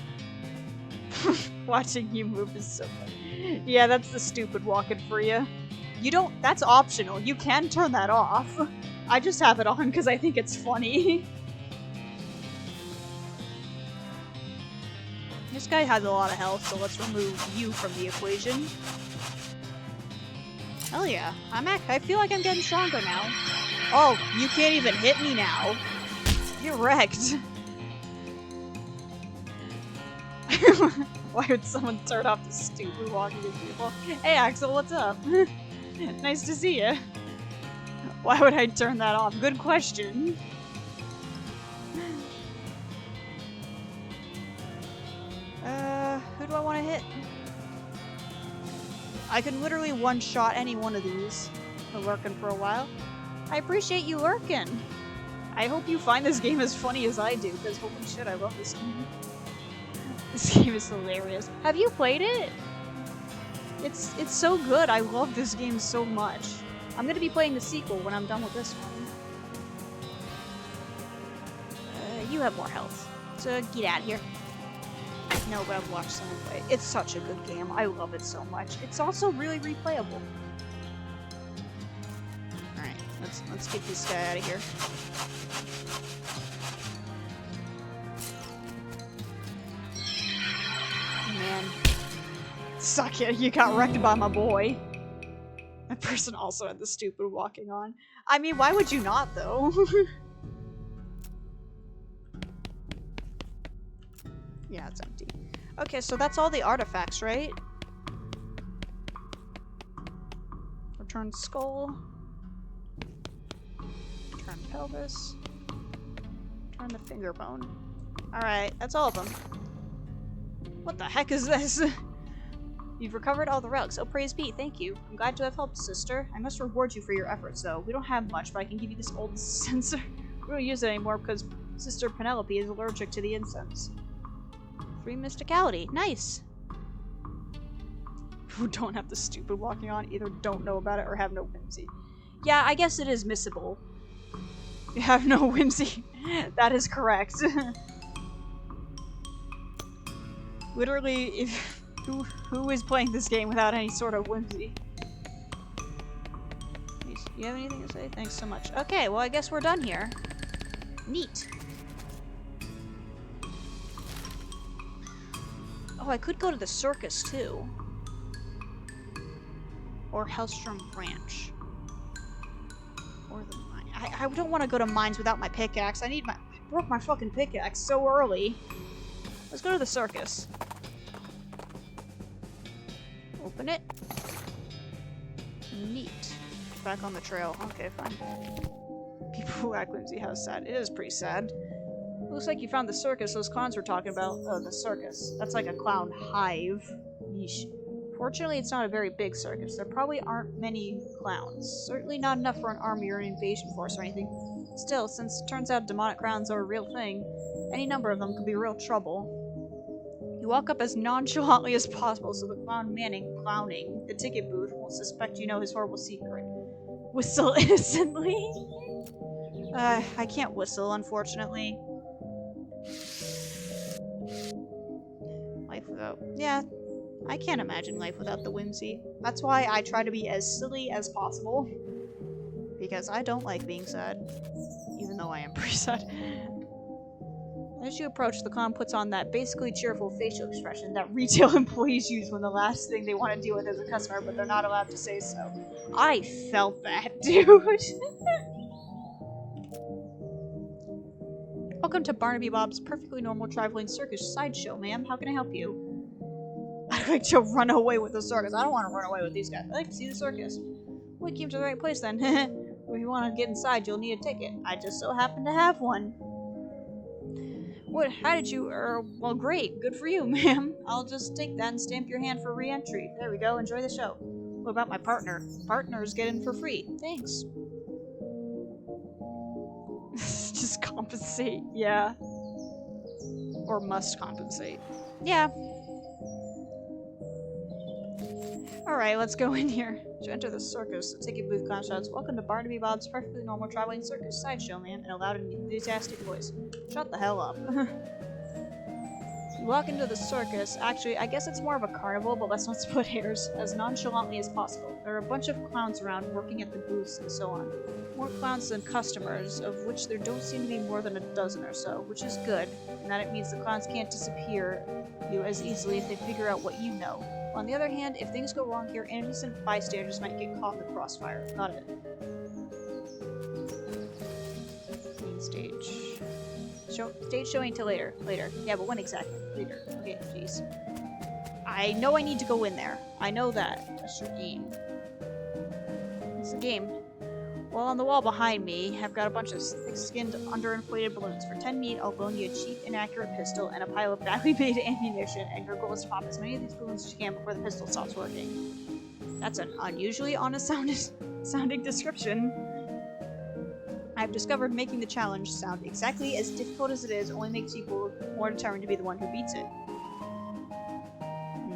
Speaker 1: Watching you move is so funny. Yeah, that's the stupid walking for you. You don't- that's optional. You can turn that off. I just have it on because I think it's funny. This guy has a lot of health, so let's remove you from the equation. Hell yeah. I feel like I'm getting stronger now. Oh, you can't even hit me now. You're wrecked. Why would someone turn off the stupid walking with people? Hey Axel, what's up? Nice to see you. Why would I turn that off? Good question. Who do I want to hit? I can literally one-shot any one of these. Been lurking for a while. I appreciate you lurking. I hope you find this game as funny as I do, because holy shit, I love this game. This game is hilarious. Have you played it? It's so good. I love this game so much. I'm gonna be playing the sequel when I'm done with this one. You have more health, so get out of here. No, but I've watched someone play it. It's such a good game. I love it so much. It's also really replayable. Alright, let's get this guy out of here. Man. Suck it, you got wrecked by my boy. That person also had the stupid walking on. I mean, why would you not, though? Yeah, it's empty. Okay, so that's all the artifacts, right? Return skull. Return pelvis. Return the finger bone. Alright, that's all of them. What the heck is this? You've recovered all the relics. Oh, praise be. Thank you. I'm glad to have helped, sister. I must reward you for your efforts, though. We don't have much, but I can give you this old censer. We don't use it anymore because Sister Penelope is allergic to the incense. 3 mysticality. Nice. Who don't have the stupid walking on either don't know about it or have no whimsy. Yeah, I guess it is missable. You have no whimsy. That is correct. Literally, if who is playing this game without any sort of whimsy? You have anything to say? Thanks so much. Okay, well I guess we're done here. Neat. Oh, I could go to the circus too. Or Hellstrom Ranch. Or the mine. I don't want to go to mines without my pickaxe. I broke my fucking pickaxe so early. Let's go to the circus. Open it. Neat. Back on the trail. Okay, fine. People who lack whimsy, how sad. It is pretty sad. Looks like you found the circus those clowns were talking about. Oh, the circus. That's like a clown hive. Yeesh. Fortunately, it's not a very big circus. There probably aren't many clowns. Certainly not enough for an army or an invasion force or anything. Still, since it turns out demonic clowns are a real thing, any number of them could be real trouble. You walk up as nonchalantly as possible so the clown clowning the ticket booth won't suspect you know his horrible secret. Whistle innocently? I can't whistle, unfortunately. Life without... Yeah, I can't imagine life without the whimsy. That's why I try to be as silly as possible. Because I don't like being sad. Even though I am pretty sad. As you approach, the clown puts on that basically cheerful facial expression that retail employees use when the last thing they want to deal with is a customer, but they're not allowed to say so. I felt that, dude! Welcome to Barnaby Bob's perfectly normal traveling circus sideshow, ma'am. How can I help you? I'd like to run away with the circus. I don't want to run away with these guys. I like to see the circus. We came to the right place then. If you want to get inside, you'll need a ticket. I just so happen to have one. What? How did you? Well, great. Good for you, ma'am. I'll just take that and stamp your hand for re-entry. There we go. Enjoy the show. What about my partner? Partners get in for free. Thanks. Just compensate. Yeah. Or must compensate. Yeah. Alright, let's go in here. To enter the circus, the ticket booth clown shouts, "Welcome to Barnaby Bob's perfectly normal traveling circus sideshow, ma'am," in a loud and enthusiastic voice. Shut the hell up. You walk into the circus. Actually, I guess it's more of a carnival, but let's not split hairs. As nonchalantly as possible. There are a bunch of clowns around working at the booths and so on. More clowns than customers, of which there don't seem to be more than a dozen or so, which is good, in that it means the clowns can't disappear you as easily if they figure out what you know. On the other hand, if things go wrong here, innocent bystanders might get caught in the crossfire. Got it. Main stage. Stage showing till later. Later. Yeah, but when exactly? Later. Okay, jeez. I know I need to go in there. I know that. That's your game. It's a game. Well, on the wall behind me, I've got a bunch of thick-skinned, underinflated balloons. For 10 meat, I'll loan you a cheap, inaccurate pistol and a pile of badly made ammunition, and your goal is to pop as many of these balloons as you can before the pistol stops working. That's an unusually honest sounding description. I've discovered making the challenge sound exactly as difficult as it is only makes people more determined to be the one who beats it.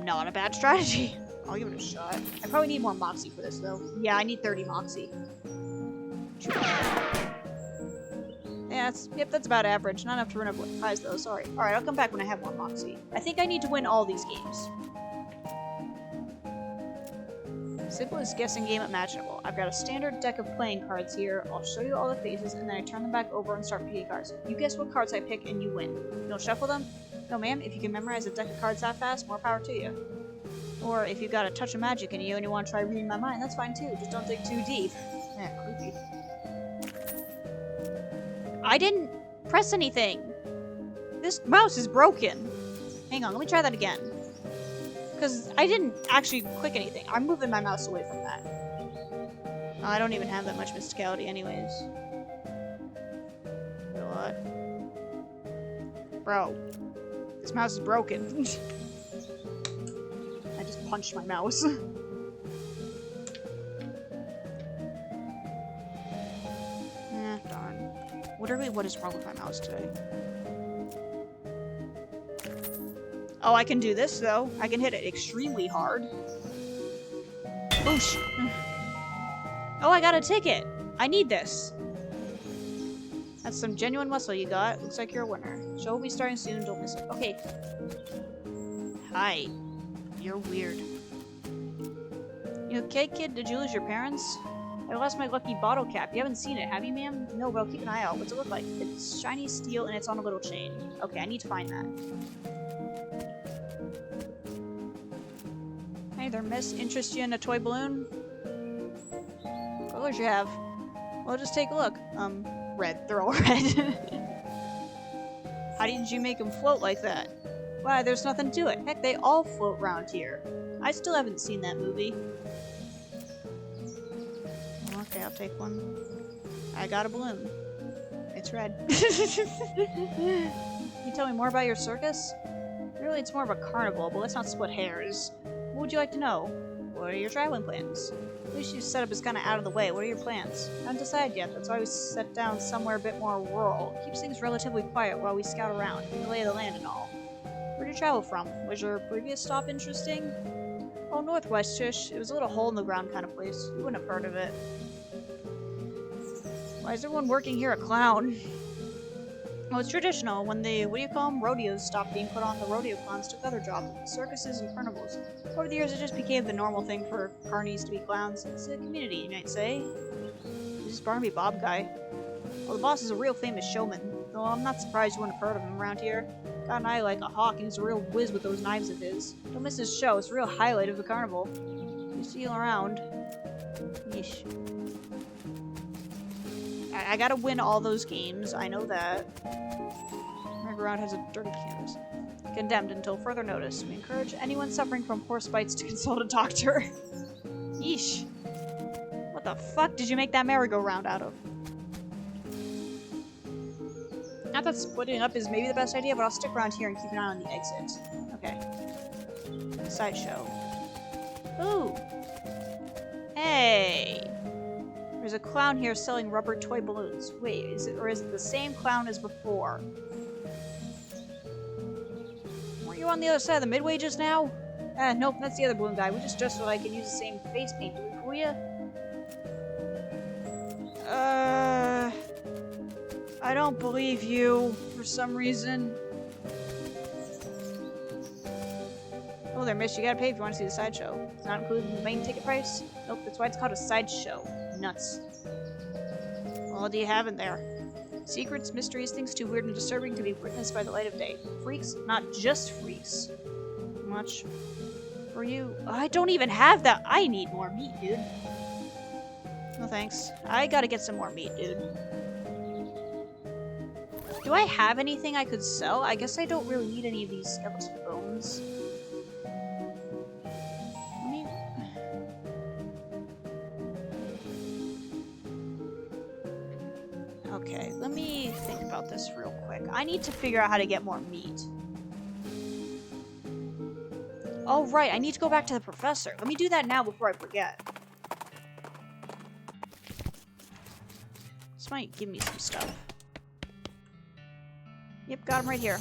Speaker 1: Not a bad strategy. I'll give it a shot. I probably need more moxie for this, though. Yeah, I need 30 moxie. Yeah, that's about average. Not enough to run up highs, though. Sorry. Alright, I'll come back when I have more moxie. I think I need to win all these games. Simplest guessing game imaginable. I've got a standard deck of playing cards here. I'll show you all the faces, and then I turn them back over and start picking cards. You guess what cards I pick, and you win. You'll shuffle them? No, ma'am. If you can memorize a deck of cards that fast, more power to you. Or if you've got a touch of magic in you and you want to try reading my mind, that's fine too. Just don't dig too deep. Yeah, creepy. I didn't press anything. This mouse is broken. Hang on, let me try that again. Because I didn't actually click anything. I'm moving my mouse away from that. Oh, I don't even have that much mysticality anyways. What? Bro. This mouse is broken. I just punched my mouse. Darn. Literally, what is wrong with my mouse today? Oh, I can do this, though. I can hit it extremely hard. Boosh! Oh, I got a ticket! I need this. That's some genuine muscle you got. Looks like you're a winner. Show will be starting soon, don't miss it. Okay. Hi. You're weird. You okay, kid? Did you lose your parents? I lost my lucky bottle cap. You haven't seen it, have you, ma'am? No, but I'll keep an eye out. What's it look like? It's shiny steel and it's on a little chain. Okay, I need to find that. Hey there, miss. Interest you in a toy balloon? What colors you have? Well, just take a look. Red. They're all red. How did you make them float like that? Why, there's nothing to it. Heck, they all float around here. I still haven't seen that movie. Okay, I'll take one. I got a balloon. It's red. Can you tell me more about your circus? Really, it's more of a carnival, but let's not split hairs. What would you like to know? What are your traveling plans? At least your setup is kind of out of the way. What are your plans? I haven't decided yet. That's why we set down somewhere a bit more rural. Keeps things relatively quiet while we scout around, get the lay of the land and all. Where'd you travel from? Was your previous stop interesting? Oh, Northwest-ish. It was a little hole-in-the-ground kind of place. You wouldn't have heard of it. Why is everyone working here a clown? Well, it's traditional. When the, what do you call them, rodeos stopped being put on, the rodeo clowns took other jobs, circuses and carnivals. Over the years, it just became the normal thing for carnies to be clowns. It's a community, you might say. This is Barnaby Bob guy. Well, the boss is a real famous showman, though I'm not surprised you wouldn't have heard of him around here. Got an eye like a hawk, and he's a real whiz with those knives of his. Don't miss his show, it's a real highlight of the carnival. You see you around. Yeesh. I gotta win all those games, I know that. Merry-go-round has a dirty canvas. Condemned until further notice. We encourage anyone suffering from horse bites to consult a doctor. Yeesh. What the fuck did you make that merry-go-round out of? Not that splitting up is maybe the best idea, but I'll stick around here and keep an eye on the exit. Okay. Sideshow. Ooh! Hey! There's a clown here selling rubber toy balloons. Wait, is it the same clown as before? Weren't you on the other side of the midway just now? Nope, that's the other balloon guy. We just so I can use the same face paint. Do we fool ya? I don't believe you, for some reason. Oh there, miss, you gotta pay if you want to see the sideshow. It's not included in the main ticket price? Nope, that's why it's called a sideshow. Nuts. Well, what do you have in there? Secrets, mysteries, things too weird and disturbing to be witnessed by the light of day. Freaks, not just freaks. Much for you. I don't even have that. I need more meat, dude. No thanks. I gotta get some more meat, dude. Do I have anything I could sell? I guess I don't really need any of these skeleton bones. I mean... Okay, let me think about this real quick. I need to figure out how to get more meat. Oh, right, I need to go back to the professor. Let me do that now before I forget. This might give me some stuff. Yep, got him right here.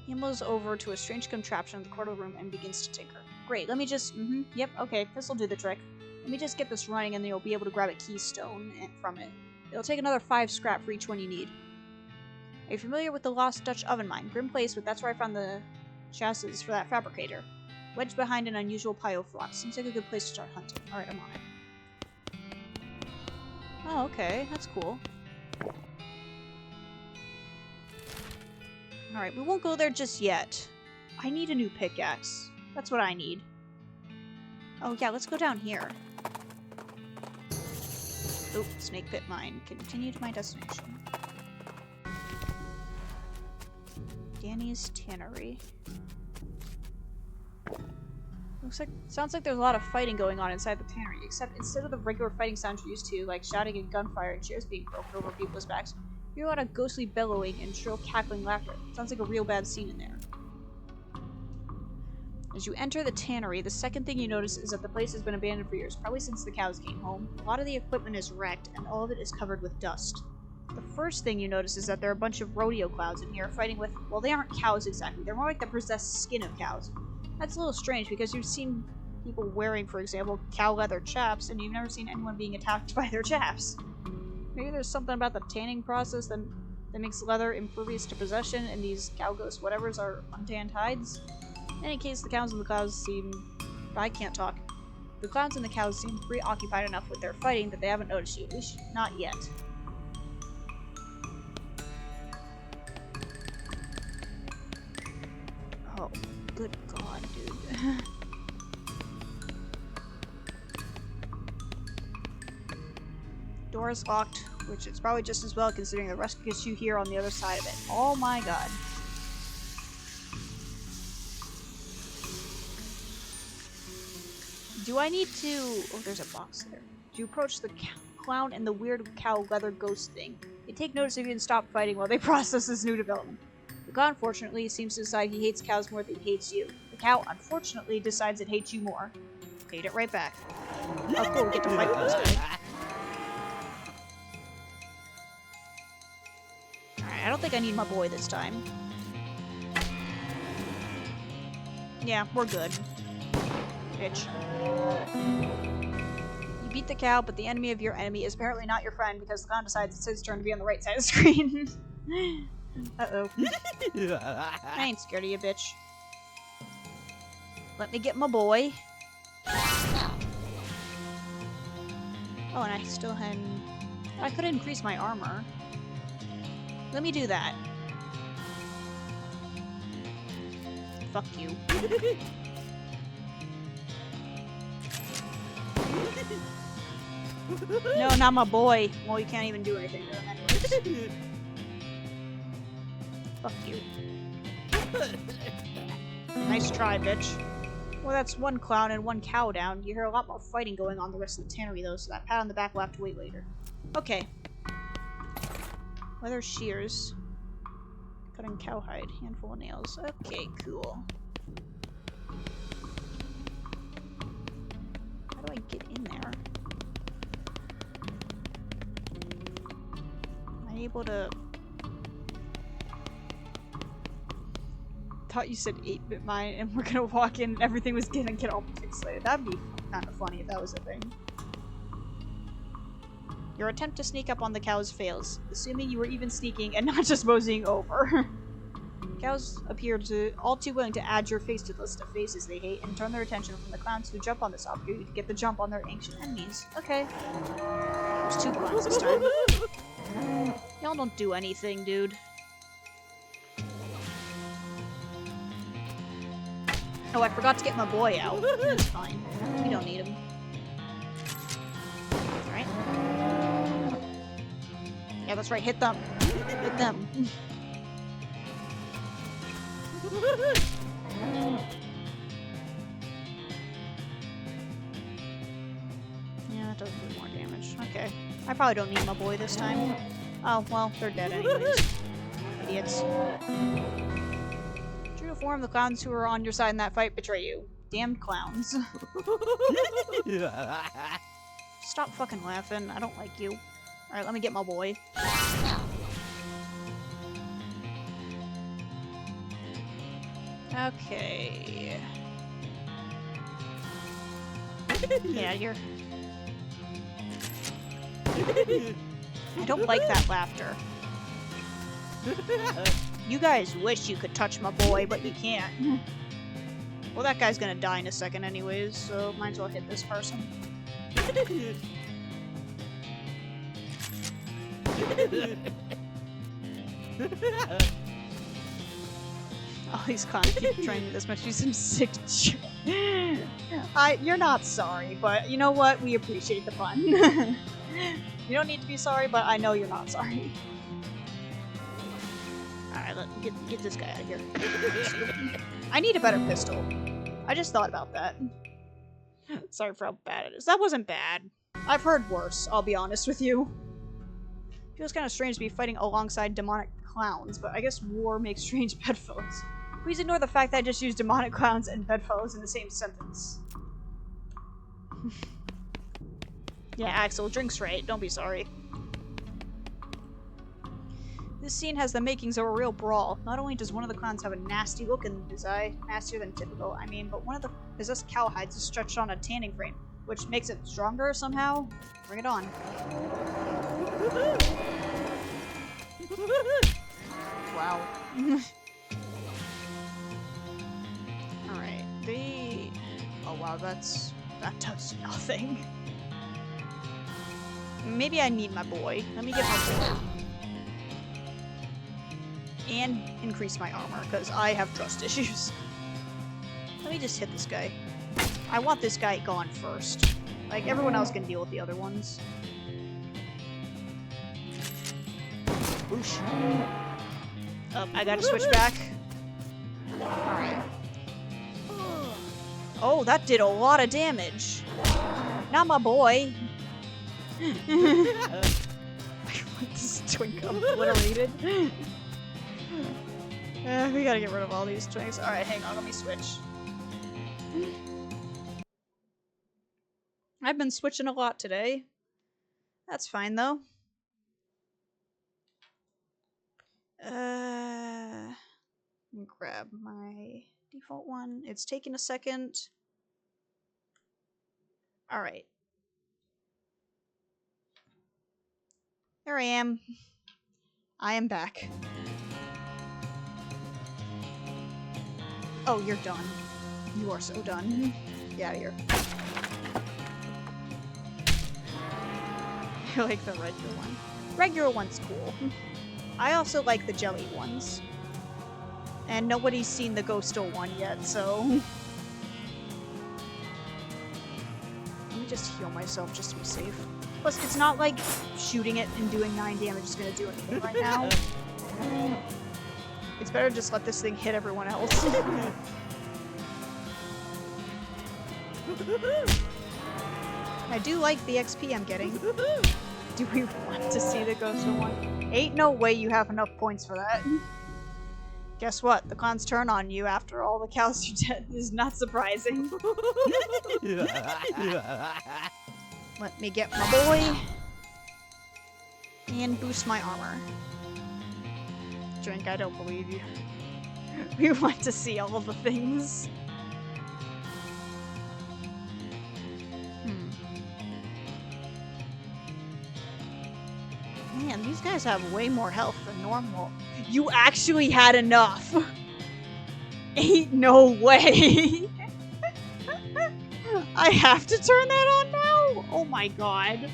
Speaker 1: He moves over to a strange contraption in the corner of the room and begins to tinker. Great, let me just... yep, okay, this'll do the trick. Let me just get this running and then you'll be able to grab a keystone from it. It'll take another 5 scrap for each one you need. Are you familiar with the Lost Dutch Oven Mine? Grim place, but that's where I found the chassis for that fabricator. Wedged behind an unusual pile of rocks. Seems like a good place to start hunting. Alright, I'm on it. Oh, okay, that's cool. Alright, we won't go there just yet. I need a new pickaxe. That's what I need. Oh yeah, let's go down here. Oop, snake pit mine. Continue to my destination. Danny's Tannery. Sounds like there's a lot of fighting going on inside the tannery, except instead of the regular fighting sounds you're used to, like shouting and gunfire and chairs being broken over people's backs, you hear a lot of ghostly bellowing and shrill cackling laughter. Sounds like a real bad scene in there. As you enter the tannery, the second thing you notice is that the place has been abandoned for years, probably since the cows came home. A lot of the equipment is wrecked, and all of it is covered with dust. The first thing you notice is that there are a bunch of rodeo clowns in here fighting with, well, they aren't cows exactly, they're more like the possessed skin of cows. That's a little strange because you've seen people wearing, for example, cow leather chaps, and you've never seen anyone being attacked by their chaps. Maybe there's something about the tanning process that makes leather impervious to possession, and these cow ghost whatevers are untanned hides. In any case, the cows and the cows seem... I can't talk. The clowns and the cows seem preoccupied enough with their fighting that they haven't noticed you, at least not yet. Oh, good god, dude. Door is locked, which is probably just as well considering the ruckus you hear on the other side of it. Oh my god. Do I need to... Oh, there's a box there. Do you approach the clown and the weird cow leather ghost thing? They take notice if you can stop fighting while they process this new development. The clown, unfortunately, seems to decide he hates cows more than he hates you. The cow, unfortunately, decides it hates you more. Hate it right back. Oh, cool, we get to fight with this guy. Alright, I don't think I need my boy this time. Yeah, we're good. Bitch. You beat the cow, but the enemy of your enemy is apparently not your friend because the clown decides it's his turn to be on the right side of the screen. Uh-oh. I ain't scared of you, bitch. Let me get my boy. Oh, and I still had... I could increase my armor. Let me do that. Fuck you. No, not my boy. Well, you can't even do anything to him anyways. Fuck you. Nice try, bitch. Well, that's one clown and one cow down. You hear a lot more fighting going on the rest of the tannery, though, so that pat on the back will have to wait later. Okay. Leather shears. Cutting cowhide. Handful of nails. Okay, cool. How do I get in there? Am I able to... Thought you said 8-bit mine and we're gonna walk in and everything was gonna get all pixelated. That'd be kind of funny if that was a thing. Your attempt to sneak up on the cows fails, assuming you were even sneaking and not just moseying over. Cows appear all too willing to add your face to the list of faces they hate and turn their attention from the clowns who jump on this opportunity to get the jump on their ancient enemies. Okay. There's 2 clowns this time. Y'all don't do anything, dude. Oh, I forgot to get my boy out. That's fine. We don't need him. Alright. Yeah, that's right. Hit them. Hit them. Yeah, that does do more damage. Okay. I probably don't need my boy this time. Oh, well, they're dead anyways. Idiots. True to form, the clowns who were on your side in that fight betray you. Damned clowns. Stop fucking laughing. I don't like you. Alright, let me get my boy. Okay. Yeah, you're... I don't like that laughter. You guys wish you could touch my boy, but you can't. Well, that guy's gonna die in a second anyways, so might as well hit this person. All these clowns keep trying this much. Use some sick shit. You're not sorry, but you know what? We appreciate the fun. You don't need to be sorry, but I know you're not sorry. Alright, let's get this guy out of here. I need a better pistol. I just thought about that. Sorry for how bad it is. That wasn't bad. I've heard worse, I'll be honest with you. Feels kind of strange to be fighting alongside demonic clowns, but I guess war makes strange bedfellows. Please ignore the fact that I just used demonic clowns and bedfellows in the same sentence. Yeah, Axel, drink's right. Don't be sorry. This scene has the makings of a real brawl. Not only does one of the clowns have a nasty look in his eye, nastier than typical, I mean, but one of the possessed cowhides is stretched on a tanning frame, which makes it stronger somehow. Bring it on. Wow. Alright, oh wow, that does nothing. Maybe I need my boy. Let me get my boy. And increase my armor, because I have trust issues. Let me just hit this guy. I want this guy gone first. Like, everyone else can deal with the other ones. Whoosh. Oh, I gotta switch back. Alright. Oh, that did a lot of damage. Not my boy. I want this twink obliterated. We gotta get rid of all these twinks. Alright, hang on, let me switch. I've been switching a lot today. That's fine, though. Let me grab my default one. It's taking a second. Alright. There I am. I am back. Oh, you're done. You are so done. Get out of here. I like the regular one. Regular one's cool. I also like the jelly ones. And nobody's seen the Ghostal one yet, so... Let me just heal myself just to be safe. Plus, it's not like shooting it and doing 9 damage is gonna do anything right now. It's better to just let this thing hit everyone else. I do like the XP I'm getting. Do we want to see the Ghostal one? Ain't no way you have enough points for that. Guess what? The clowns turn on you after all the cows are dead. Is not surprising. Let me get my boy. And boost my armor. Drink, I don't believe you. We want to see all of the things. Man, these guys have way more health than normal. You actually had enough! Ain't no way! I have to turn that on now? Oh my god.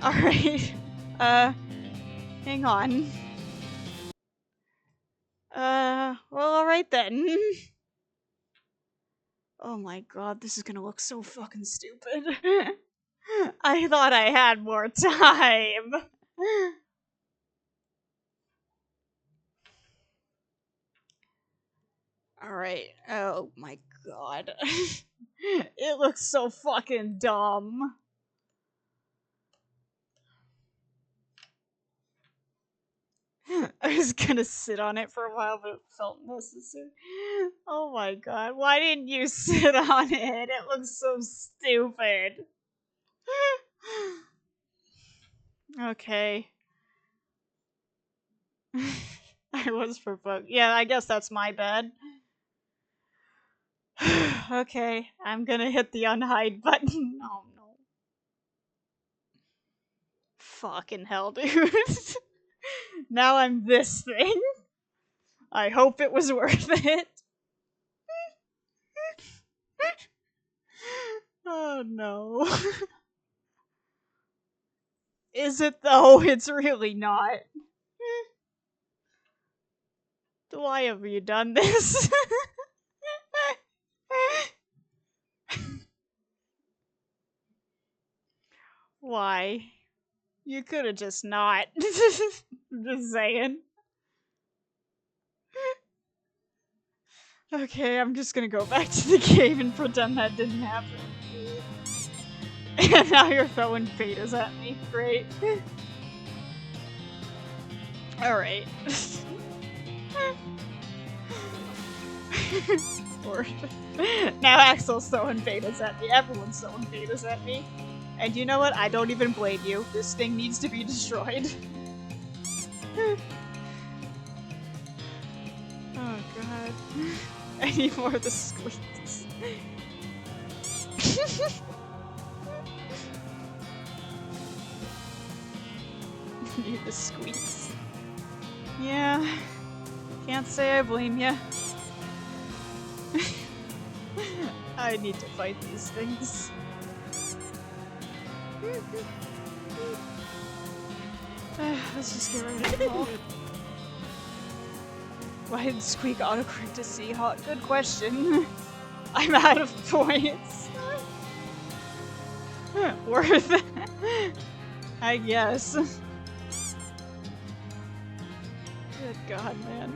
Speaker 1: Alright. Hang on. Well, alright then. Oh my god, this is gonna look so fucking stupid. I thought I had more time. Alright. Oh my god. It looks so fucking dumb. I was gonna sit on it for a while, but it felt necessary. Oh my god. Why didn't you sit on it? It looks so stupid. Okay. I was provoked. Yeah, I guess that's my bad. Okay, I'm gonna hit the unhide button. Oh no. Fucking hell, dude. Now I'm this thing. I hope it was worth it. Oh no. Is it though? It's really not. Why have you done this? Why? You could have just not. I'm just saying. Okay, I'm just gonna go back to the cave and pretend that didn't happen. And now you're throwing betas at me. Great. Alright. Now Axel's throwing betas at me. Everyone's throwing betas at me. And you know what? I don't even blame you. This thing needs to be destroyed. Oh god. I need more of the squeaks. Need the squeaks. Yeah. Can't say I blame ya. I need to fight these things. Let's just get rid of them all. Why did Squeak autocorrect to Seahawk? Good question. I'm out of points. Worth it. I guess. Good god, man.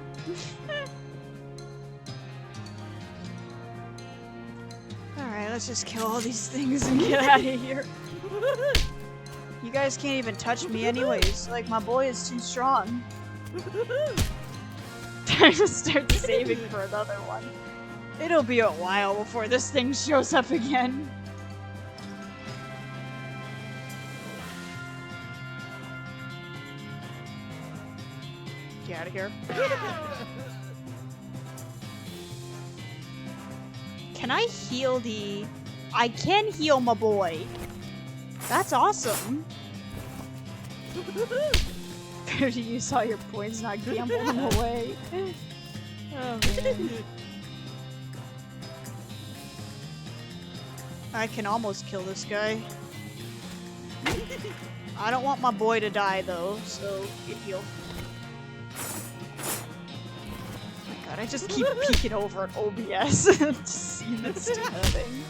Speaker 1: Alright, let's just kill all these things and get out of here. You guys can't even touch me anyways. Like, my boy is too strong. Time to start saving for another one. It'll be a while before this thing shows up again. Get out of here. Can I heal the... I can heal my boy. That's awesome. You saw your points not gambling away. Oh man. I can almost kill this guy. I don't want my boy to die though, so get healed. Oh my god, I just keep peeking over at OBS to see this stupid thing.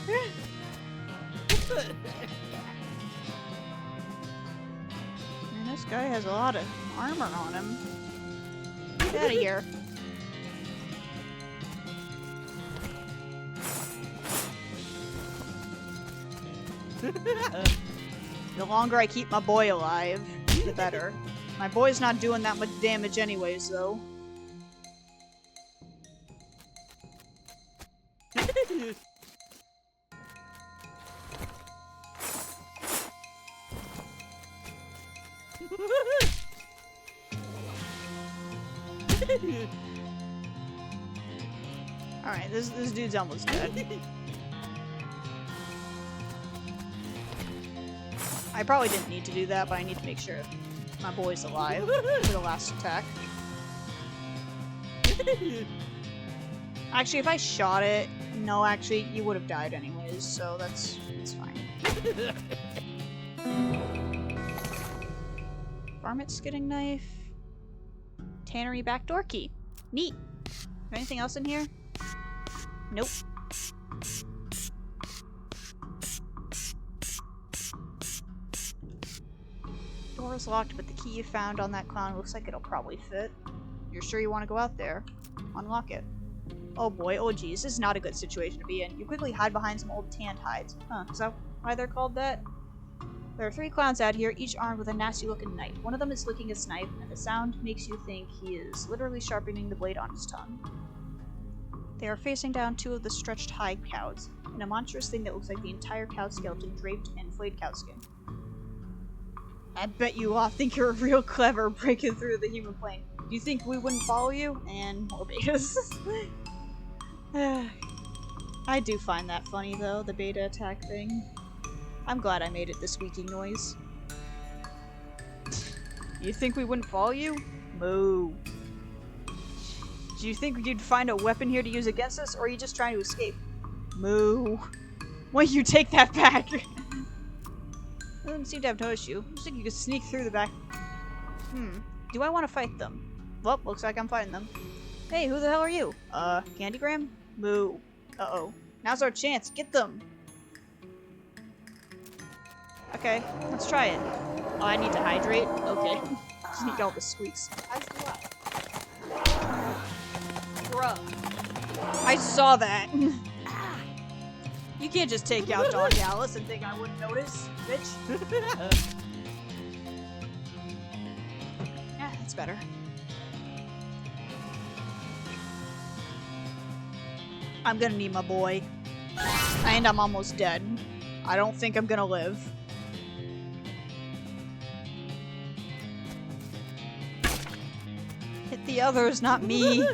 Speaker 1: Man, this guy has a lot of armor on him. Get out of here. The longer I keep my boy alive, the better. My boy's not doing that much damage anyways, though. Alright, this dude's almost dead. I probably didn't need to do that, but I need to make sure my boy's alive for the last attack. Actually, if I shot it... No, actually, you would have died anyways, so it's fine. Varmint skidding knife. Tannery backdoor key. Neat. Anything else in here? Nope. Door is locked, but the key you found on that clown looks like it'll probably fit. You're sure you want to go out there? Unlock it. Oh boy, oh geez, this is not a good situation to be in. You quickly hide behind some old tanned hides. Huh, is that why they're called that? There are 3 clowns out here, each armed with a nasty-looking knife. One of them is licking his knife, and the sound makes you think he is literally sharpening the blade on his tongue. They are facing down 2 of the stretched hide cows, in a monstrous thing that looks like the entire cow skeleton draped in flayed cow skin. I bet you all think you're real clever breaking through the human plane. Do you think we wouldn't follow you? And more betas. I do find that funny, though, the beta attack thing. I'm glad I made it the squeaking noise. You think we wouldn't follow you? Moo. Do you think you'd find a weapon here to use against us, or are you just trying to escape? Moo. Why you take that back? Doesn't seem to have noticed you. Looks like you could sneak through the back. Do I want to fight them? Well, looks like I'm fighting them. Hey, who the hell are you? Candygram? Moo. Uh-oh. Now's our chance. Get them! Okay, let's try it. Oh, I need to hydrate? Okay. Sneak all the squeaks. Bruh. I saw that! You can't just take out Dog Alice and think I wouldn't notice, bitch. Yeah, that's better. I'm gonna need my boy. And I'm almost dead. I don't think I'm gonna live. Hit the others, not me.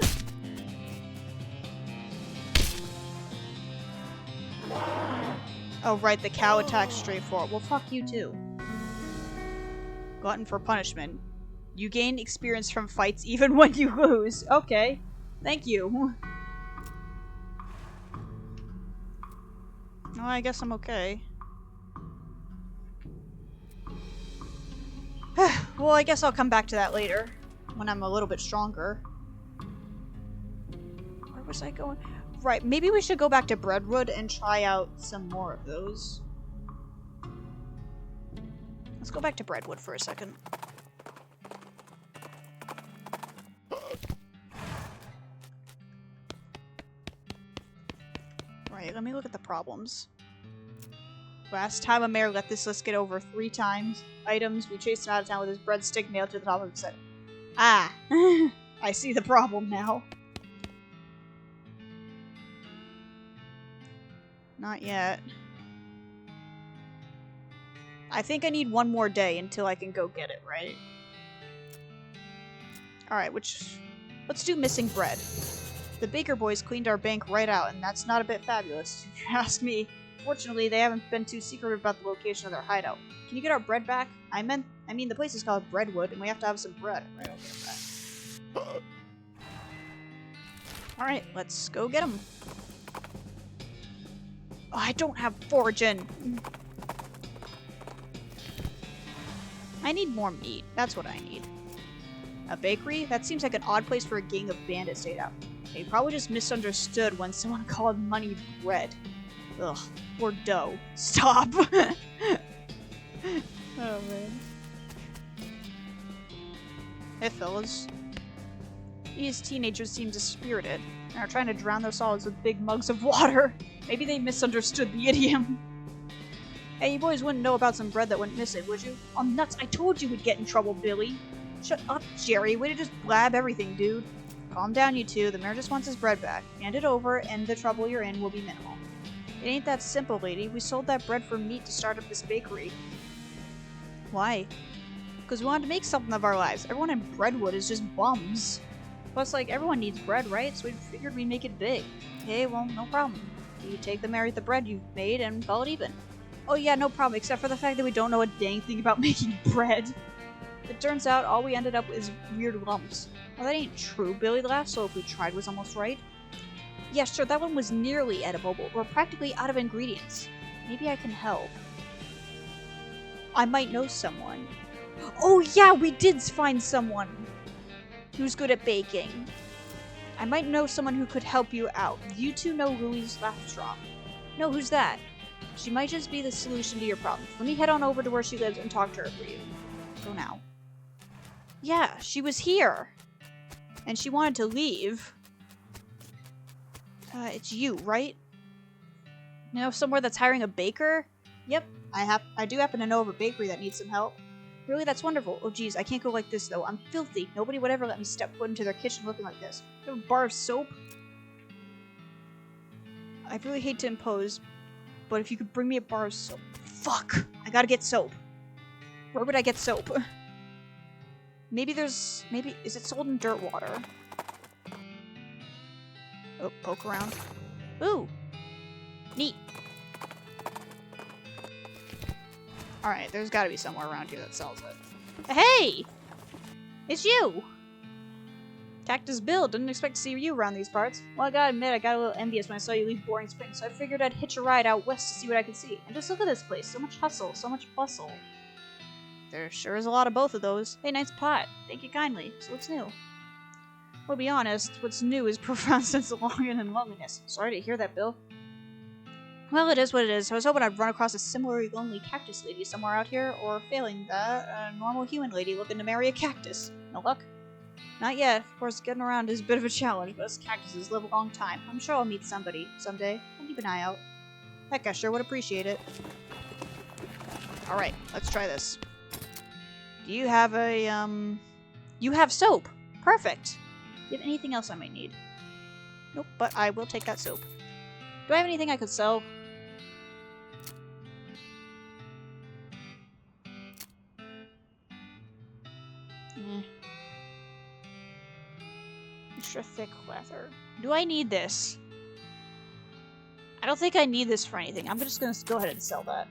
Speaker 1: Oh right, the cow attacks straight forward. Well, fuck you too. Glutton for punishment. You gain experience from fights even when you lose. Okay. Thank you. Well, I guess I'm okay. Well, I guess I'll come back to that later. When I'm a little bit stronger. Where was I going? Right, maybe we should go back to Breadwood and try out some more of those. Let's go back to Breadwood for a second. Right, let me look at the problems. Last time a mayor let this list get over 3 times. Items, we chased him out of town with his breadstick nailed to the top of his head. Ah, I see the problem now. Not yet. I think I need 1 more day until I can go get it, right? Alright, let's do missing bread. The Baker boys cleaned our bank right out, and that's not a bit fabulous, if you ask me. Fortunately, they haven't been too secretive about the location of their hideout. Can you get our bread back? I mean, the place is called Breadwood, and we have to have some bread. Right, I'll get that. Alright, let's go get them. Oh, I don't have foraging. I need more meat. That's what I need. A bakery? That seems like an odd place for a gang of bandits to stay out. They probably just misunderstood when someone called money bread. Ugh, or dough. Stop! Oh, man. Hey, fellas. These teenagers seem dispirited and are trying to drown their solids with big mugs of water. Maybe they misunderstood the idiom. Hey, you boys wouldn't know about some bread that went missing, would you? Oh, nuts, I told you we'd get in trouble, Billy. Shut up, Jerry. Way to just blab everything, dude. Calm down, you two. The mayor just wants his bread back. Hand it over, and the trouble you're in will be minimal. It ain't that simple, lady. We sold that bread for meat to start up this bakery. Why? Because we wanted to make something of our lives. Everyone in Breadwood is just bums. Plus, like, everyone needs bread, right? So we figured we'd make it big. Okay, well, no problem. You take the mayor with the bread you've made and call it even. Oh yeah, no problem, except for the fact that we don't know a dang thing about making bread. It turns out all we ended up with is weird lumps. Well, that ain't true, Billy laughed, so if we tried was almost right. Yeah, sure, that one was nearly edible, but we're practically out of ingredients. Maybe I can help. I might know someone. Oh yeah, we did find someone who's good at baking. I might know someone who could help you out. You two know Louise Lathstrop. No, who's that? She might just be the solution to your problems. Let me head on over to where she lives and talk to her for you. Go now. Yeah, she was here. And she wanted to leave. It's you, right? You know somewhere that's hiring a baker? Yep, I do happen to know of a bakery that needs some help. Really? That's wonderful. Oh geez, I can't go like this though. I'm filthy. Nobody would ever let me step foot into their kitchen looking like this. You have a bar of soap? I really hate to impose, but if you could bring me a bar of soap. Fuck! I gotta get soap. Where would I get soap? Maybe is it sold in dirt water? Oh, poke around. Ooh! Neat. Alright, there's gotta be somewhere around here that sells it. Hey! It's you! Cactus Bill, didn't expect to see you around these parts. Well, I gotta admit, I got a little envious when I saw you leave Boring Springs, so I figured I'd hitch a ride out west to see what I could see. And just look at this place, so much hustle, so much bustle. There sure is a lot of both of those. Hey, nice pot. Thank you kindly. So what's new? Well, to be honest, what's new is profound sense of longing and loneliness. Sorry to hear that, Bill. Well, it is what it is. I was hoping I'd run across a similarly lonely cactus lady somewhere out here, or failing that, a normal human lady looking to marry a cactus. No luck? Not yet. Of course, getting around is a bit of a challenge, but us cactuses live a long time. I'm sure I'll meet somebody someday. I'll keep an eye out. Heck, I sure would appreciate it. Alright, let's try this. Do you have a, You have soap! Perfect! Do you have anything else I might need? Nope, but I will take that soap. Do I have anything I could sell? Extra thick leather. Do I need this? I don't think I need this for anything. I'm just gonna go ahead and sell that.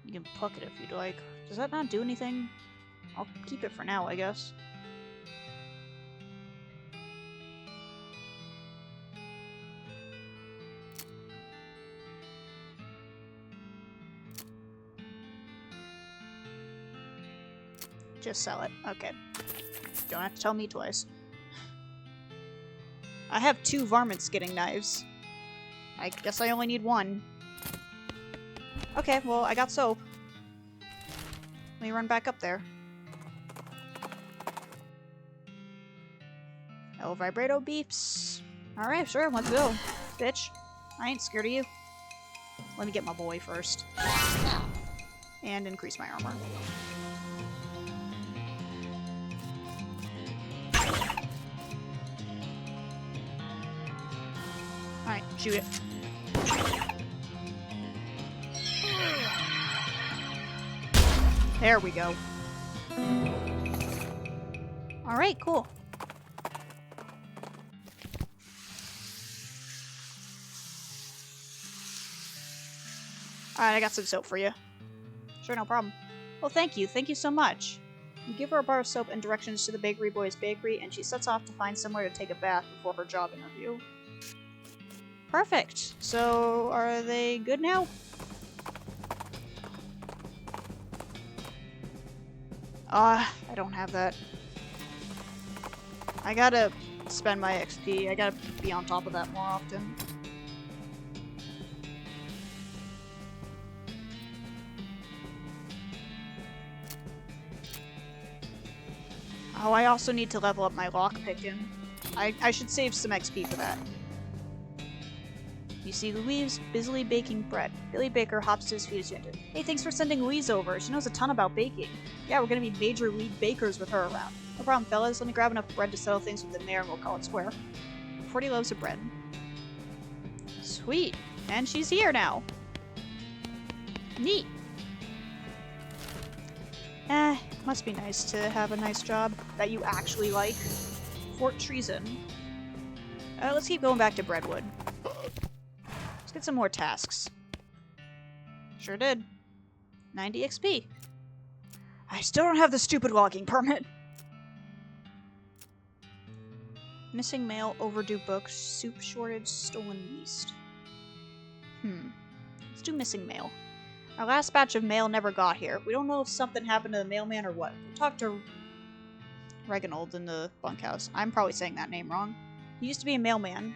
Speaker 1: You can pluck it if you'd like. Does that not do anything? I'll keep it for now, I guess. Just sell it. Okay. Don't have to tell me twice. I have 2 varmint skinning knives. I guess I only need 1. Okay, well, I got soap. Let me run back up there. El vibrato beeps. Alright, sure, let's go. Bitch. I ain't scared of you. Let me get my boy first. And increase my armor. Alright, shoot it. There we go. Alright, cool. Alright, I got some soap for you. Sure, no problem. Well, thank you. Thank you so much. You give her a bar of soap and directions to the bakery boy's bakery, and she sets off to find somewhere to take a bath before her job interview. Perfect. So, are they good now? I don't have that. I gotta spend my XP. I gotta be on top of that more often. Oh, I also need to level up my lockpicking. I should save some XP for that. You see Louise busily baking bread. Billy Baker hops to his feet as you enter. Hey, thanks for sending Louise over. She knows a ton about baking. Yeah, we're gonna be major league bakers with her around. No problem, fellas. Let me grab enough bread to settle things with the mayor and we'll call it square. 40 loaves of bread. Sweet. And she's here now. Neat. Must be nice to have a nice job that you actually like. Fort Treason. Let's keep going back to Breadwood. Let's get some more tasks. Sure did. 90 XP. I still don't have the stupid logging permit. Missing mail, overdue books, soup shortage, stolen yeast. Let's do missing mail. Our last batch of mail never got here. We don't know if something happened to the mailman or what. We'll talk to Reginald in the bunkhouse. I'm probably saying that name wrong. He used to be a mailman.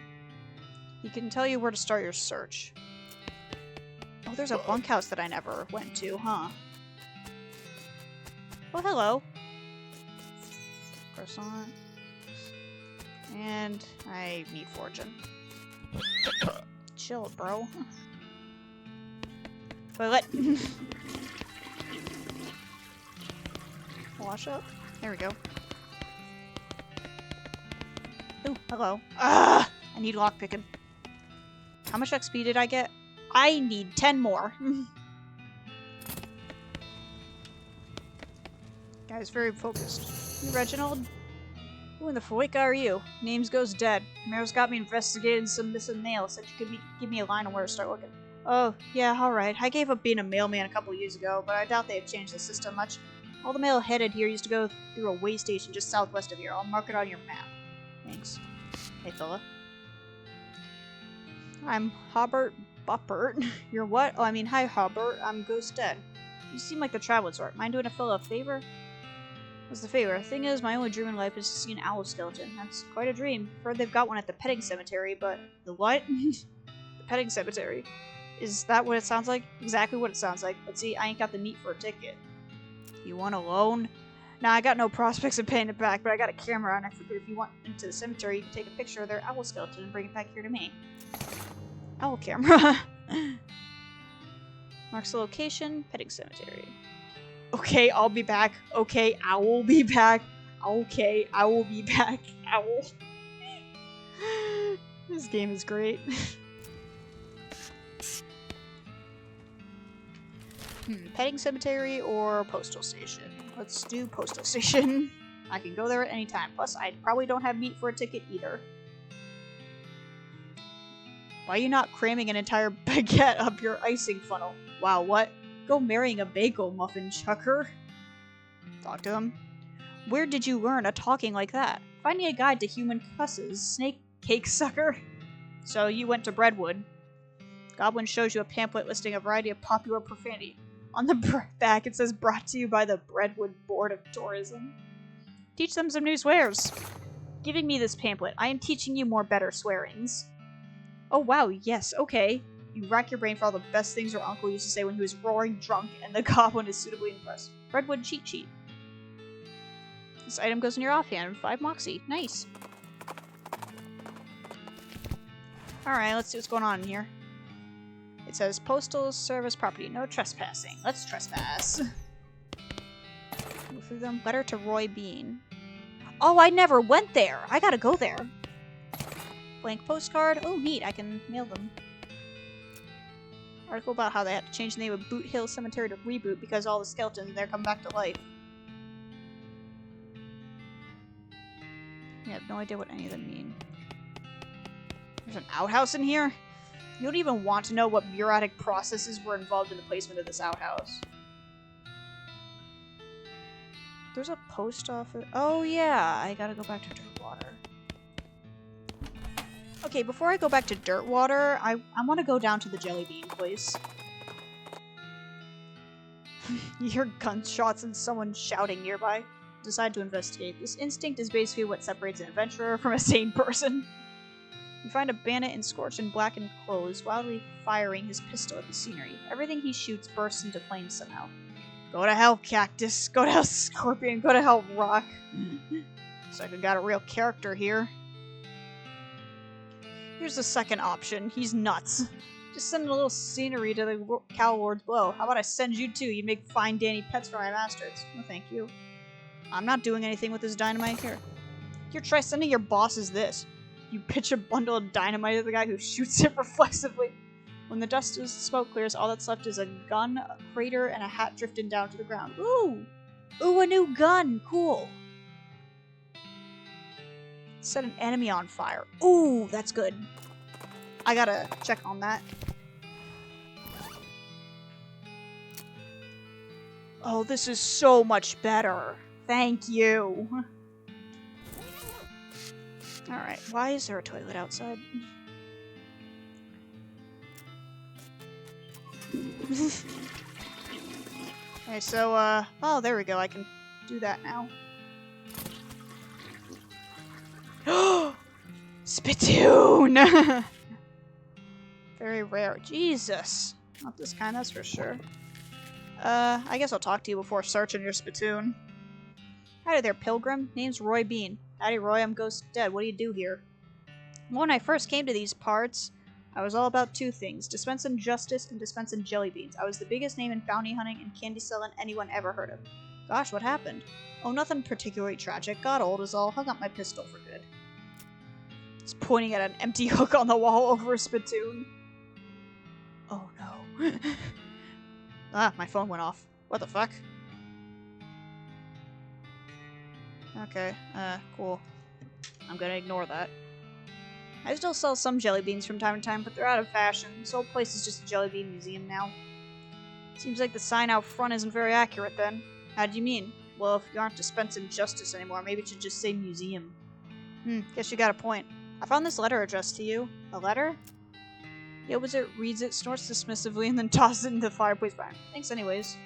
Speaker 1: He can tell you where to start your search. Oh, there's a bunkhouse that I never went to, huh? Oh, hello. Croissant. And I need fortune. Chill, bro. Toilet. Wash up. There we go. Ooh, hello. Ah! I need lockpicking. How much XP did I get? I need 10 more. Guy's very focused. You, Reginald? Who in the fuck are you? Names goes dead. Mayor's got me investigating some missing mail. Said you could give me a line on where to start looking. Oh, yeah, alright. I gave up being a mailman a couple years ago, but I doubt they've changed the system much. All the mail headed here used to go through a way station just southwest of here. I'll mark it on your map. Thanks. Hey, fella. I'm Hobart Buppert. You're what? Oh, I mean, hi, Hobart. I'm Ghost Dead. You seem like the traveling sort. Mind doing a fella a favor? What's the favor? Thing is, my only dream in life is to see an owl skeleton. That's quite a dream. Heard they've got one at the petting cemetery, but... The what? The petting cemetery. Is that what it sounds like? Exactly what it sounds like. But see, I ain't got the meat for a ticket. You want a loan? Nah, I got no prospects of paying it back, but I got a camera, and I figured if you went into the cemetery, you could take a picture of their owl skeleton and bring it back here to me. Owl camera. Marks the location, petting cemetery. Okay, I'll be back. Okay, I will be back. Okay, I will be back. Owl. This game is great. Petting cemetery or postal station? Let's do postal station. I can go there at any time. Plus, I probably don't have meat for a ticket either. Why are you not cramming an entire baguette up your icing funnel? Wow, what? Go marrying a bagel muffin, chucker. Talk to him. Where did you learn a talking like that? Finding a guide to human cusses, snake cake sucker. So you went to Breadwood. Goblin shows you a pamphlet listing a variety of popular profanity. On the back, it says brought to you by the Breadwood Board of Tourism. Teach them some new swears. Giving me this pamphlet, I am teaching you more better swearings. Oh wow, yes, okay. You rack your brain for all the best things your uncle used to say when he was roaring drunk, and the goblin is suitably impressed. Breadwood cheat sheet. This item goes in your offhand. 5 moxie. Nice. Alright, let's see what's going on in here. It says postal service property. No trespassing. Let's trespass. Go through them. Letter to Roy Bean. Oh, I never went there. I gotta go there. Blank postcard. Oh, neat. I can mail them. Article about how they had to change the name of Boot Hill Cemetery to Reboot because all the skeletons in there come back to life. I have no idea what any of them mean. There's an outhouse in here? You don't even want to know what bureaucratic processes were involved in the placement of this outhouse. There's a post office. Oh yeah, I gotta go back to Dirtwater. Okay, before I go back to Dirtwater, I want to go down to the Jelly Bean place. You hear gunshots and someone shouting nearby. Decide to investigate. This instinct is basically what separates an adventurer from a sane person. You find a bandit in scorched and blackened clothes, wildly firing his pistol at the scenery. Everything he shoots bursts into flames somehow. Go to hell, Cactus. Go to hell, Scorpion. Go to hell, Rock. Looks like we got a real character here. Here's the second option. He's nuts. Just send a little scenery to the Cow Lords below. How about I send you too? You'd make fine dandy pets for my masters. No, thank you. I'm not doing anything with this dynamite here. Here, try sending your bosses this. You pitch a bundle of dynamite at the guy who shoots it reflexively. When the dust of smoke clears, all that's left is a gun, a crater, and a hat drifting down to the ground. Ooh! Ooh, a new gun! Cool! Set an enemy on fire. Ooh, that's good. I gotta check on that. Oh, this is so much better. Thank you. Alright, why is there a toilet outside? Okay, so, oh, there we go. I can do that now. Spittoon! Very rare. Jesus. Not this kind, that's for sure. I guess I'll talk to you before searching your spittoon. Howdy there, Pilgrim. Name's Roy Bean. Howdy, Roy. I'm Ghost Dead. What do you do here? When I first came to these parts, I was all about two things. Dispensing justice and dispensing jelly beans. I was the biggest name in bounty hunting and candy selling anyone ever heard of. Gosh, what happened? Oh, nothing particularly tragic. Got old is all. Hung up my pistol for good. It's pointing at an empty hook on the wall over a spittoon. Oh no. Ah, my phone went off. What the fuck? Okay, cool. I'm gonna ignore that. I still sell some jelly beans from time to time, but they're out of fashion. This whole place is just a jelly bean museum now. Seems like the sign out front isn't very accurate then. How do you mean? Well, if you aren't dispensing justice anymore, maybe it should just say museum. Guess you got a point. I found this letter addressed to you. A letter? He opens it, reads it, snorts dismissively, and then tosses it into the fireplace behind him. Thanks anyways.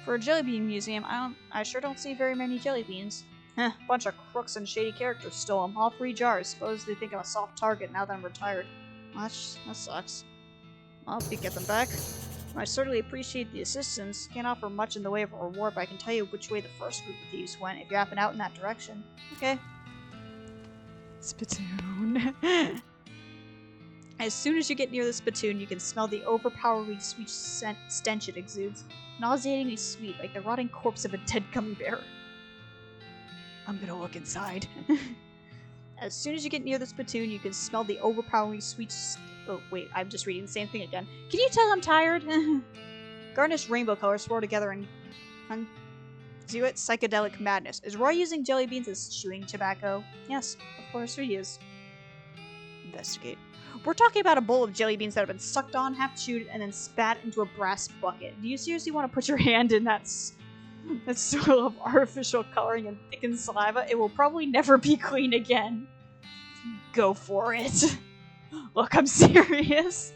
Speaker 1: For a jelly bean museum, I sure don't see very many jelly beans. Heh, bunch of crooks and shady characters stole them. All 3 jars. Suppose they think I'm a soft target now that I'm retired. Well, that sucks. I'll get them back. I certainly appreciate the assistance. Can't offer much in the way of a reward, but I can tell you which way the first group of thieves went if you happen out in that direction. Okay. Spittoon. As soon as you get near the spittoon, you can smell the overpoweringly sweet stench it exudes. Nauseatingly sweet, like the rotting corpse of a dead gummy bear. I'm gonna look inside. As soon as you get near the spittoon, you can smell the overpoweringly sweet oh, wait, I'm just reading the same thing again. Can you tell I'm tired? Garnished rainbow colors swirl together and conduit psychedelic madness. Is Roy using jelly beans as chewing tobacco? Yes, of course he is. Investigate. We're talking about a bowl of jelly beans that have been sucked on, half chewed, and then spat into a brass bucket. Do you seriously want to put your hand in that swirl of artificial coloring and thickened saliva? It will probably never be clean again. Go for it. Look, I'm serious.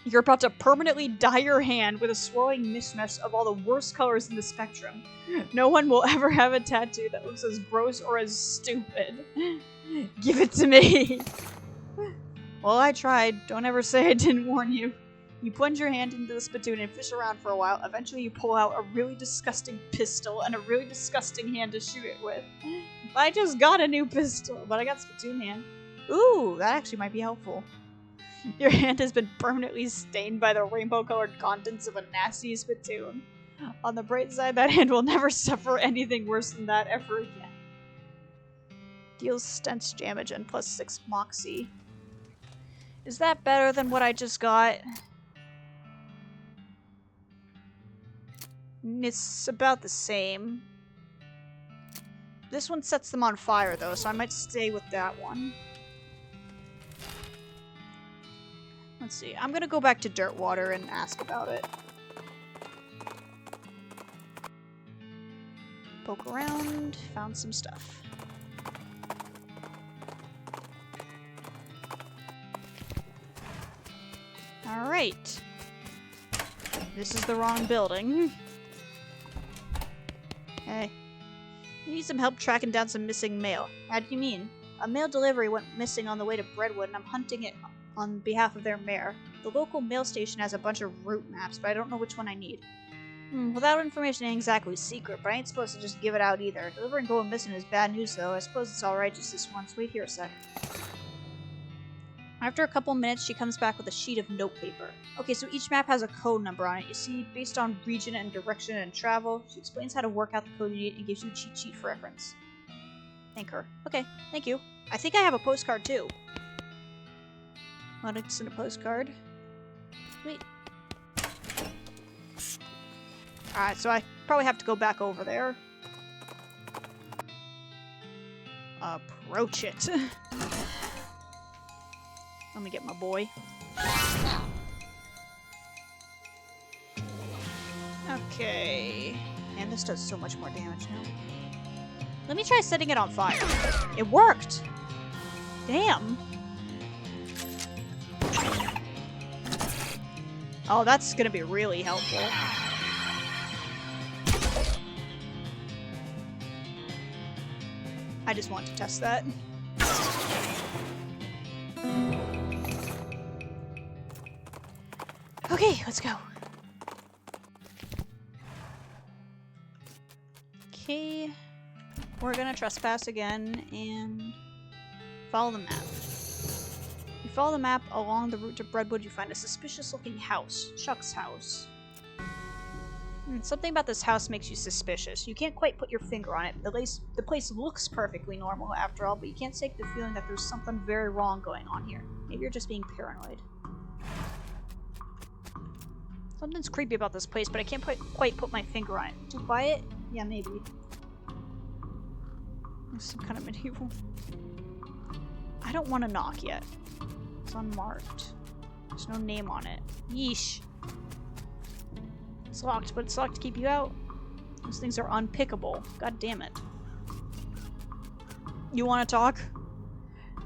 Speaker 1: You're about to permanently dye your hand with a swirling mishmash of all the worst colors in the spectrum. No one will ever have a tattoo that looks as gross or as stupid. Give it to me. Well, I tried. Don't ever say I didn't warn you. You plunge your hand into the spittoon and fish around for a while. Eventually you pull out a really disgusting pistol and a really disgusting hand to shoot it with. I just got a new pistol, but I got spittoon hand. Ooh, that actually might be helpful. Your hand has been permanently stained by the rainbow-colored contents of a nasty spittoon. On the bright side, that hand will never suffer anything worse than that ever again. Deals stench damage and +6 moxie. Is that better than what I just got? It's about the same. This one sets them on fire though, so I might stay with that one. Let's see, I'm gonna go back to Dirtwater and ask about it. Poke around, found some stuff. Alright. This is the wrong building. Hey. You need some help tracking down some missing mail. How do you mean? A mail delivery went missing on the way to Breadwood and I'm hunting it on behalf of their mayor. The local mail station has a bunch of route maps, but I don't know which one I need. Without information ain't exactly secret, but I ain't supposed to just give it out either. Delivering going missing is bad news though. I suppose it's alright just this once. Wait here a sec. After a couple minutes, she comes back with a sheet of notepaper. Okay, so each map has a code number on it. You see, based on region and direction and travel, she explains how to work out the code you need and gives you a cheat sheet for reference. Thank her. Okay, thank you. I think I have a postcard too. Want to send a postcard? Wait. Alright, so I probably have to go back over there. Approach it. Let me get my boy. Okay. Man, this does so much more damage now. Let me try setting it on fire. It worked! Damn! Oh, that's gonna be really helpful. I just want to test that. Okay, let's go. Okay, we're gonna trespass again and follow the map. You follow the map along the route to Breadwood, you find a suspicious-looking house. Chuck's house. Something about this house makes you suspicious. You can't quite put your finger on it. The place looks perfectly normal after all, but you can't shake the feeling that there's something very wrong going on here. Maybe you're just being paranoid. Something's creepy about this place, but I can't quite put my finger on it. Too quiet? Yeah, maybe. There's some kind of medieval... I don't want to knock yet. It's unmarked. There's no name on it. Yeesh. It's locked, but it's locked to keep you out. Those things are unpickable. God damn it. You want to talk?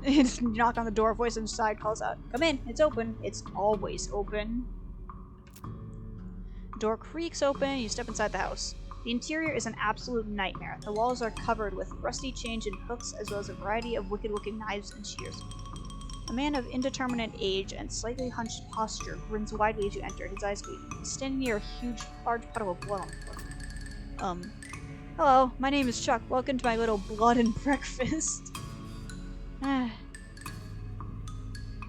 Speaker 1: You knock on the door, a voice inside calls out, "Come in, it's open." It's always open. The door creaks open, you step inside the house. The interior is an absolute nightmare. The walls are covered with rusty chains and hooks, as well as a variety of wicked-looking knives and shears. A man of indeterminate age and slightly hunched posture grins widely as you enter, his eyes gleaming. He's standing near a large puddle of blood on the floor. Hello, my name is Chuck. Welcome to my little blood and breakfast.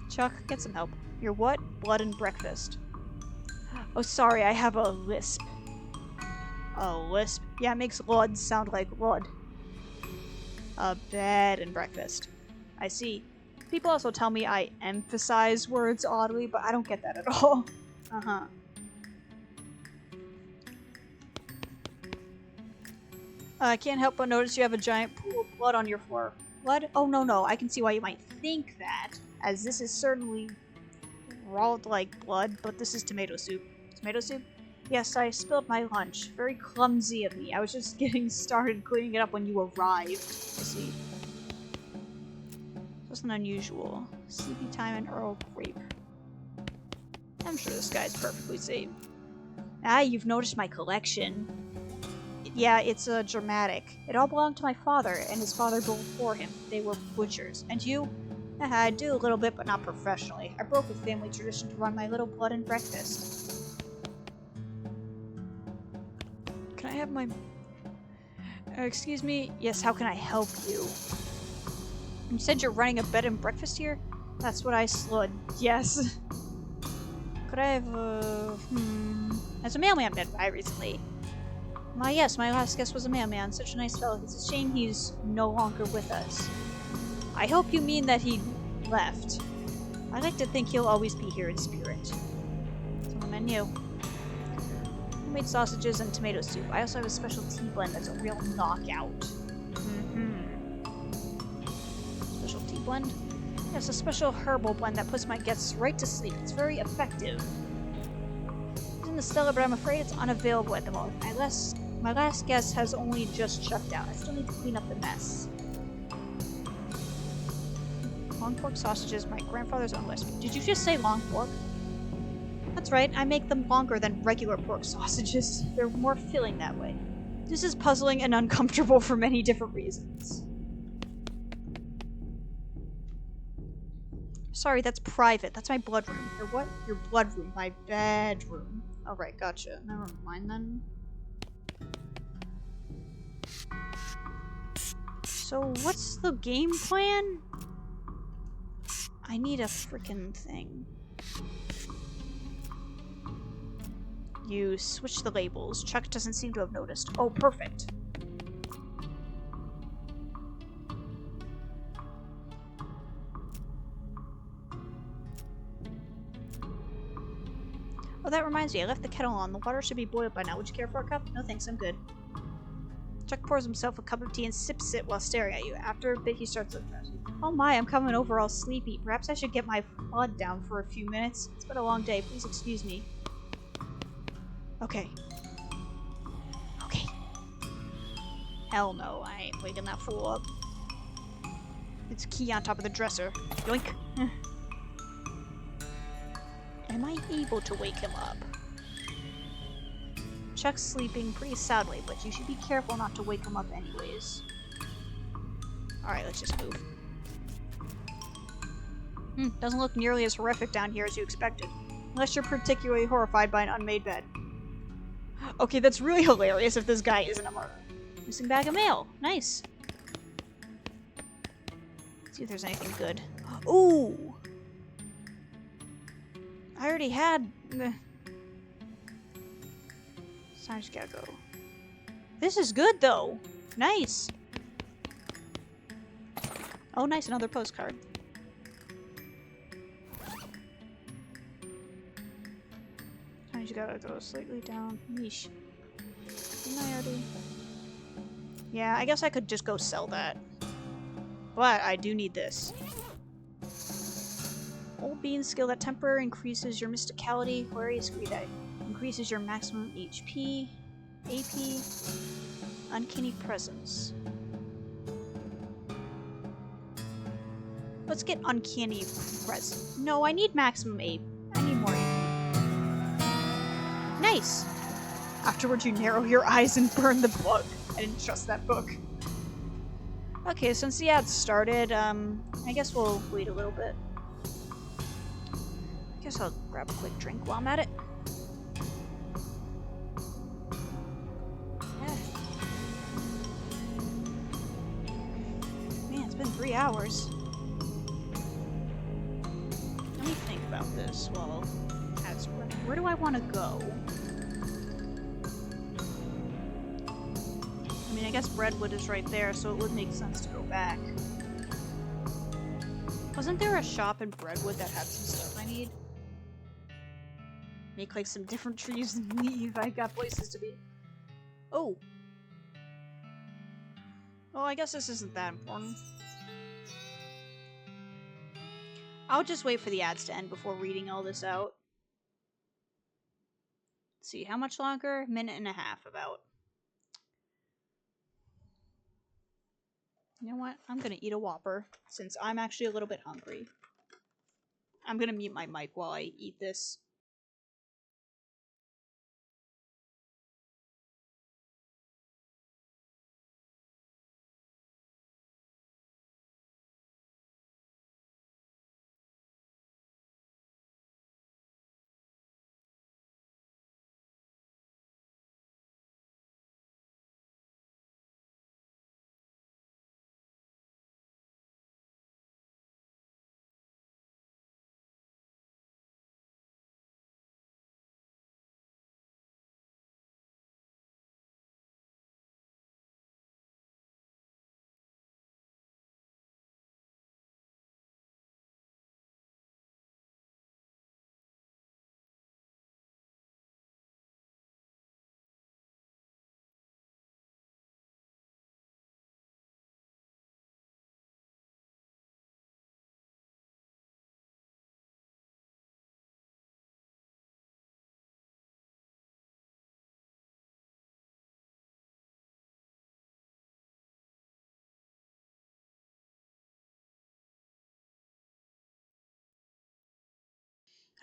Speaker 1: Chuck, get some help. Your what? Blood and breakfast. Oh, sorry, I have a lisp. A lisp? Yeah, it makes Lud sound like Lud. A bed and breakfast. I see. People also tell me I emphasize words oddly, but I don't get that at all. I can't help but notice you have a giant pool of blood on your floor. Blood? Oh, no, I can see why you might think that, as this is certainly raw like blood, but this is tomato soup. Tomato soup? Yes, I spilled my lunch. Very clumsy of me. I was just getting started cleaning it up when you arrived. I see. Wasn't unusual. Sleepy time and Earl Grape. I'm sure this guy's perfectly safe. Ah, you've noticed my collection. Yeah, it's dramatic. It all belonged to my father, and his father before him. They were butchers. And you? I do a little bit, but not professionally. I broke with family tradition to run my little blood and breakfast. Can I have my... excuse me? Yes, how can I help you? You said you're running a bed and breakfast here? That's what I slud. Yes. Could I have As a mailman been by recently. Why, yes, my last guest was a mailman. Such a nice fellow. It's a shame he's no longer with us. I hope you mean that he left. I like to think he'll always be here in spirit. It's on the menu. Homemade sausages and tomato soup. I also have a special tea blend that's a real knockout. Special tea blend? Yes, a special herbal blend that puts my guests right to sleep. It's very effective. It's in the cellar, but I'm afraid it's unavailable at the moment. My last guest has only just checked out. I still need to clean up the mess. Long pork sausages, my grandfather's own recipe. Did you just say long pork? That's right, I make them longer than regular pork sausages. They're more filling that way. This is puzzling and uncomfortable for many different reasons. Sorry, that's private. That's my blood room. Your what? Your blood room. My bedroom. Alright, gotcha. Never mind then. So, what's the game plan? I need a frickin' thing. You switch the labels. Chuck doesn't seem to have noticed. Oh, perfect. Oh, that reminds me. I left the kettle on. The water should be boiled by now. Would you care for a cup? No thanks, I'm good. Chuck pours himself a cup of tea and sips it while staring at you. After a bit, he starts looking at you. Oh my, I'm coming over all sleepy. Perhaps I should get my blood down for a few minutes. It's been a long day. Please excuse me. Okay. Okay. Hell no, I ain't waking that fool up. It's a key on top of the dresser. Yoink. Am I able to wake him up? Chuck's sleeping pretty soundly, but you should be careful not to wake him up anyways. Alright, let's just move. Doesn't look nearly as horrific down here as you expected. Unless you're particularly horrified by an unmade bed. Okay, that's really hilarious if this guy isn't a murderer. Missing bag of mail. Nice. Let's see if there's anything good. Ooh! I already had... So I just gotta go. This is good, though. Nice. Oh, nice. Another postcard. I just gotta go slightly down. Yeesh. Didn't I already... Yeah, I guess I could just go sell that. But I do need this. Old Bean skill that temporarily increases your mysticality. Flurry screed that increases your maximum HP. AP. Uncanny presence. Let's get uncanny presence. No, I need maximum AP. I need more AP. Nice! Afterwards you narrow your eyes and burn the book. I didn't trust that book. Okay, since the ad started, I guess we'll wait a little bit. I guess I'll grab a quick drink while I'm at it. Yeah. Man, it's been 3 hours. Let me think about this while ads are running. Where do I want to go? I mean, I guess Breadwood is right there, so it would make sense to go back. Wasn't there a shop in Breadwood that had some stuff I need? Make like some different trees and leave. I got places to be. Oh. Well, I guess this isn't that important. I'll just wait for the ads to end before reading all this out. Let's see, how much longer? Minute and a half, about. You know what? I'm gonna eat a Whopper, since I'm actually a little bit hungry. I'm gonna mute my mic while I eat this.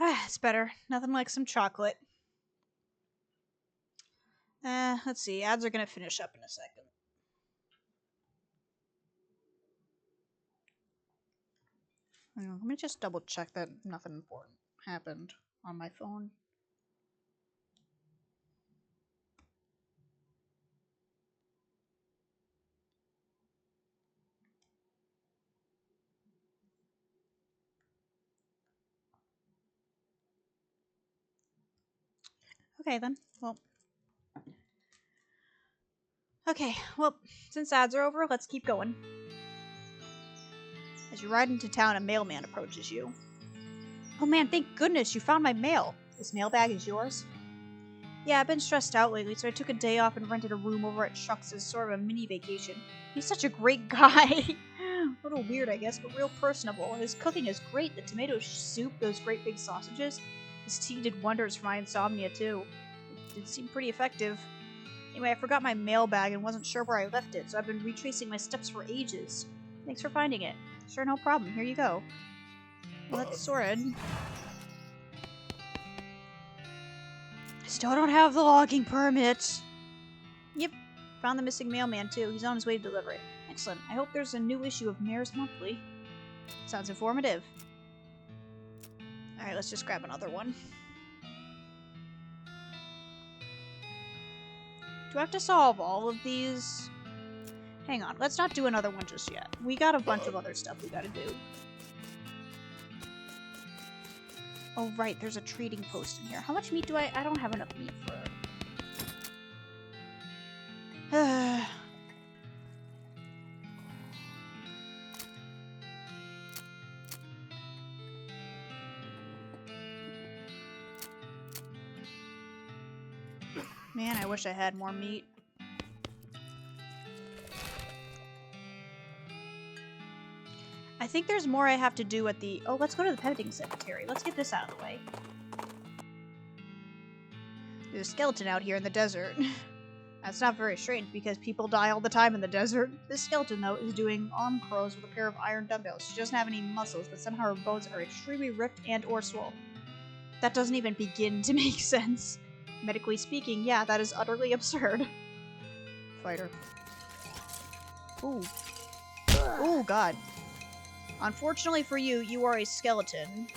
Speaker 1: Ah, it's better. Nothing like some chocolate. Let's see. Ads are gonna finish up in a second. Hang on, let me just double check that nothing important happened on my phone. Okay then. Well, since ads are over, let's keep going. As you ride into town, a mailman approaches you. Oh man, thank goodness you found my mail. This mailbag is yours? Yeah, I've been stressed out lately, so I took a day off and rented a room over at Shucks as sort of a mini vacation. He's such a great guy. A little weird, I guess, but real personable. His cooking is great. The tomato soup, those great big sausages. His tea did wonders for my insomnia, too. It did seem pretty effective. Anyway, I forgot my mailbag and wasn't sure where I left it, so I've been retracing my steps for ages. Thanks for finding it. Sure, no problem. Here you go. Well, that's sorted. I still don't have the logging permit. Yep. Found the missing mailman, too. He's on his way to deliver it. Excellent. I hope there's a new issue of Mayor's Monthly. Sounds informative. Alright, let's just grab another one. Do I have to solve all of these? Hang on, let's not do another one just yet. We got a bunch of other stuff we gotta do. Oh right, there's a trading post in here. How much meat do I don't have enough meat for... Man, I wish I had more meat. I think there's more I have to do at the... Oh, let's go to the petting cemetery. Let's get this out of the way. There's a skeleton out here in the desert. That's not very strange, because people die all the time in the desert. This skeleton, though, is doing arm curls with a pair of iron dumbbells. She doesn't have any muscles, but somehow her bones are extremely ripped and or swole. That doesn't even begin to make sense. Medically speaking, yeah, that is utterly absurd. Fighter. Ooh. Ooh, God. Unfortunately for you, you are a skeleton.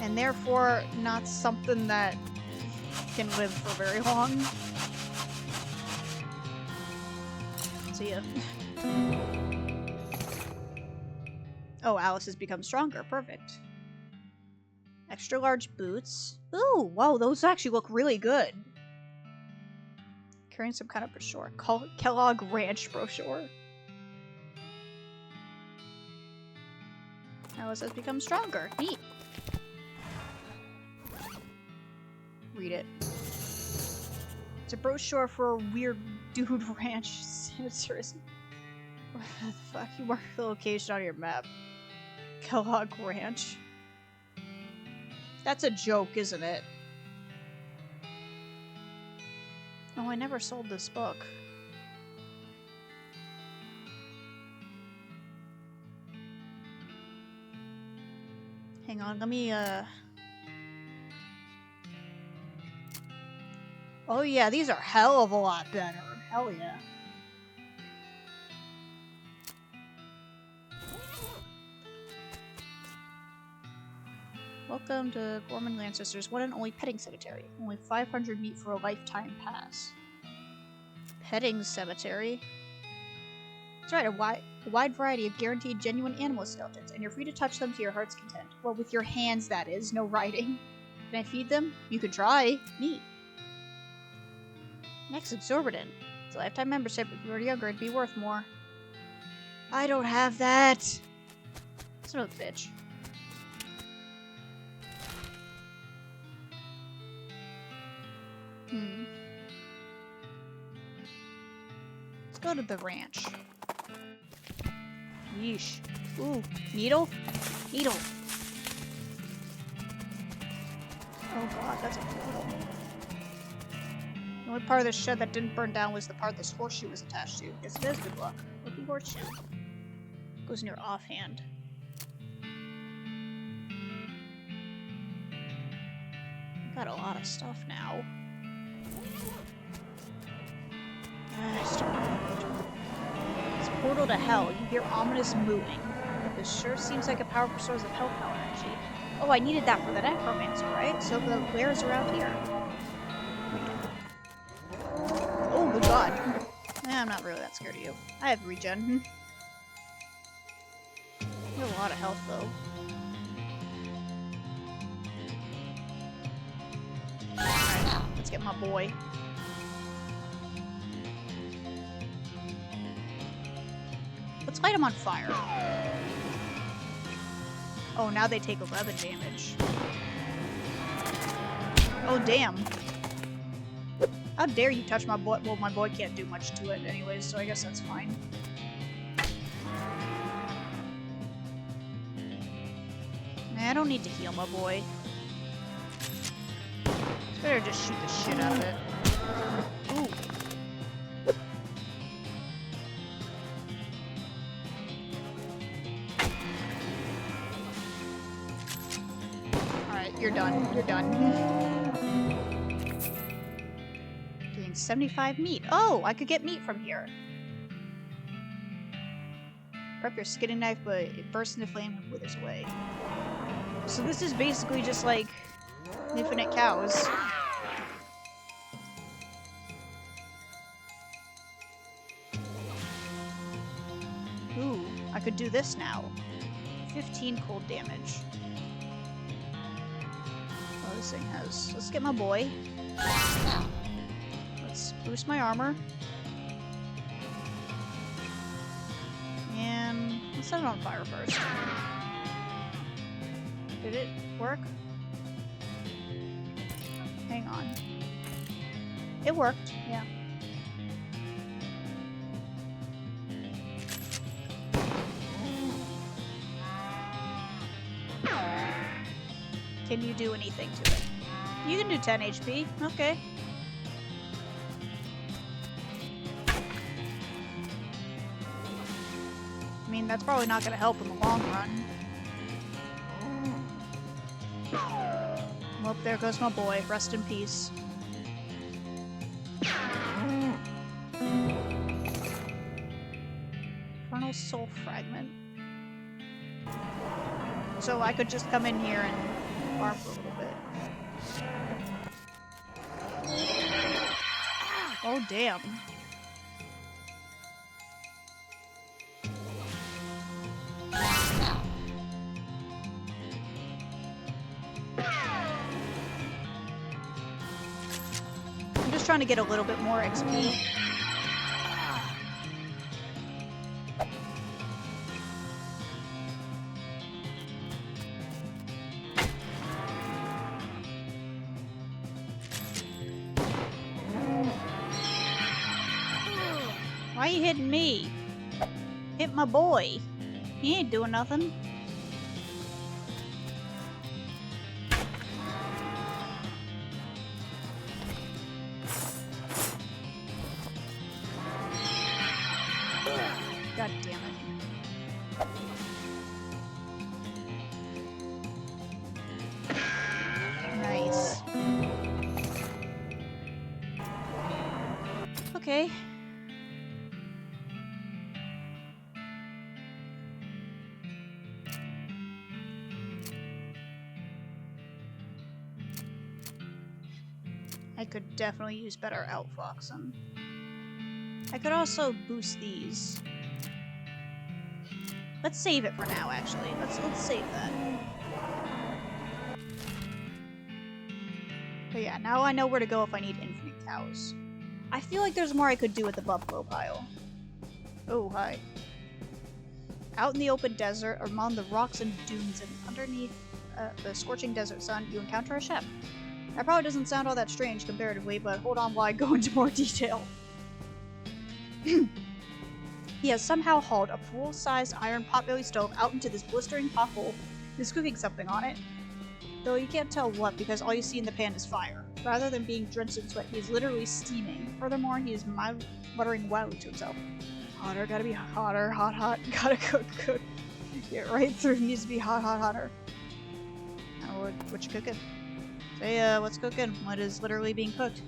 Speaker 1: And therefore, not something that can live for very long. See ya. Oh, Alice has become stronger. Perfect. Extra large boots. Ooh, whoa, those actually look really good. Carrying some kind of brochure. Kellogg Ranch brochure. Alice has become stronger. Neat. Read it. It's a brochure for a weird dude ranch sanitarium. What the fuck? You mark the location on your map. Kellogg Ranch. That's a joke, isn't it? Oh, I never sold this book. Hang on, let me, Oh yeah, these are hell of a lot better. Hell yeah. Welcome to Gorman Lancester's one and only petting cemetery. Only 500 meat for a lifetime pass. Petting cemetery? That's right, a wide variety of guaranteed genuine animal skeletons, and you're free to touch them to your heart's content. Well, with your hands, that is. No writing. Can I feed them? You could try. Neat. Next, exorbitant. It's a lifetime membership. If you were younger, it'd be worth more. I don't have that! Son of a bitch. Let's go to the ranch. Yeesh. Ooh, needle? Needle. Oh god, that's a portal. The only part of the shed that didn't burn down was the part this horseshoe was attached to. Yes, it is good luck. Lucky horseshoe. Goes in your offhand. Got a lot of stuff now. It's portal to hell. You hear ominous moving. This sure seems like a powerful source of hellpower energy. Oh, I needed that for the necromancer, right? So the lair's around here. Oh, good god. I'm not really that scared of you. I have regen. You have a lot of health, though. Alright, let's get my boy. Let's light him on fire. Oh, now they take 11 damage. Oh, damn. How dare you touch my boy? Well, my boy can't do much to it anyways, so I guess that's fine. I don't need to heal my boy. It's better just shoot the shit out of it. Ooh. Alright, you're done. You're done. Getting 75 meat. Oh, I could get meat from here. Prep your skinning knife, but it bursts into flame and withers away. So this is basically just like infinite cows. Ooh, I could do this now. 15 cold damage. Oh, this thing has... Let's get my boy. Let's boost my armor. And let's set it on fire first. Did it work? Hang on. It worked, yeah. Can you do anything to it? You can do 10 HP. Okay. I mean, that's probably not going to help in the long run. Well, there goes my boy. Rest in peace. Infernal Soul Fragment. So I could just come in here and farm for a little bit. Oh, damn. I'm just trying to get a little bit more XP. Why are you hitting me? Hit my boy. He ain't doing nothing. God damn it. Nice. Okay. I could definitely use better outfoxing. I could also boost these. Let's save it for now, actually. Let's save that. But yeah, now I know where to go if I need infinite cows. I feel like there's more I could do with the buffalo pile. Oh, hi. Out in the open desert, among the rocks and dunes, and underneath the scorching desert sun, you encounter a chef. That probably doesn't sound all that strange comparatively, but hold on while I go into more detail. He has somehow hauled a full-sized iron potbelly stove out into this blistering hot hole and is cooking something on it. Though you can't tell what because all you see in the pan is fire. Rather than being drenched in sweat, he is literally steaming. Furthermore, he is muttering wildly to himself. Hotter, gotta be hotter, hot, hot, gotta cook, cook. Get right through, needs to be hot, hot, hotter. What you cooking? Say, what's cooking? What is literally being cooked?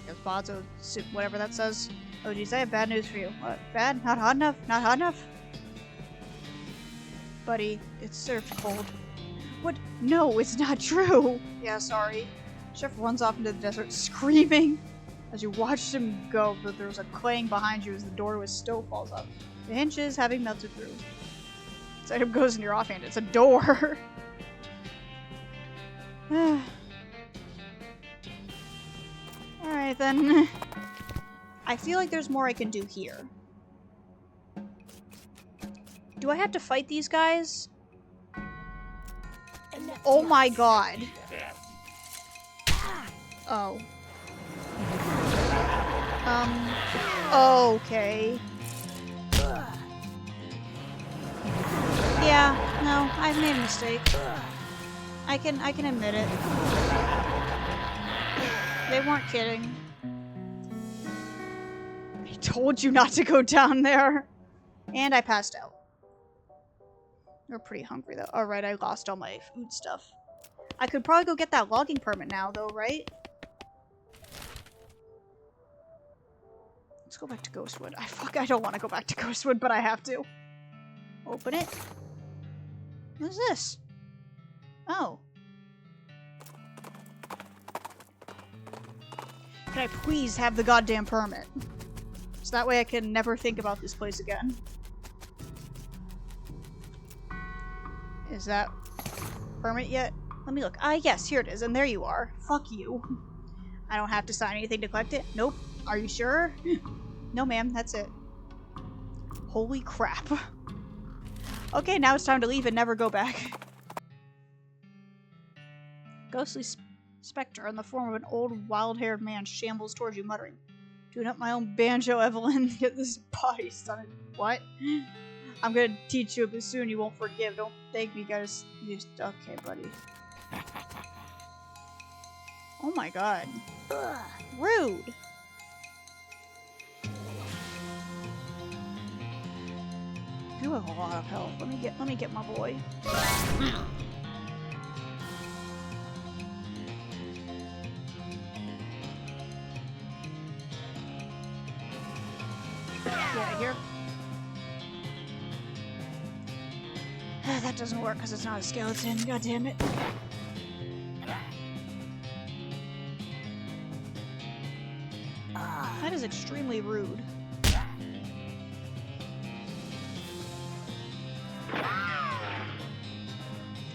Speaker 1: Gazpazo soup, whatever that says. Oh geez, I have bad news for you. What? Bad? Not hot enough? Not hot enough? Buddy, it's served cold. What? No, it's not true! Yeah, sorry. Chef runs off into the desert screaming. As you watched him go, but there was a clang behind you as the door to his stove falls up. The hinges having melted through. This item goes in your offhand. It's a door! Alright then. I feel like there's more I can do here. Do I have to fight these guys? Oh my god. Oh. Okay. Yeah, no, I've made a mistake. I can admit it. They weren't kidding. I told you not to go down there. And I passed out. We're pretty hungry though. Alright, I lost all my food stuff. I could probably go get that logging permit now though, right? Let's go back to Ghostwood. I don't want to go back to Ghostwood, but I have to. Open it. What is this? Oh. Can I please have the goddamn permit? So that way I can never think about this place again. Is that permit yet? Let me look. Ah, yes, here it is, and there you are. Fuck you. I don't have to sign anything to collect it? Nope. Are you sure? No, ma'am, that's it. Holy crap. Okay, now it's time to leave and never go back. Ghostly specter in the form of an old, wild-haired man shambles towards you, muttering, "Tune up my own banjo, Evelyn. Get this body started." What? I'm gonna teach you, but soon you won't forgive. Don't thank me, guys. Okay, buddy. Oh my god. Ugh, rude. You have a lot of health. Let me get my boy. Get out of here. That doesn't work because it's not a skeleton. God damn it. That is extremely rude.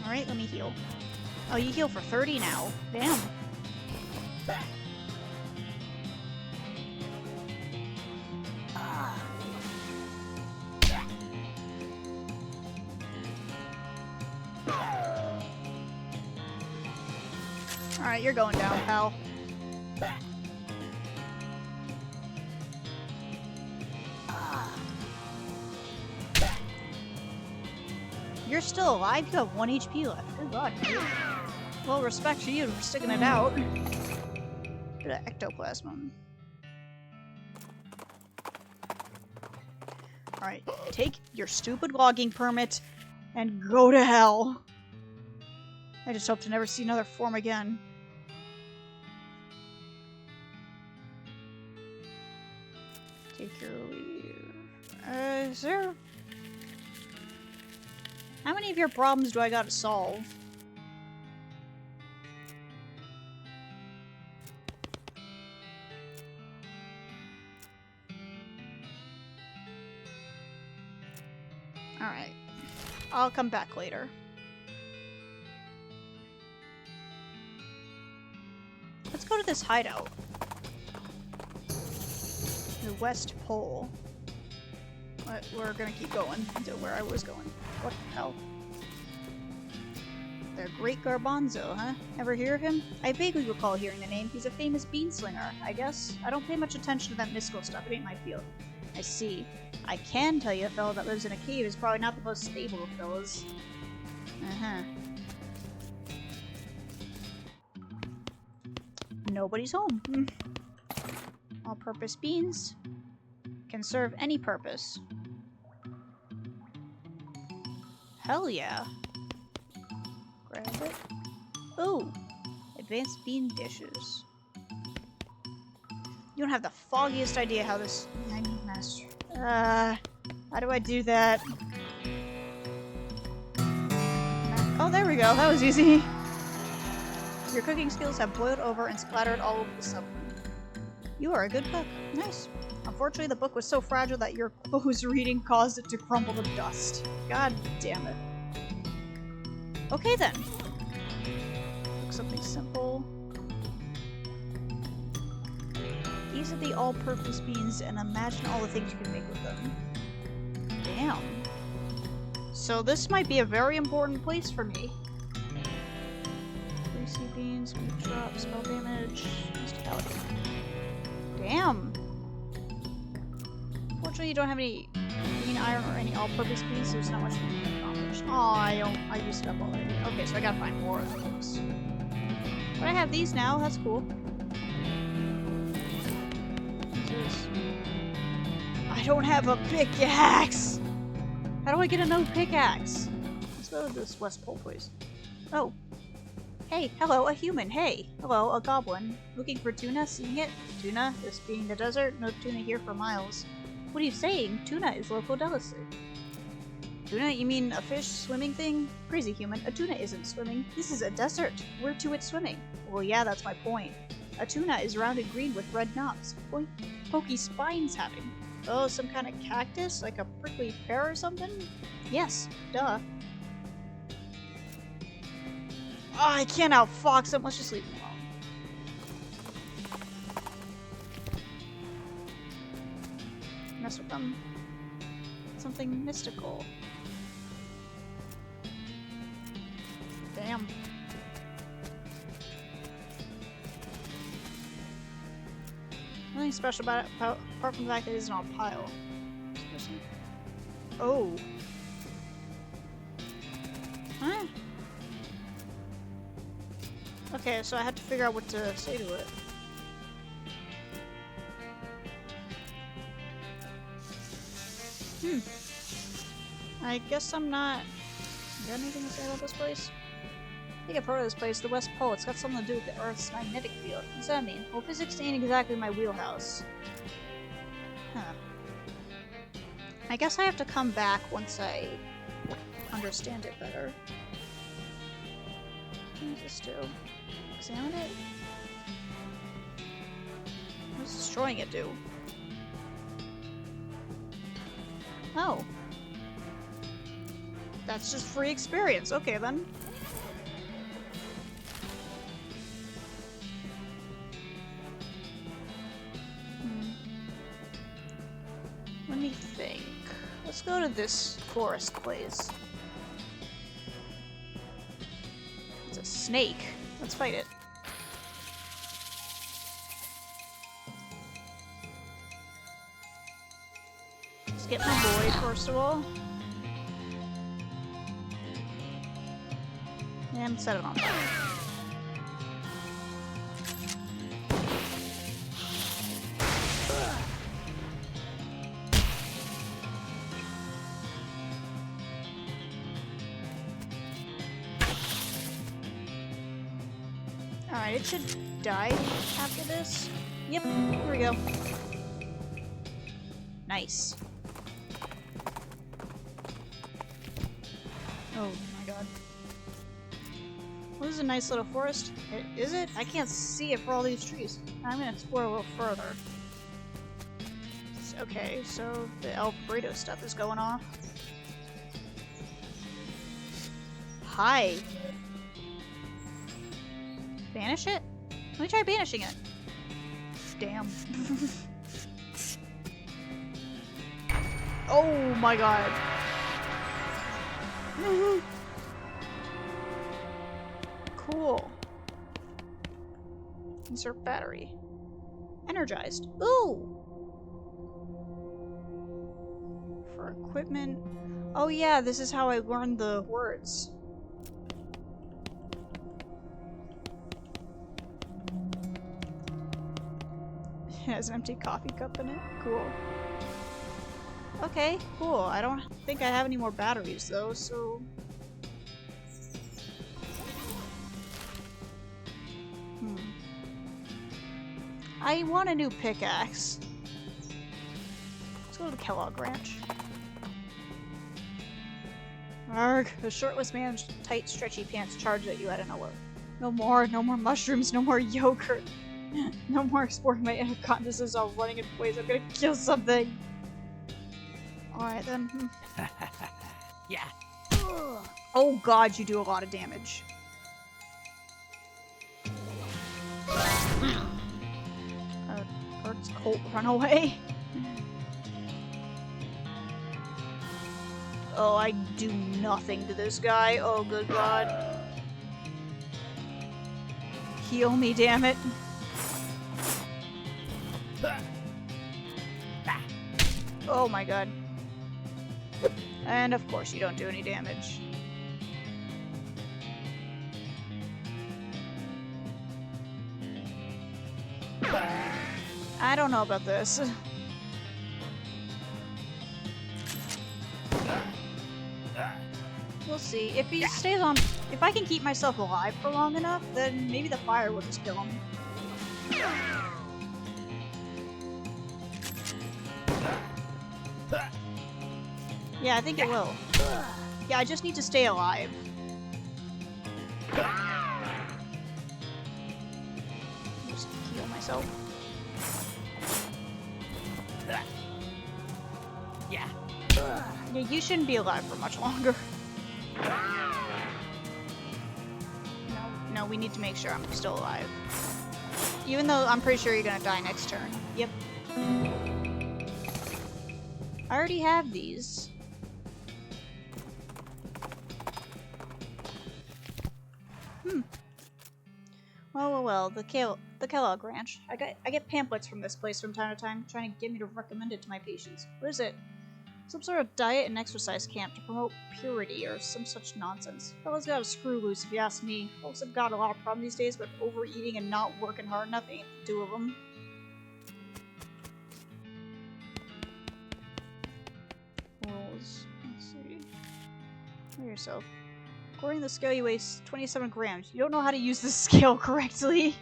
Speaker 1: Alright, let me heal. Oh, you heal for 30 now. Damn. Alright, you're going down, pal. You're still alive? You have 1 HP left. Good god, dude. Well, respect to you for sticking it out. Bit of ectoplasm. Alright, take your stupid logging permit and go to hell. I just hope to never see another form again. Take your leave. Is there... How many of your problems do I gotta solve? Alright. I'll come back later. Let's go to this hideout. The West Pole. But we're gonna keep going to where I was going. What the hell? The Great Garbanzo, huh? Ever hear of him? I vaguely recall hearing the name. He's a famous bean slinger, I guess. I don't pay much attention to that mystical stuff. It ain't my field. I see. I can tell you a fellow that lives in a cave is probably not the most stable of fellows. Uh-huh. Nobody's home. All-purpose beans. Can serve any purpose. Hell yeah. Grab it. Ooh! Advanced bean dishes. You don't have the foggiest idea how this... I need master. How do I do that? Oh, there we go. That was easy. Your cooking skills have boiled over and splattered all over the subway. You are a good cook. Nice. Unfortunately, the book was so fragile that your close reading caused it to crumble to dust. God damn it. Okay then. Cook something simple. These are the all-purpose beans, and imagine all the things you can make with them. Damn. So this might be a very important place for me. Greasy beans, meat drop, spell damage, mysticality. Damn. Unfortunately, you don't have any green iron or any all-purpose beans, so there's not much you can accomplish. Aw, I used it up already. Okay, so I gotta find more of those. But I have these now, that's cool. I don't have a pickaxe! How do I get a no pickaxe? Let's go to this West Pole place. Oh. Hey, hello, a human, hey! Hello, a goblin. Looking for tuna, seeing it? Tuna? This being the desert, no tuna here for miles. What are you saying? Tuna is local delicacy. Tuna? You mean a fish swimming thing? Crazy human. A tuna isn't swimming. This is a desert. Where to it swimming? Well, yeah, that's my point. A tuna is rounded green with red knobs. Pokey spines having. Oh, some kind of cactus? Like a prickly pear or something? Yes, duh. Oh, I can't outfox him. Let's just leave him alone. Mess with them. Something mystical. Damn. Nothing special about it, apart from the fact that it isn't on a pile. Oh. Huh? Okay, so I have to figure out what to say to it. I guess I'm not... You got anything to say about this place? I think I've heard of this place, the West Pole. It's got something to do with the Earth's magnetic field. What does that mean? Well, physics ain't exactly my wheelhouse. Huh. I guess I have to come back once I understand it better. What does this do? Examine it? What does destroying it do? Oh. That's just free experience. Okay, then. Let me think. Let's go to this forest place. It's a snake. Let's fight it. Let's get my boy, first of all. And set it on fire. Alright, it should die after this. Yep, here we go. Nice. Oh my god. Well, this is a nice little forest. Is it? I can't see it for all these trees. I'm gonna explore a little further. Okay, so the El Burrito stuff is going off. Hi. Banish it? Let me try banishing it. Damn. Oh my god. Cool. Insert battery. Energized. Ooh! For equipment. Oh yeah, this is how I learned the words. It has an empty coffee cup in it. Cool. Okay, cool. I don't think I have any more batteries though, so... I want a new pickaxe. Let's go to the Kellogg Ranch. Arrgh, the shirtless man's tight, stretchy pants charged at you out of nowhere. No more mushrooms, no more yogurt. No more exploring my inner consciousness all running in place. I'm gonna kill something. Alright then.
Speaker 2: Yeah.
Speaker 1: Oh god, you do a lot of damage. Earth's Colt, run away. Oh, I do nothing to this guy. Oh, good god. Heal me, damn it. Oh my god. And of course you don't do any damage. I don't know about this. We'll see. If he stays on... If I can keep myself alive for long enough, then maybe the fire will just kill him. Yeah, I think it will. Yeah, I just need to stay alive. Just heal myself.
Speaker 2: Yeah.
Speaker 1: Yeah, you shouldn't be alive for much longer. No, we need to make sure I'm still alive. Even though I'm pretty sure you're gonna die next turn. Yep. I already have these. Well. The Kellogg Ranch. I get pamphlets from this place from time to time, trying to get me to recommend it to my patients. What is it? Some sort of diet and exercise camp to promote purity or some such nonsense. Fella's got a screw loose, if you ask me. Folks have got a lot of problems these days, but overeating and not working hard enough ain't the two of them. Rules. Let's see. Know yourself. According to the scale, you weigh 27 grams. You don't know how to use the scale correctly.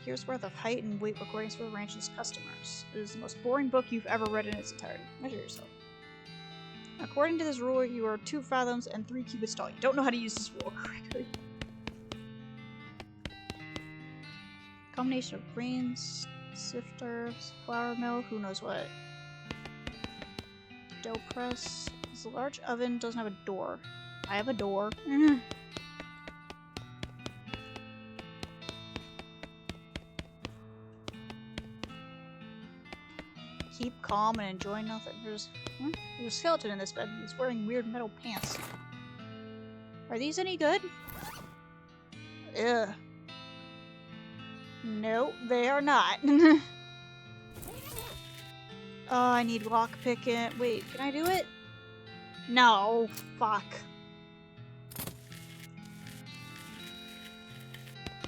Speaker 1: Here's worth of height and weight recordings for the ranch's customers. It is the most boring book you've ever read in its entirety. Measure yourself. According to this rule, you are 2 fathoms and 3 cubits tall. You don't know how to use this rule correctly. Combination of grains, sifter, flour mill, who knows what. Dough press. This large oven doesn't have a door. I have a door. Keep calm and enjoy nothing. There's a skeleton in this bed. He's wearing weird metal pants. Are these any good? Ugh. No, they are not. Oh, I need lockpicking. Wait, can I do it? No, fuck.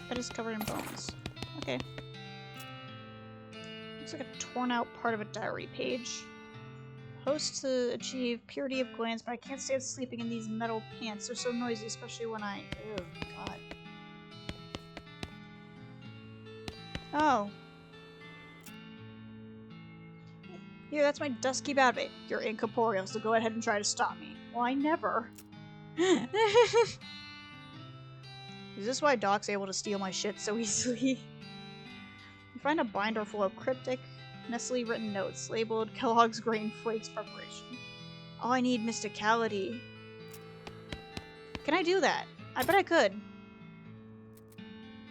Speaker 1: That is covered in bones. Okay. Looks like a torn out part of a diary page. Supposed to achieve purity of glands, but I can't stand sleeping in these metal pants. They're so noisy, especially when I... Oh, God. Oh. Here, that's my dusky badmate. You're incorporeal, so go ahead and try to stop me. Well, I never. Is this why Doc's able to steal my shit so easily? You find a binder full of cryptic, Nestle written notes labeled Kellogg's Grain Flakes Preparation. Oh, I need mysticality. Can I do that? I bet I could.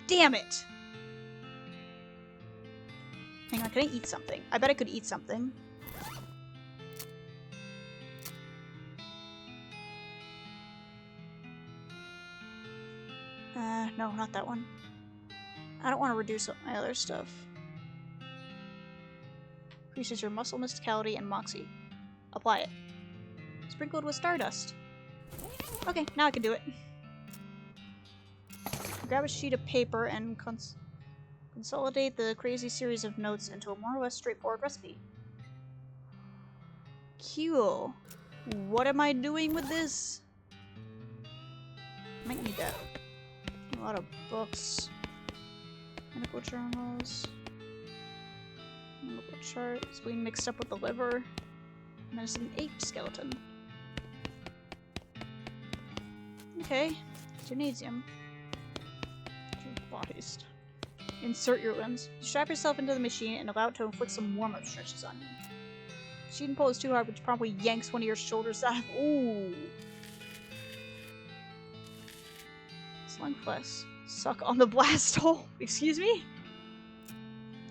Speaker 1: Damn it! Hang on, can I eat something? I bet I could eat something. No, not that one. I don't want to reduce my other stuff. Increases your muscle mysticality and moxie. Apply it. Sprinkled with stardust. Okay, now I can do it. Grab a sheet of paper and consolidate the crazy series of notes into a more or less straightforward recipe. Cool. What am I doing with this? Might need that. A lot of books. Medical journals. Medical chart. Spleen mixed up with the liver. Medicine 8 skeleton. Okay. Gymnasium. Bodies. Insert your limbs. Strap yourself into the machine and allow it to inflict some warm-up stretches on you. Machine pull is too hard, which probably yanks one of your shoulders out. Ooh. Slung flesh. Suck on the blast hole. Excuse me?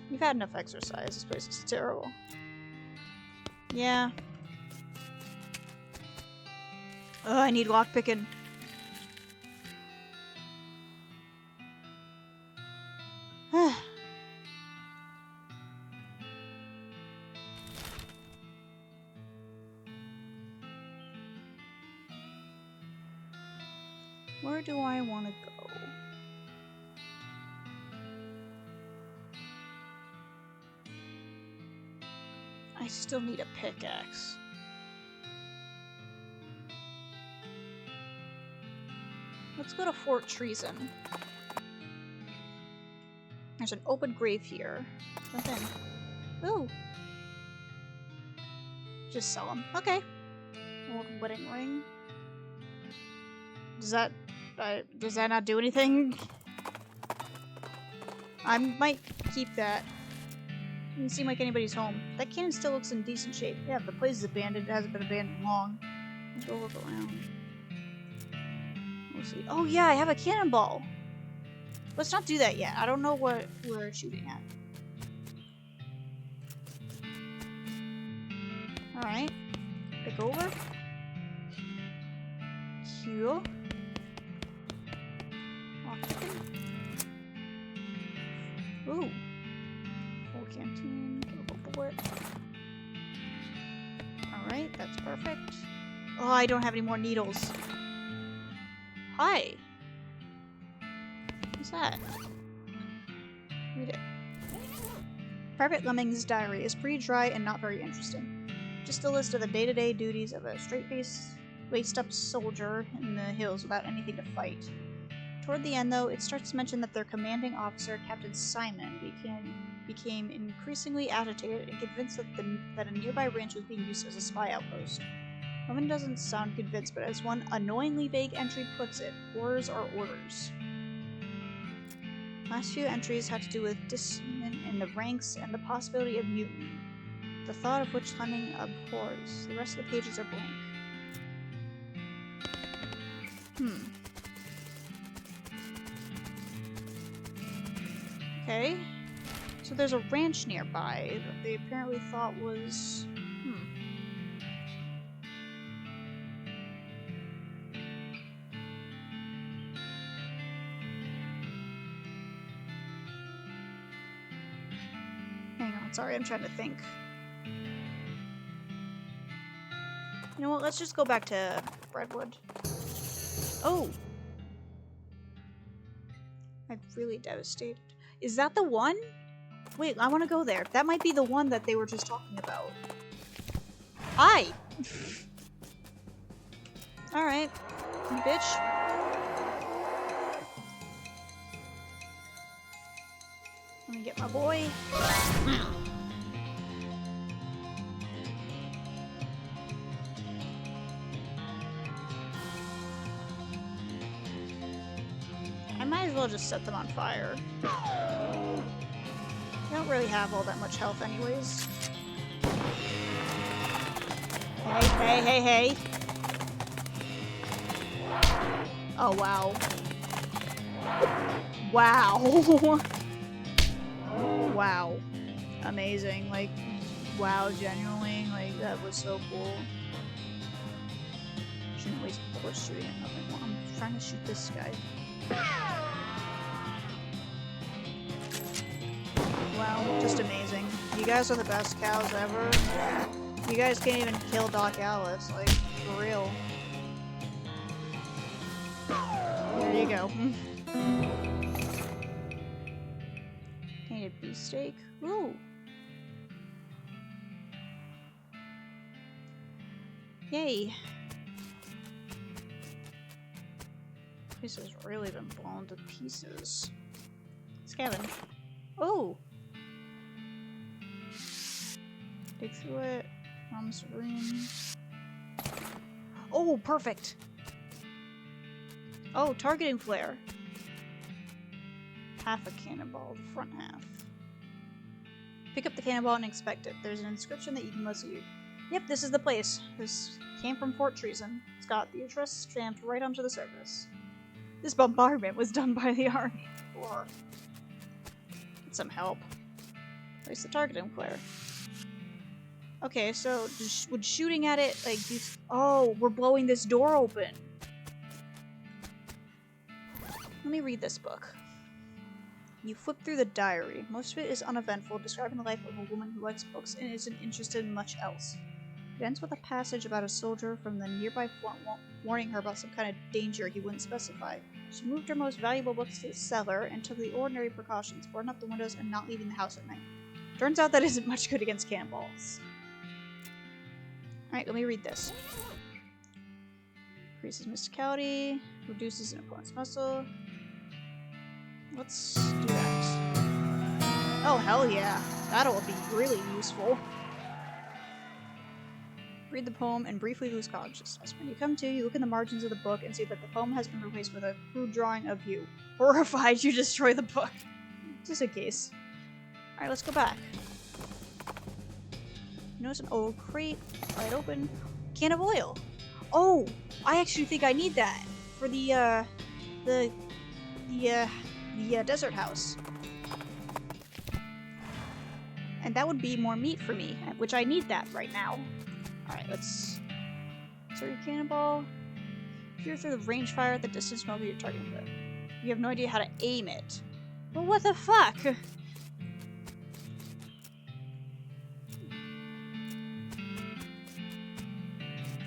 Speaker 1: You've had enough exercise. This place is terrible. Yeah. Oh, I need lockpicking. Where do I want to go? I still need a pickaxe. Let's go to Fort Treason. There's an open grave here. Jump in. Ooh! Just sell them. Okay. Old wedding ring. Does that not do anything? I might keep that. Doesn't seem like anybody's home. That cannon still looks in decent shape. Yeah, if the place is abandoned, it hasn't been abandoned long. Let's go look around. We'll see. Oh yeah, I have a cannonball. Let's not do that yet. I don't know what we're shooting at. Alright. Pick over. Q. Ooh. Full canteen. Go for it. Alright, that's perfect. Oh, I don't have any more needles. Hi. What's that? Read it. Private Lemming's diary is pretty dry and not very interesting. Just a list of the day-to-day duties of a straight-faced, laced-up soldier in the hills without anything to fight. Toward the end, though, it starts to mention that their commanding officer, Captain Simon, became increasingly agitated and convinced that a nearby ranch was being used as a spy outpost. Roman doesn't sound convinced, but as one annoyingly vague entry puts it, orders are orders. Last few entries had to do with dissentment in the ranks and the possibility of mutiny, the thought of which Lemming abhors. The rest of the pages are blank. Okay. So there's a ranch nearby that they apparently thought was... Hang on, sorry, I'm trying to think. You know what, let's just go back to Redwood. Oh! I'm really devastated. Is that the one? Wait, I want to go there. That might be the one that they were just talking about. Hi! Alright. You bitch. Let me get my boy. I might as well just set them on fire. They don't really have all that much health anyways. Hey, hey, hey, hey. Oh, wow. Wow. Wow. Amazing. Like, wow, genuinely. Like, that was so cool. Shouldn't waste bullets shooting at nothing. Well, I'm trying to shoot this guy. Wow, just amazing. You guys are the best cows ever. You guys can't even kill Doc Alice, like, for real. There you go. Painted beefsteak. Ooh. Yay. This has really been blown to pieces. Scavenge. Oh! Dig through it. Promise room. Oh, perfect! Oh, targeting flare. Half a cannonball, the front half. Pick up the cannonball and inspect it. There's an inscription that you can mostly read. Yep, this is the place. This came from Fort Treason. It's got the address stamped right onto the surface. This bombardment was done by the army. Or get some help. Place the targeting flare. Okay, so would shooting at it like do? Oh, we're blowing this door open. Let me read this book. You flip through the diary. Most of it is uneventful, describing the life of a woman who likes books and isn't interested in much else. It ends with a passage about a soldier from the nearby fort warning her about some kind of danger he wouldn't specify. She moved her most valuable books to the cellar and took the ordinary precautions, boarding up the windows and not leaving the house at night. Turns out that isn't much good against cannonballs. Alright, let me read this. Increases mysticality, reduces an opponent's muscle. Let's do that. Oh, hell yeah. That'll be really useful. Read the poem and briefly lose consciousness. When you come to, you look in the margins of the book and see that the poem has been replaced with a crude drawing of you. Horrified, you destroy the book. Just in case. Alright, let's go back. Notice an old crate. Pry it open. Can of oil. Oh! I actually think I need that for the desert house. And that would be more meat for me, which I need that right now. Alright, let's insert your cannonball. Peer through the range fire at the distance from your target. You have no idea how to aim it. Well, what the fuck?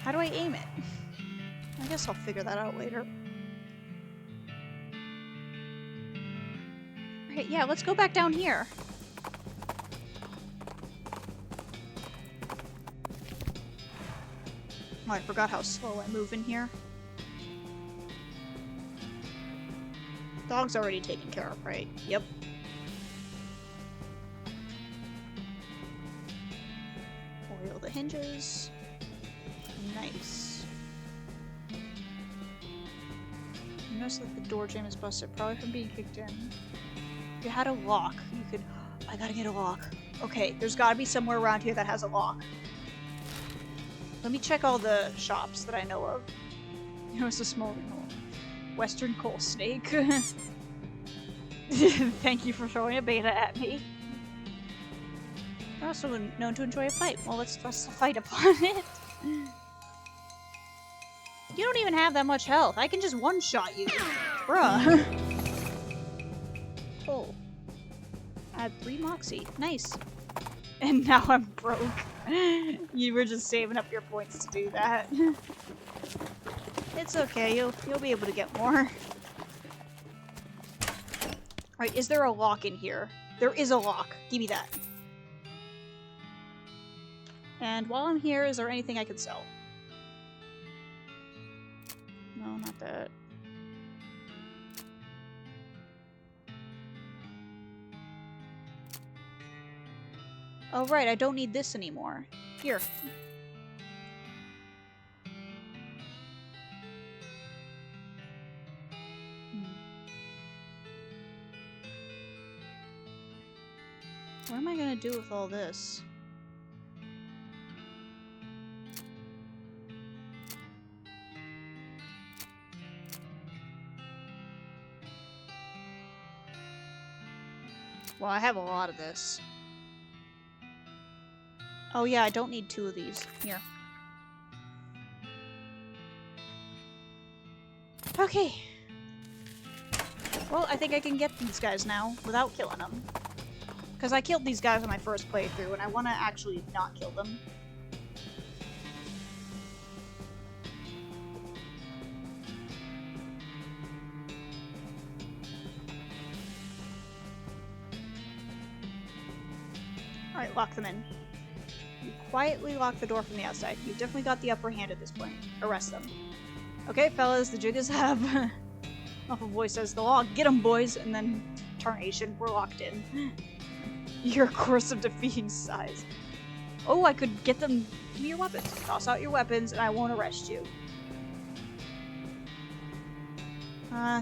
Speaker 1: How do I aim it? I guess I'll figure that out later. Okay, yeah, let's go back down here. Oh, I forgot how slow I move in here. Dog's already taken care of, right? Yep. Oil the hinges. Nice. You notice that the door jamb is busted, probably from being kicked in. If you had a lock, you could... I gotta get a lock. Okay, there's gotta be somewhere around here that has a lock. Let me check all the shops that I know of. You know, it's a smoldering hole. Western coal snake. Thank you for throwing a beta at me. You're also known to enjoy a fight. Well, let's thrust a fight upon it. You don't even have that much health. I can just one-shot you. Bruh. Oh. Add 3 moxie. Nice. And now I'm broke. You were just saving up your points to do that. It's okay. You'll be able to get more. Alright, is there a lock in here? There is a lock. Give me that. And while I'm here, is there anything I could sell? No, not that. Oh, right, I don't need this anymore. Here. What am I gonna do with all this? Well, I have a lot of this. Oh yeah, I don't need 2 of these. Here. Okay. Well, I think I can get these guys now without killing them. Because I killed these guys on my first playthrough, and I want to actually not kill them. Alright, lock them in. You quietly lock the door from the outside. You've definitely got the upper hand at this point. Arrest them. Okay, fellas, the jig is up. Awful voice says the law. Get 'em, boys! And then tarnation. We're locked in. Your course of defeating size. Oh, I could get them. Give me your weapons. Toss out your weapons, and I won't arrest you.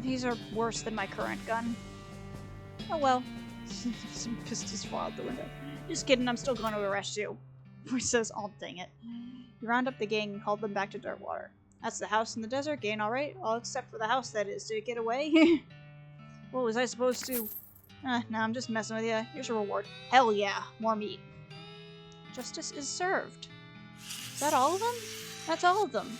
Speaker 1: These are worse than my current gun. Oh well. Some pistols fall out the window. Just kidding, I'm still going to arrest you. Voice says, oh, dang it. You round up the gang and haul them back to Darkwater. That's the house in the desert, gang, alright? All except for the house, that is. Did it get away? What was I supposed to... no, I'm just messing with you. Here's your reward. Hell yeah, more meat. Justice is served. Is that all of them? That's all of them.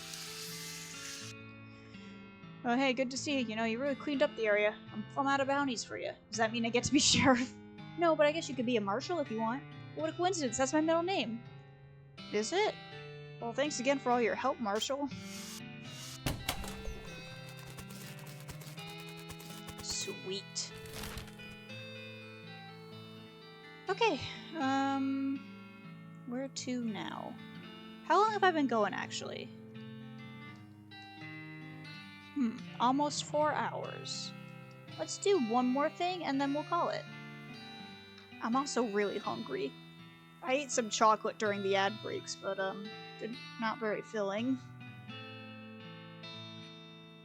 Speaker 1: Oh, hey, good to see you. You know, you really cleaned up the area. I'm plumb out of bounties for you. Does that mean I get to be sheriff? No, but I guess you could be a marshal if you want. What a coincidence, that's my middle name. Is it? Well, thanks again for all your help, Marshal. Sweet. Okay, where to now? How long have I been going, actually? Almost 4 hours. Let's do one more thing, and then we'll call it. I'm also really hungry. I ate some chocolate during the ad breaks, but not very filling.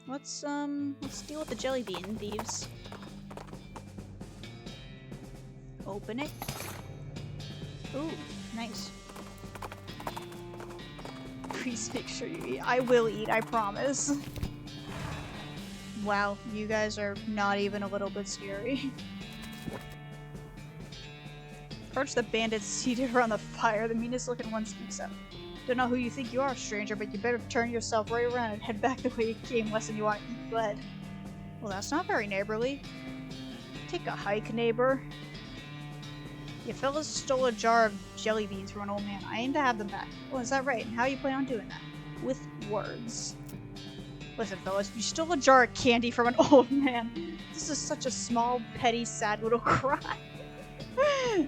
Speaker 1: Let's deal with the jelly bean thieves. Open it. Ooh, nice. Please make sure you eat. I will eat, I promise. Wow, you guys are not even a little bit scary. Approach the bandits seated around the fire. The meanest looking one speaks up. Don't know who you think you are, stranger, but you better turn yourself right around and head back the way you came, lest you want to eat blood. Well, that's not very neighborly. Take a hike, neighbor. You fellas stole a jar of jelly beans from an old man. I aim to have them back. Oh, is that right? And how you plan on doing that? With words. Listen, fellas, you stole a jar of candy from an old man. This is such a small, petty, sad little crime.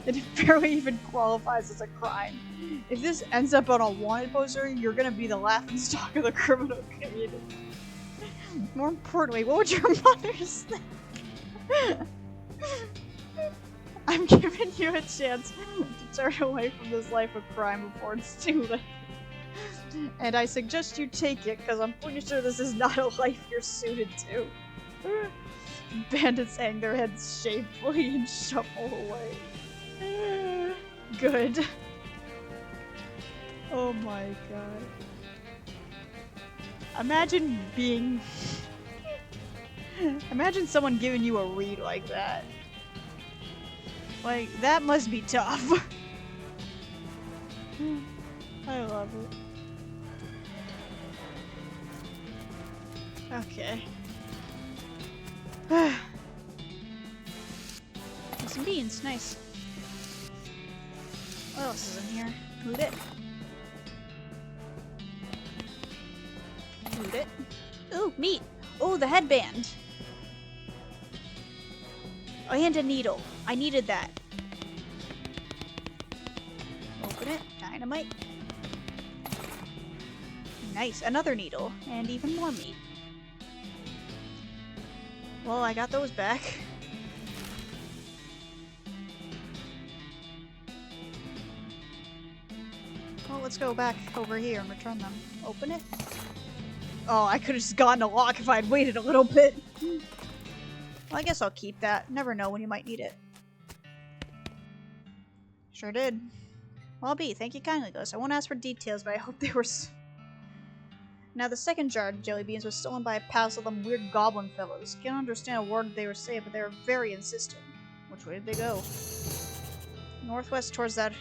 Speaker 1: It barely even qualifies as a crime. If this ends up on a wanted poster, you're gonna be the laughingstock of the criminal community. More importantly, what would your mothers think? I'm giving you a chance to turn away from this life of crime before it's too late. And I suggest you take it, because I'm pretty sure this is not a life you're suited to. Bandits hang their heads shamefully and shuffle away. Good. Oh my god. Imagine being... Imagine someone giving you a read like that. Like, that must be tough. I love it. Okay. Some beans, nice. What else is in here? Loot it. Loot it. Ooh, meat! Oh, the headband! Oh, and a needle. I needed that. Open it. Dynamite. Nice. Another needle. And even more meat. Well, I got those back. Well, let's go back over here and return them. Open it. Oh, I could have just gotten a lock if I had waited a little bit. Well, I guess I'll keep that. Never know when you might need it. Sure did. Well, B, thank you kindly, Ghost. I won't ask for details, but I hope they were... Now, the second jar of jelly beans was stolen by a pass of them weird goblin fellows. Can't understand a word they were saying, but they were very insistent. Which way did they go? Northwest towards that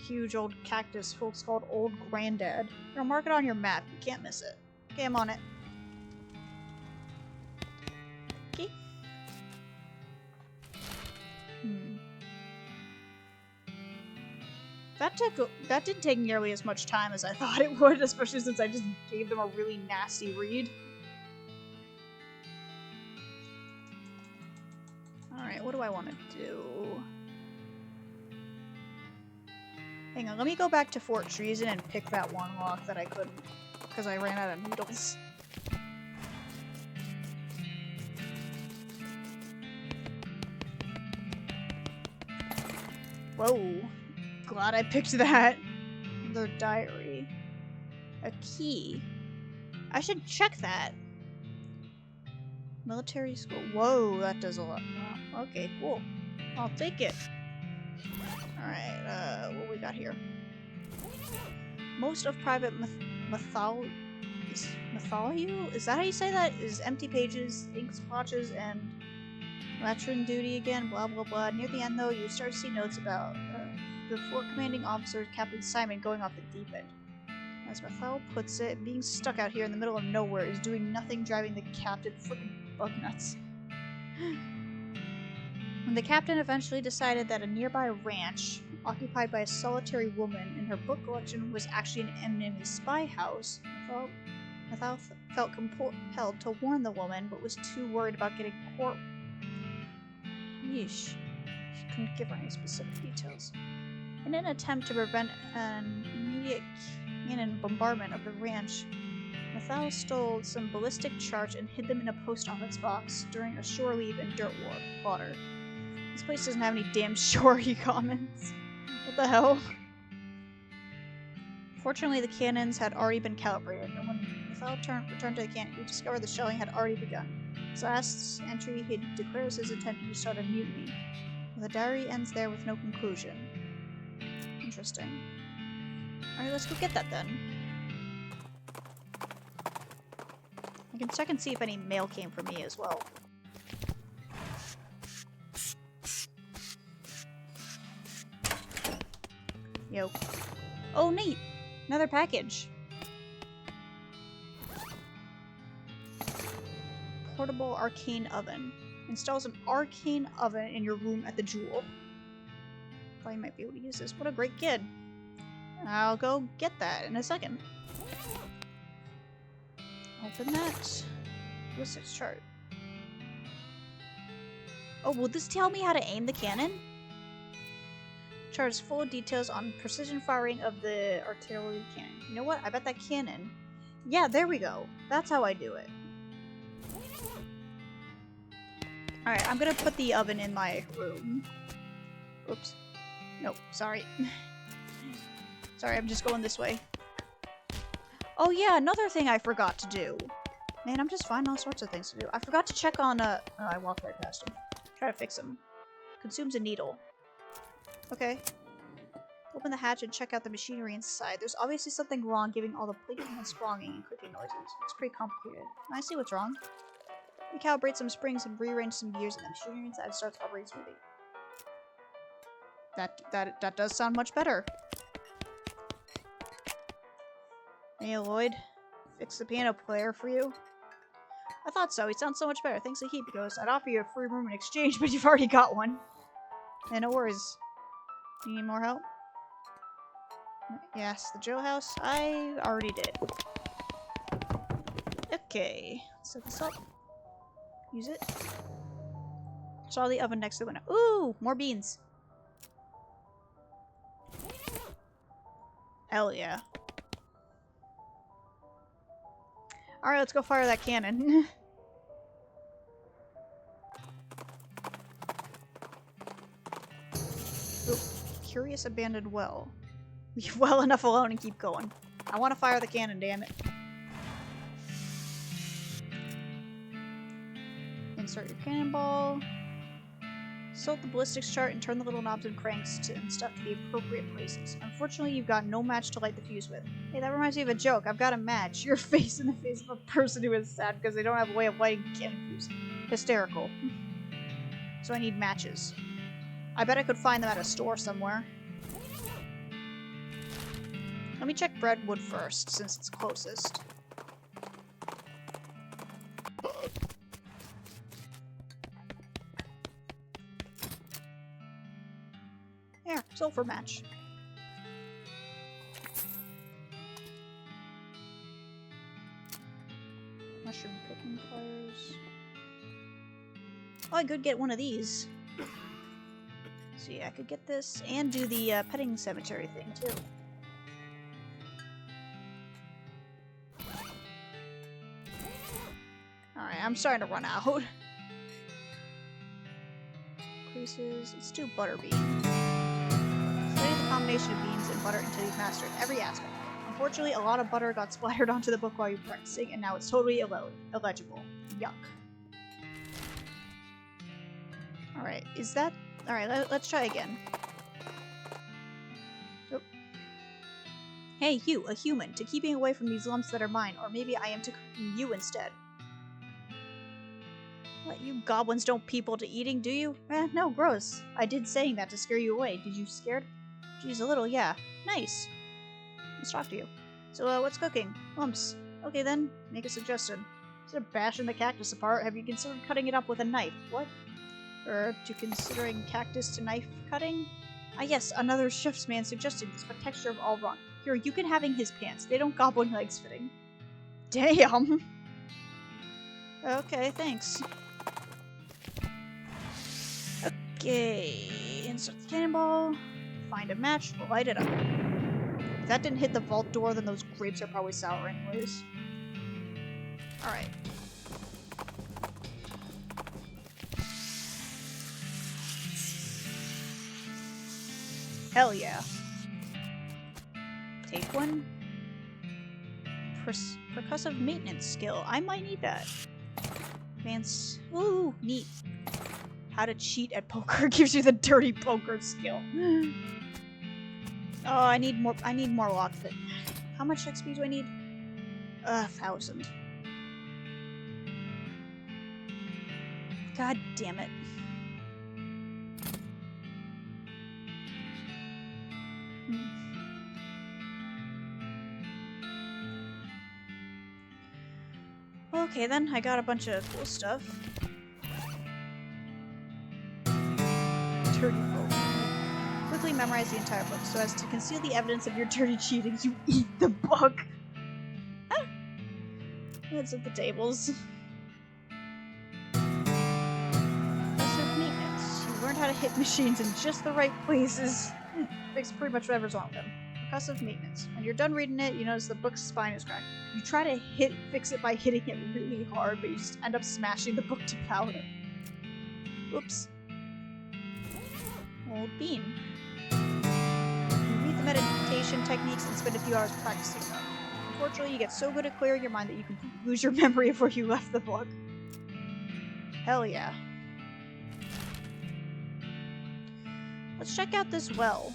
Speaker 1: huge old cactus folks called Old Granddad. Here, mark it on your map. You can't miss it. Okay, I'm on it. Okay. That didn't take nearly as much time as I thought it would, especially since I just gave them a really nasty read. Alright, what do I want to do? Hang on, let me go back to Fort Treason and pick that one lock that I couldn't, because I ran out of needles. Whoa. Glad I picked that. Their diary. A key. I should check that. Military school. Whoa, that does a lot. Wow. Okay, cool. I'll take it. Alright, what we got here? Most of Private Matholu? Is that how you say that? Is empty pages, ink splotches, and latrin duty again, blah blah blah. Near the end, though, you start to see notes about the Fort Commanding Officer, Captain Simon, going off the deep end. As Mathal puts it, being stuck out here in the middle of nowhere is doing nothing, driving the captain frickin' bug nuts. When the captain eventually decided that a nearby ranch, occupied by a solitary woman in her book collection, was actually an enemy spy house, Mathal felt compelled to warn the woman, but was too worried about getting caught. Yeesh. She couldn't give her any specific details. In an attempt to prevent an immediate cannon bombardment of the ranch, Mathal stole some ballistic charge and hid them in a post office box during a shore leave in dirt water. This place doesn't have any damn shore, he comments. What the hell? Unfortunately, the cannons had already been calibrated, and when the fellow returned to the cannon, we discovered the shelling had already begun. His last entry, he declares his intention to start a mutiny. The diary ends there with no conclusion. Interesting. Alright, let's go get that then. I can check and see if any mail came from me as well. Yo. Oh, neat! Another package. Portable arcane oven. Installs an arcane oven in your room at the Jewel. Thought you might be able to use this. What a great kid. I'll go get that in a second. Open that. What's its chart? Oh, will this tell me how to aim the cannon? Chart is full of details on precision firing of the artillery cannon. You know what? I bet that cannon... Yeah, there we go. That's how I do it. Alright, I'm gonna put the oven in my room. Oops. Nope, sorry. Sorry, I'm just going this way. Oh yeah, another thing I forgot to do. Man, I'm just finding all sorts of things to do. I forgot to check on, oh, I walked right past him. Try to fix him. Consumes a needle. Okay. Open the hatch and check out the machinery inside. There's obviously something wrong, giving all the clicking and spronging and clicking noises. It's pretty complicated. I see what's wrong. Recalibrate some springs and rearrange some gears, and the machinery inside starts operating smoothly. That does sound much better. Hey, Lloyd. Fix the piano player for you. I thought so. He sounds so much better. Thanks a heap. He goes, I'd offer you a free room in exchange, but you've already got one. And no worries. You need more help? Yes, the jailhouse. I already did. Okay. Set this up. Use it. Saw the oven next to the window. Ooh! More beans. Hell yeah. Alright, let's go fire that cannon. Ooh, curious abandoned well. Leave well enough alone and keep going. I want to fire the cannon, damn it. Insert your cannonball. Sort the ballistics chart and turn the little knobs and cranks and stuff to the appropriate places. Unfortunately, you've got no match to light the fuse with. Hey, that reminds me of a joke. I've got a match. Your face in the face of a person who is sad because they don't have a way of lighting the cannon fuse. Hysterical. So I need matches. I bet I could find them at a store somewhere. Let me check Breadwood first, since it's closest. There, sulfur match. Mushroom cooking fires. Oh, I could get one of these. So yeah, I could get this and do the petting cemetery thing too. Alright, I'm starting to run out. Increases. Let's do butterbean. Study the combination of beans and butter until you've mastered every aspect. Unfortunately, a lot of butter got splattered onto the book while you were practicing, and now it's totally illegible. Yuck. Alright, is that... Alright, let's try again. Oh. Hey, you, a human, to keeping away from these lumps that are mine, or maybe I am to cooking you instead. What, you goblins don't people to eating, do you? No, gross. I did saying that to scare you away. Did you scared? Geez, a little, yeah. Nice. Let's talk to you. So, what's cooking? Lumps. Okay then, make a suggestion. Instead of bashing the cactus apart, have you considered cutting it up with a knife? What? To considering cactus to knife cutting? Ah yes, another chef's man suggested this, but texture of all wrong. Here, you can having his pants. They don't goblin legs fitting. Damn! Okay, thanks. Okay, insert the cannonball, find a match, light it up. If that didn't hit the vault door, then those grapes are probably sour anyways. Alright. Hell yeah. Take one. percussive maintenance skill. I might need that. Advanced. Ooh, neat. How to cheat at poker gives you the dirty poker skill. Oh, I need more lockpick. How much XP do I need? 1,000. God damn it. Okay then, I got a bunch of cool stuff. Dirty book. Quickly memorize the entire book so as to conceal the evidence of your dirty cheating. You eat the book. Let's at the tables. Passive maintenance. You learned how to hit machines in just the right places. Fix pretty much whatever's wrong with them. Percussive maintenance. When you're done reading it, you notice the book's spine is cracked. You try to fix it by hitting it really hard, but you just end up smashing the book to powder. Oops. Old bean. You read the meditation techniques and spend a few hours practicing them. Unfortunately, you get so good at clearing your mind that you completely lose your memory of where you left the book. Hell yeah. Let's check out this well.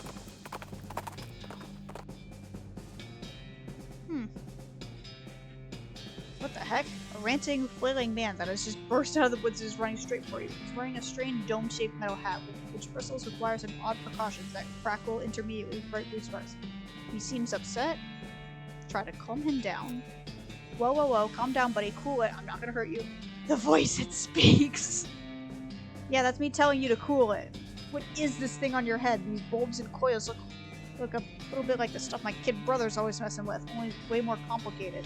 Speaker 1: What the heck? A ranting, flailing man that has just burst out of the woods and is running straight for you. He's wearing a strange dome-shaped metal hat, which bristles with wires and odd precautions that crackle intermediately with bright blue sparks. He seems upset. Try to calm him down. Whoa, whoa, whoa, calm down, buddy. Cool it. I'm not gonna hurt you. The voice, it speaks! Yeah, that's me telling you to cool it. What is this thing on your head? These bulbs and coils look a little bit like the stuff my kid brother's always messing with, only way more complicated.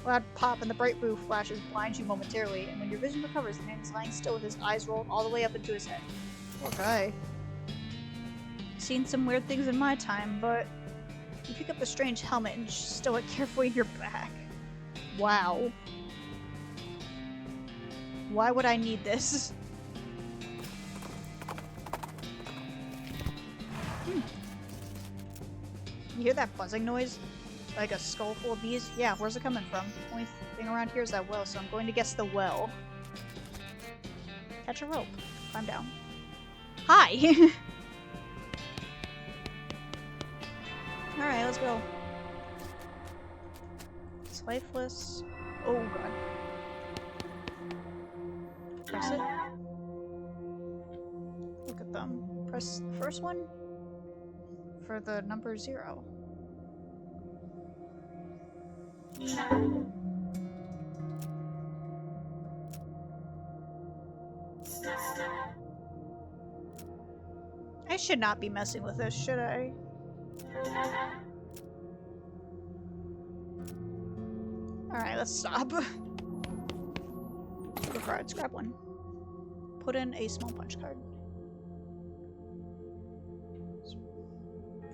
Speaker 1: Loud pop and the bright blue flashes blind you momentarily, and when your vision recovers, the man is lying still with his eyes rolled all the way up into his head. Poor guy. Seen some weird things in my time, but you pick up the strange helmet and stow it carefully in your back. Wow. Why would I need this? You hear that buzzing noise? Like a skull full of bees? Yeah, where's it coming from? Only thing around here is that well, so I'm going to guess the well. Catch a rope. Climb down. Hi! Alright, let's go. It's lifeless. Oh god. Press it. Look at them. Press the first one for the number 0. I should not be messing with this, should I? Alright, let's stop. Go cards, grab one. Put in a small punch card.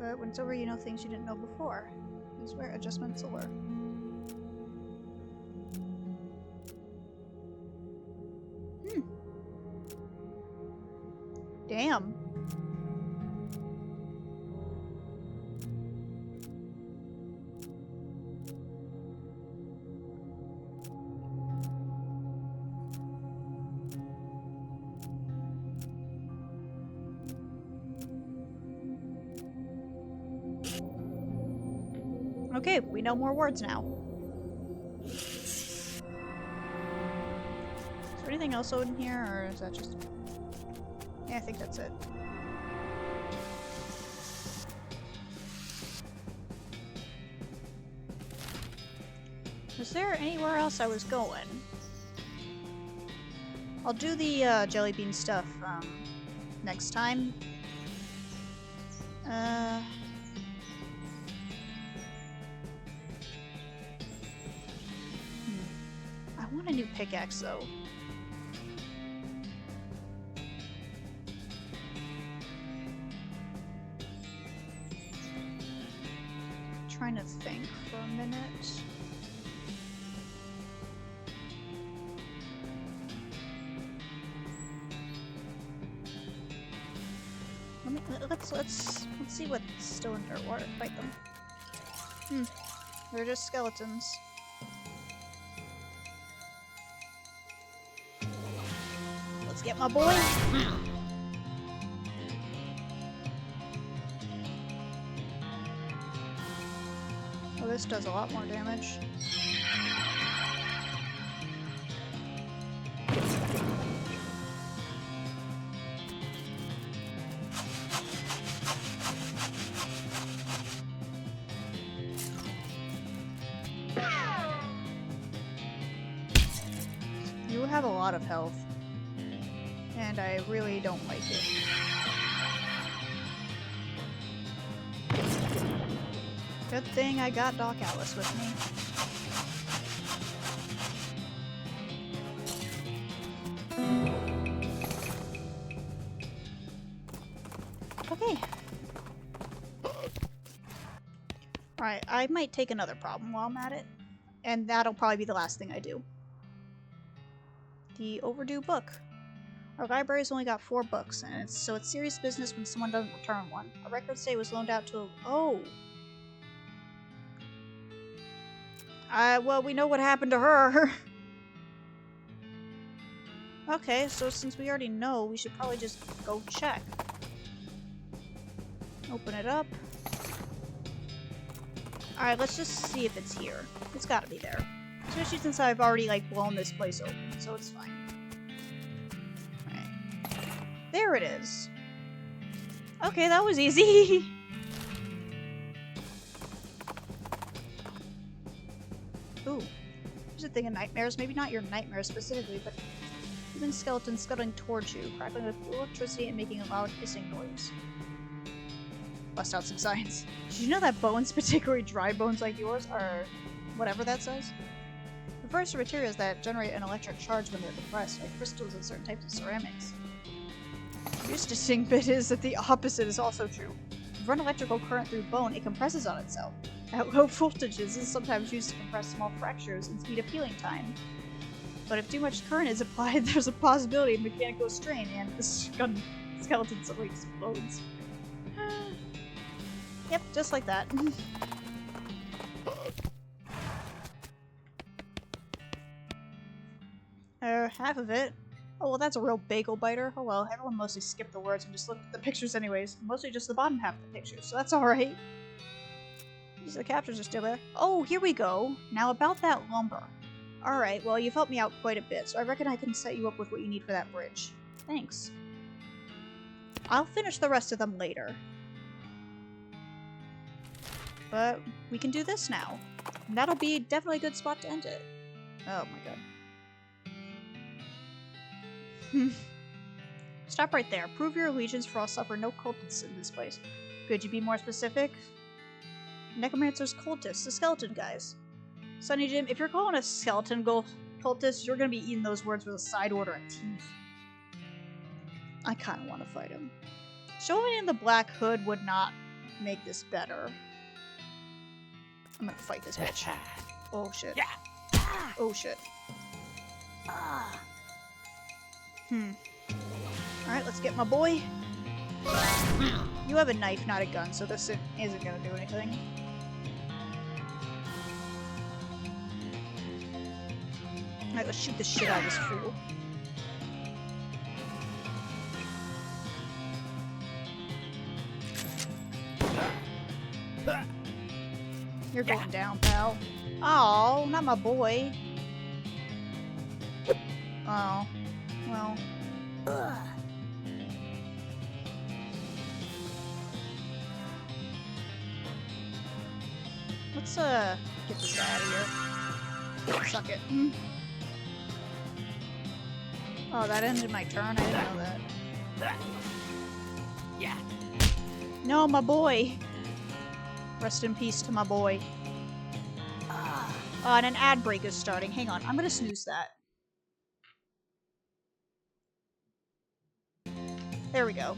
Speaker 1: But when it's over, you know things you didn't know before. This is where adjustments alert. Damn. Okay, we know more words now. Is there anything else in here, or is that just... Yeah, I think that's it. Was there anywhere else I was going? I'll do the jelly bean stuff next time. I want a new pickaxe though. Trying to think for a minute. Let's see what's still in dirt water. Fight them. They're just skeletons. Let's get my boy. Oh, this does a lot more damage. You have a lot of health, and I really don't like it. Good thing I got Doc Alice with me. Okay. Alright, I might take another problem while I'm at it, and that'll probably be the last thing I do. The overdue book. Our library's only got 4 books, and so it's serious business when someone doesn't return one. A record say was loaned out to oh. Well, we know what happened to her. Okay, so since we already know, we should probably just go check. Open it up. Alright, let's just see if it's here. It's gotta be there. Especially since I've already, like, blown this place open, so it's fine. Alright. There it is. Okay, that was easy. Ooh. There's a thing in nightmares. Maybe not your nightmares specifically, but human skeletons scuttling towards you, crackling with electricity and making a loud hissing noise. Bust out some science. Did you know that bones, particularly dry bones like yours, are whatever that says? Refers to materials that generate an electric charge when they're compressed, like crystals and certain types of ceramics. The interesting bit is that the opposite is also true. If you run electrical current through bone, it compresses on itself. At low voltages, this is sometimes used to compress small fractures and speed up healing time. But if too much current is applied, there's a possibility of mechanical strain and the skeleton suddenly explodes. Yep, just like that. Half of it. Oh, well, that's a real bagel biter. Oh well, everyone mostly skipped the words and just looked at the pictures anyways. Mostly just the bottom half of the pictures, so that's alright. These the captures are still there. Oh, here we go. Now about that lumber. Alright, well, you've helped me out quite a bit, so I reckon I can set you up with what you need for that bridge. Thanks. I'll finish the rest of them later. But we can do this now. And that'll be definitely a good spot to end it. Oh my god. Stop right there. Prove your allegiance for I'll suffer no cultists in this place. Could you be more specific? Necromancer's cultists, the skeleton guys. Sonny Jim, if you're calling a skeleton cultist, you're gonna be eating those words with a side order of teeth. I kinda wanna fight him. Showing in the black hood would not make this better. I'm gonna fight this bitch. Oh shit. Oh shit. Alright, let's get my boy. You have a knife, not a gun, so this isn't gonna do anything. Alright, let's shoot the shit out of this fool. You're going down, pal. Oh, not my boy. Oh. Well. Let's, get this guy out of here. Suck it. Oh, that ended my turn? I didn't know that.
Speaker 2: Yeah.
Speaker 1: No, my boy! Rest in peace to my boy. And an ad break is starting. Hang on, I'm gonna snooze that. There we go.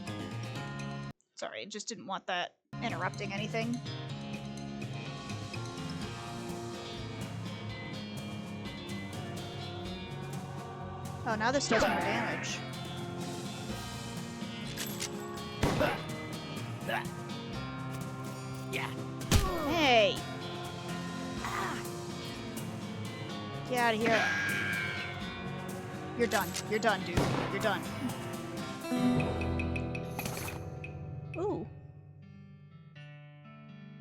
Speaker 1: Sorry, I just didn't want that interrupting anything. Oh, now this does more damage.
Speaker 2: Yeah.
Speaker 1: Hey! Get out of here. You're done. You're done, dude. You're done. Ooh.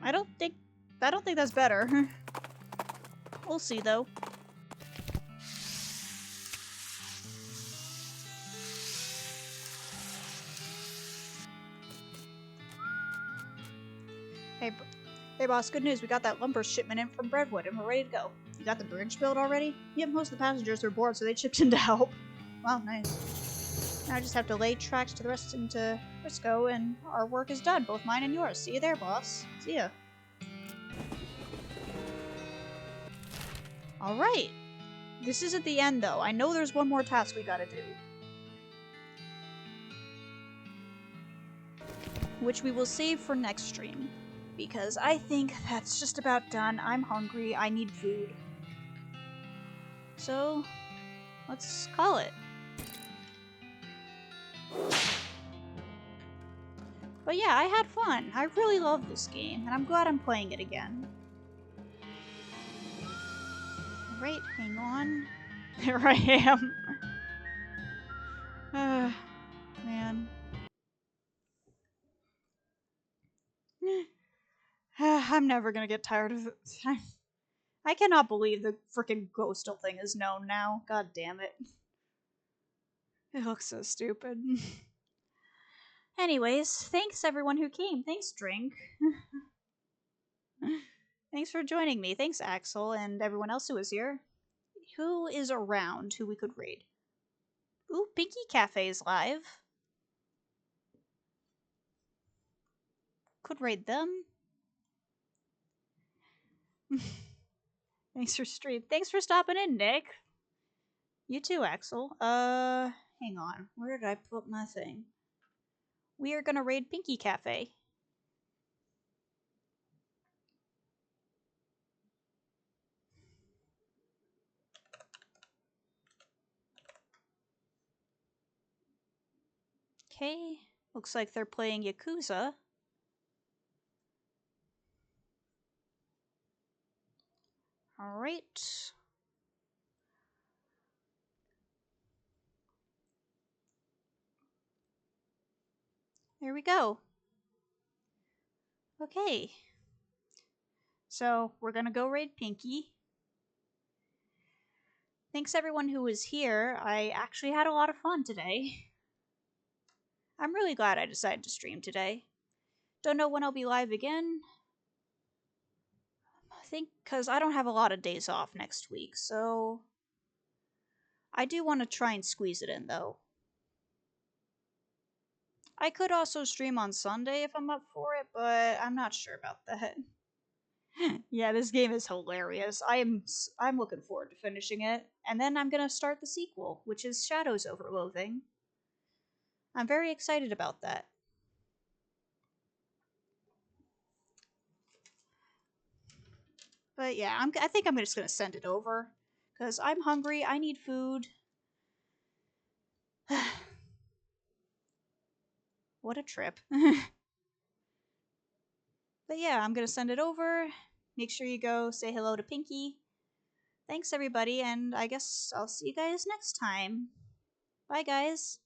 Speaker 1: I don't think that's better. We'll see though. Hey boss, good news. We got that lumber shipment in from Breadwood and we're ready to go. You got the bridge built already? Yep, most of the passengers were bored, so they chipped in to help. Wow, nice. Now I just have to lay tracks to the rest into Frisco and our work is done, both mine and yours. See you there, boss. See ya. Alright. This isn't the end, though. I know there's one more task we gotta do. Which we will save for next stream. Because I think that's just about done. I'm hungry. I need food. So, let's call it. But yeah, I had fun. I really love this game, and I'm glad I'm playing it again. Alright, hang on. There I am. Man. I'm never gonna get tired of it. I cannot believe the frickin' ghostal thing is known now. God damn it. It looks so stupid. Anyways, thanks everyone who came. Thanks, Drink. Thanks for joining me. Thanks, Axel, and everyone else who was here. Who is around who we could raid? Ooh, Pinky Cafe's live. Could raid them. Thanks for stream. Thanks for stopping in, Nick. You too, Axel. Hang on. Where did I put my thing? We are gonna raid Pinky Cafe. Okay. Looks like they're playing Yakuza. Alright. There we go. Okay. So, we're gonna go raid Pinky. Thanks everyone who was here. I actually had a lot of fun today. I'm really glad I decided to stream today. Don't know when I'll be live again. I think because I don't have a lot of days off next week, so I do want to try and squeeze it in, though. I could also stream on Sunday if I'm up for it, but I'm not sure about that. Yeah, this game is hilarious. I'm looking forward to finishing it, and then I'm gonna start the sequel, which is Shadows over Loathing. I'm very excited about that. But yeah, I think I'm just gonna send it over because I'm hungry. I need food. What a trip. But yeah, I'm gonna send it over. Make sure you go say hello to Pinky. Thanks everybody, and I guess I'll see you guys next time. Bye guys.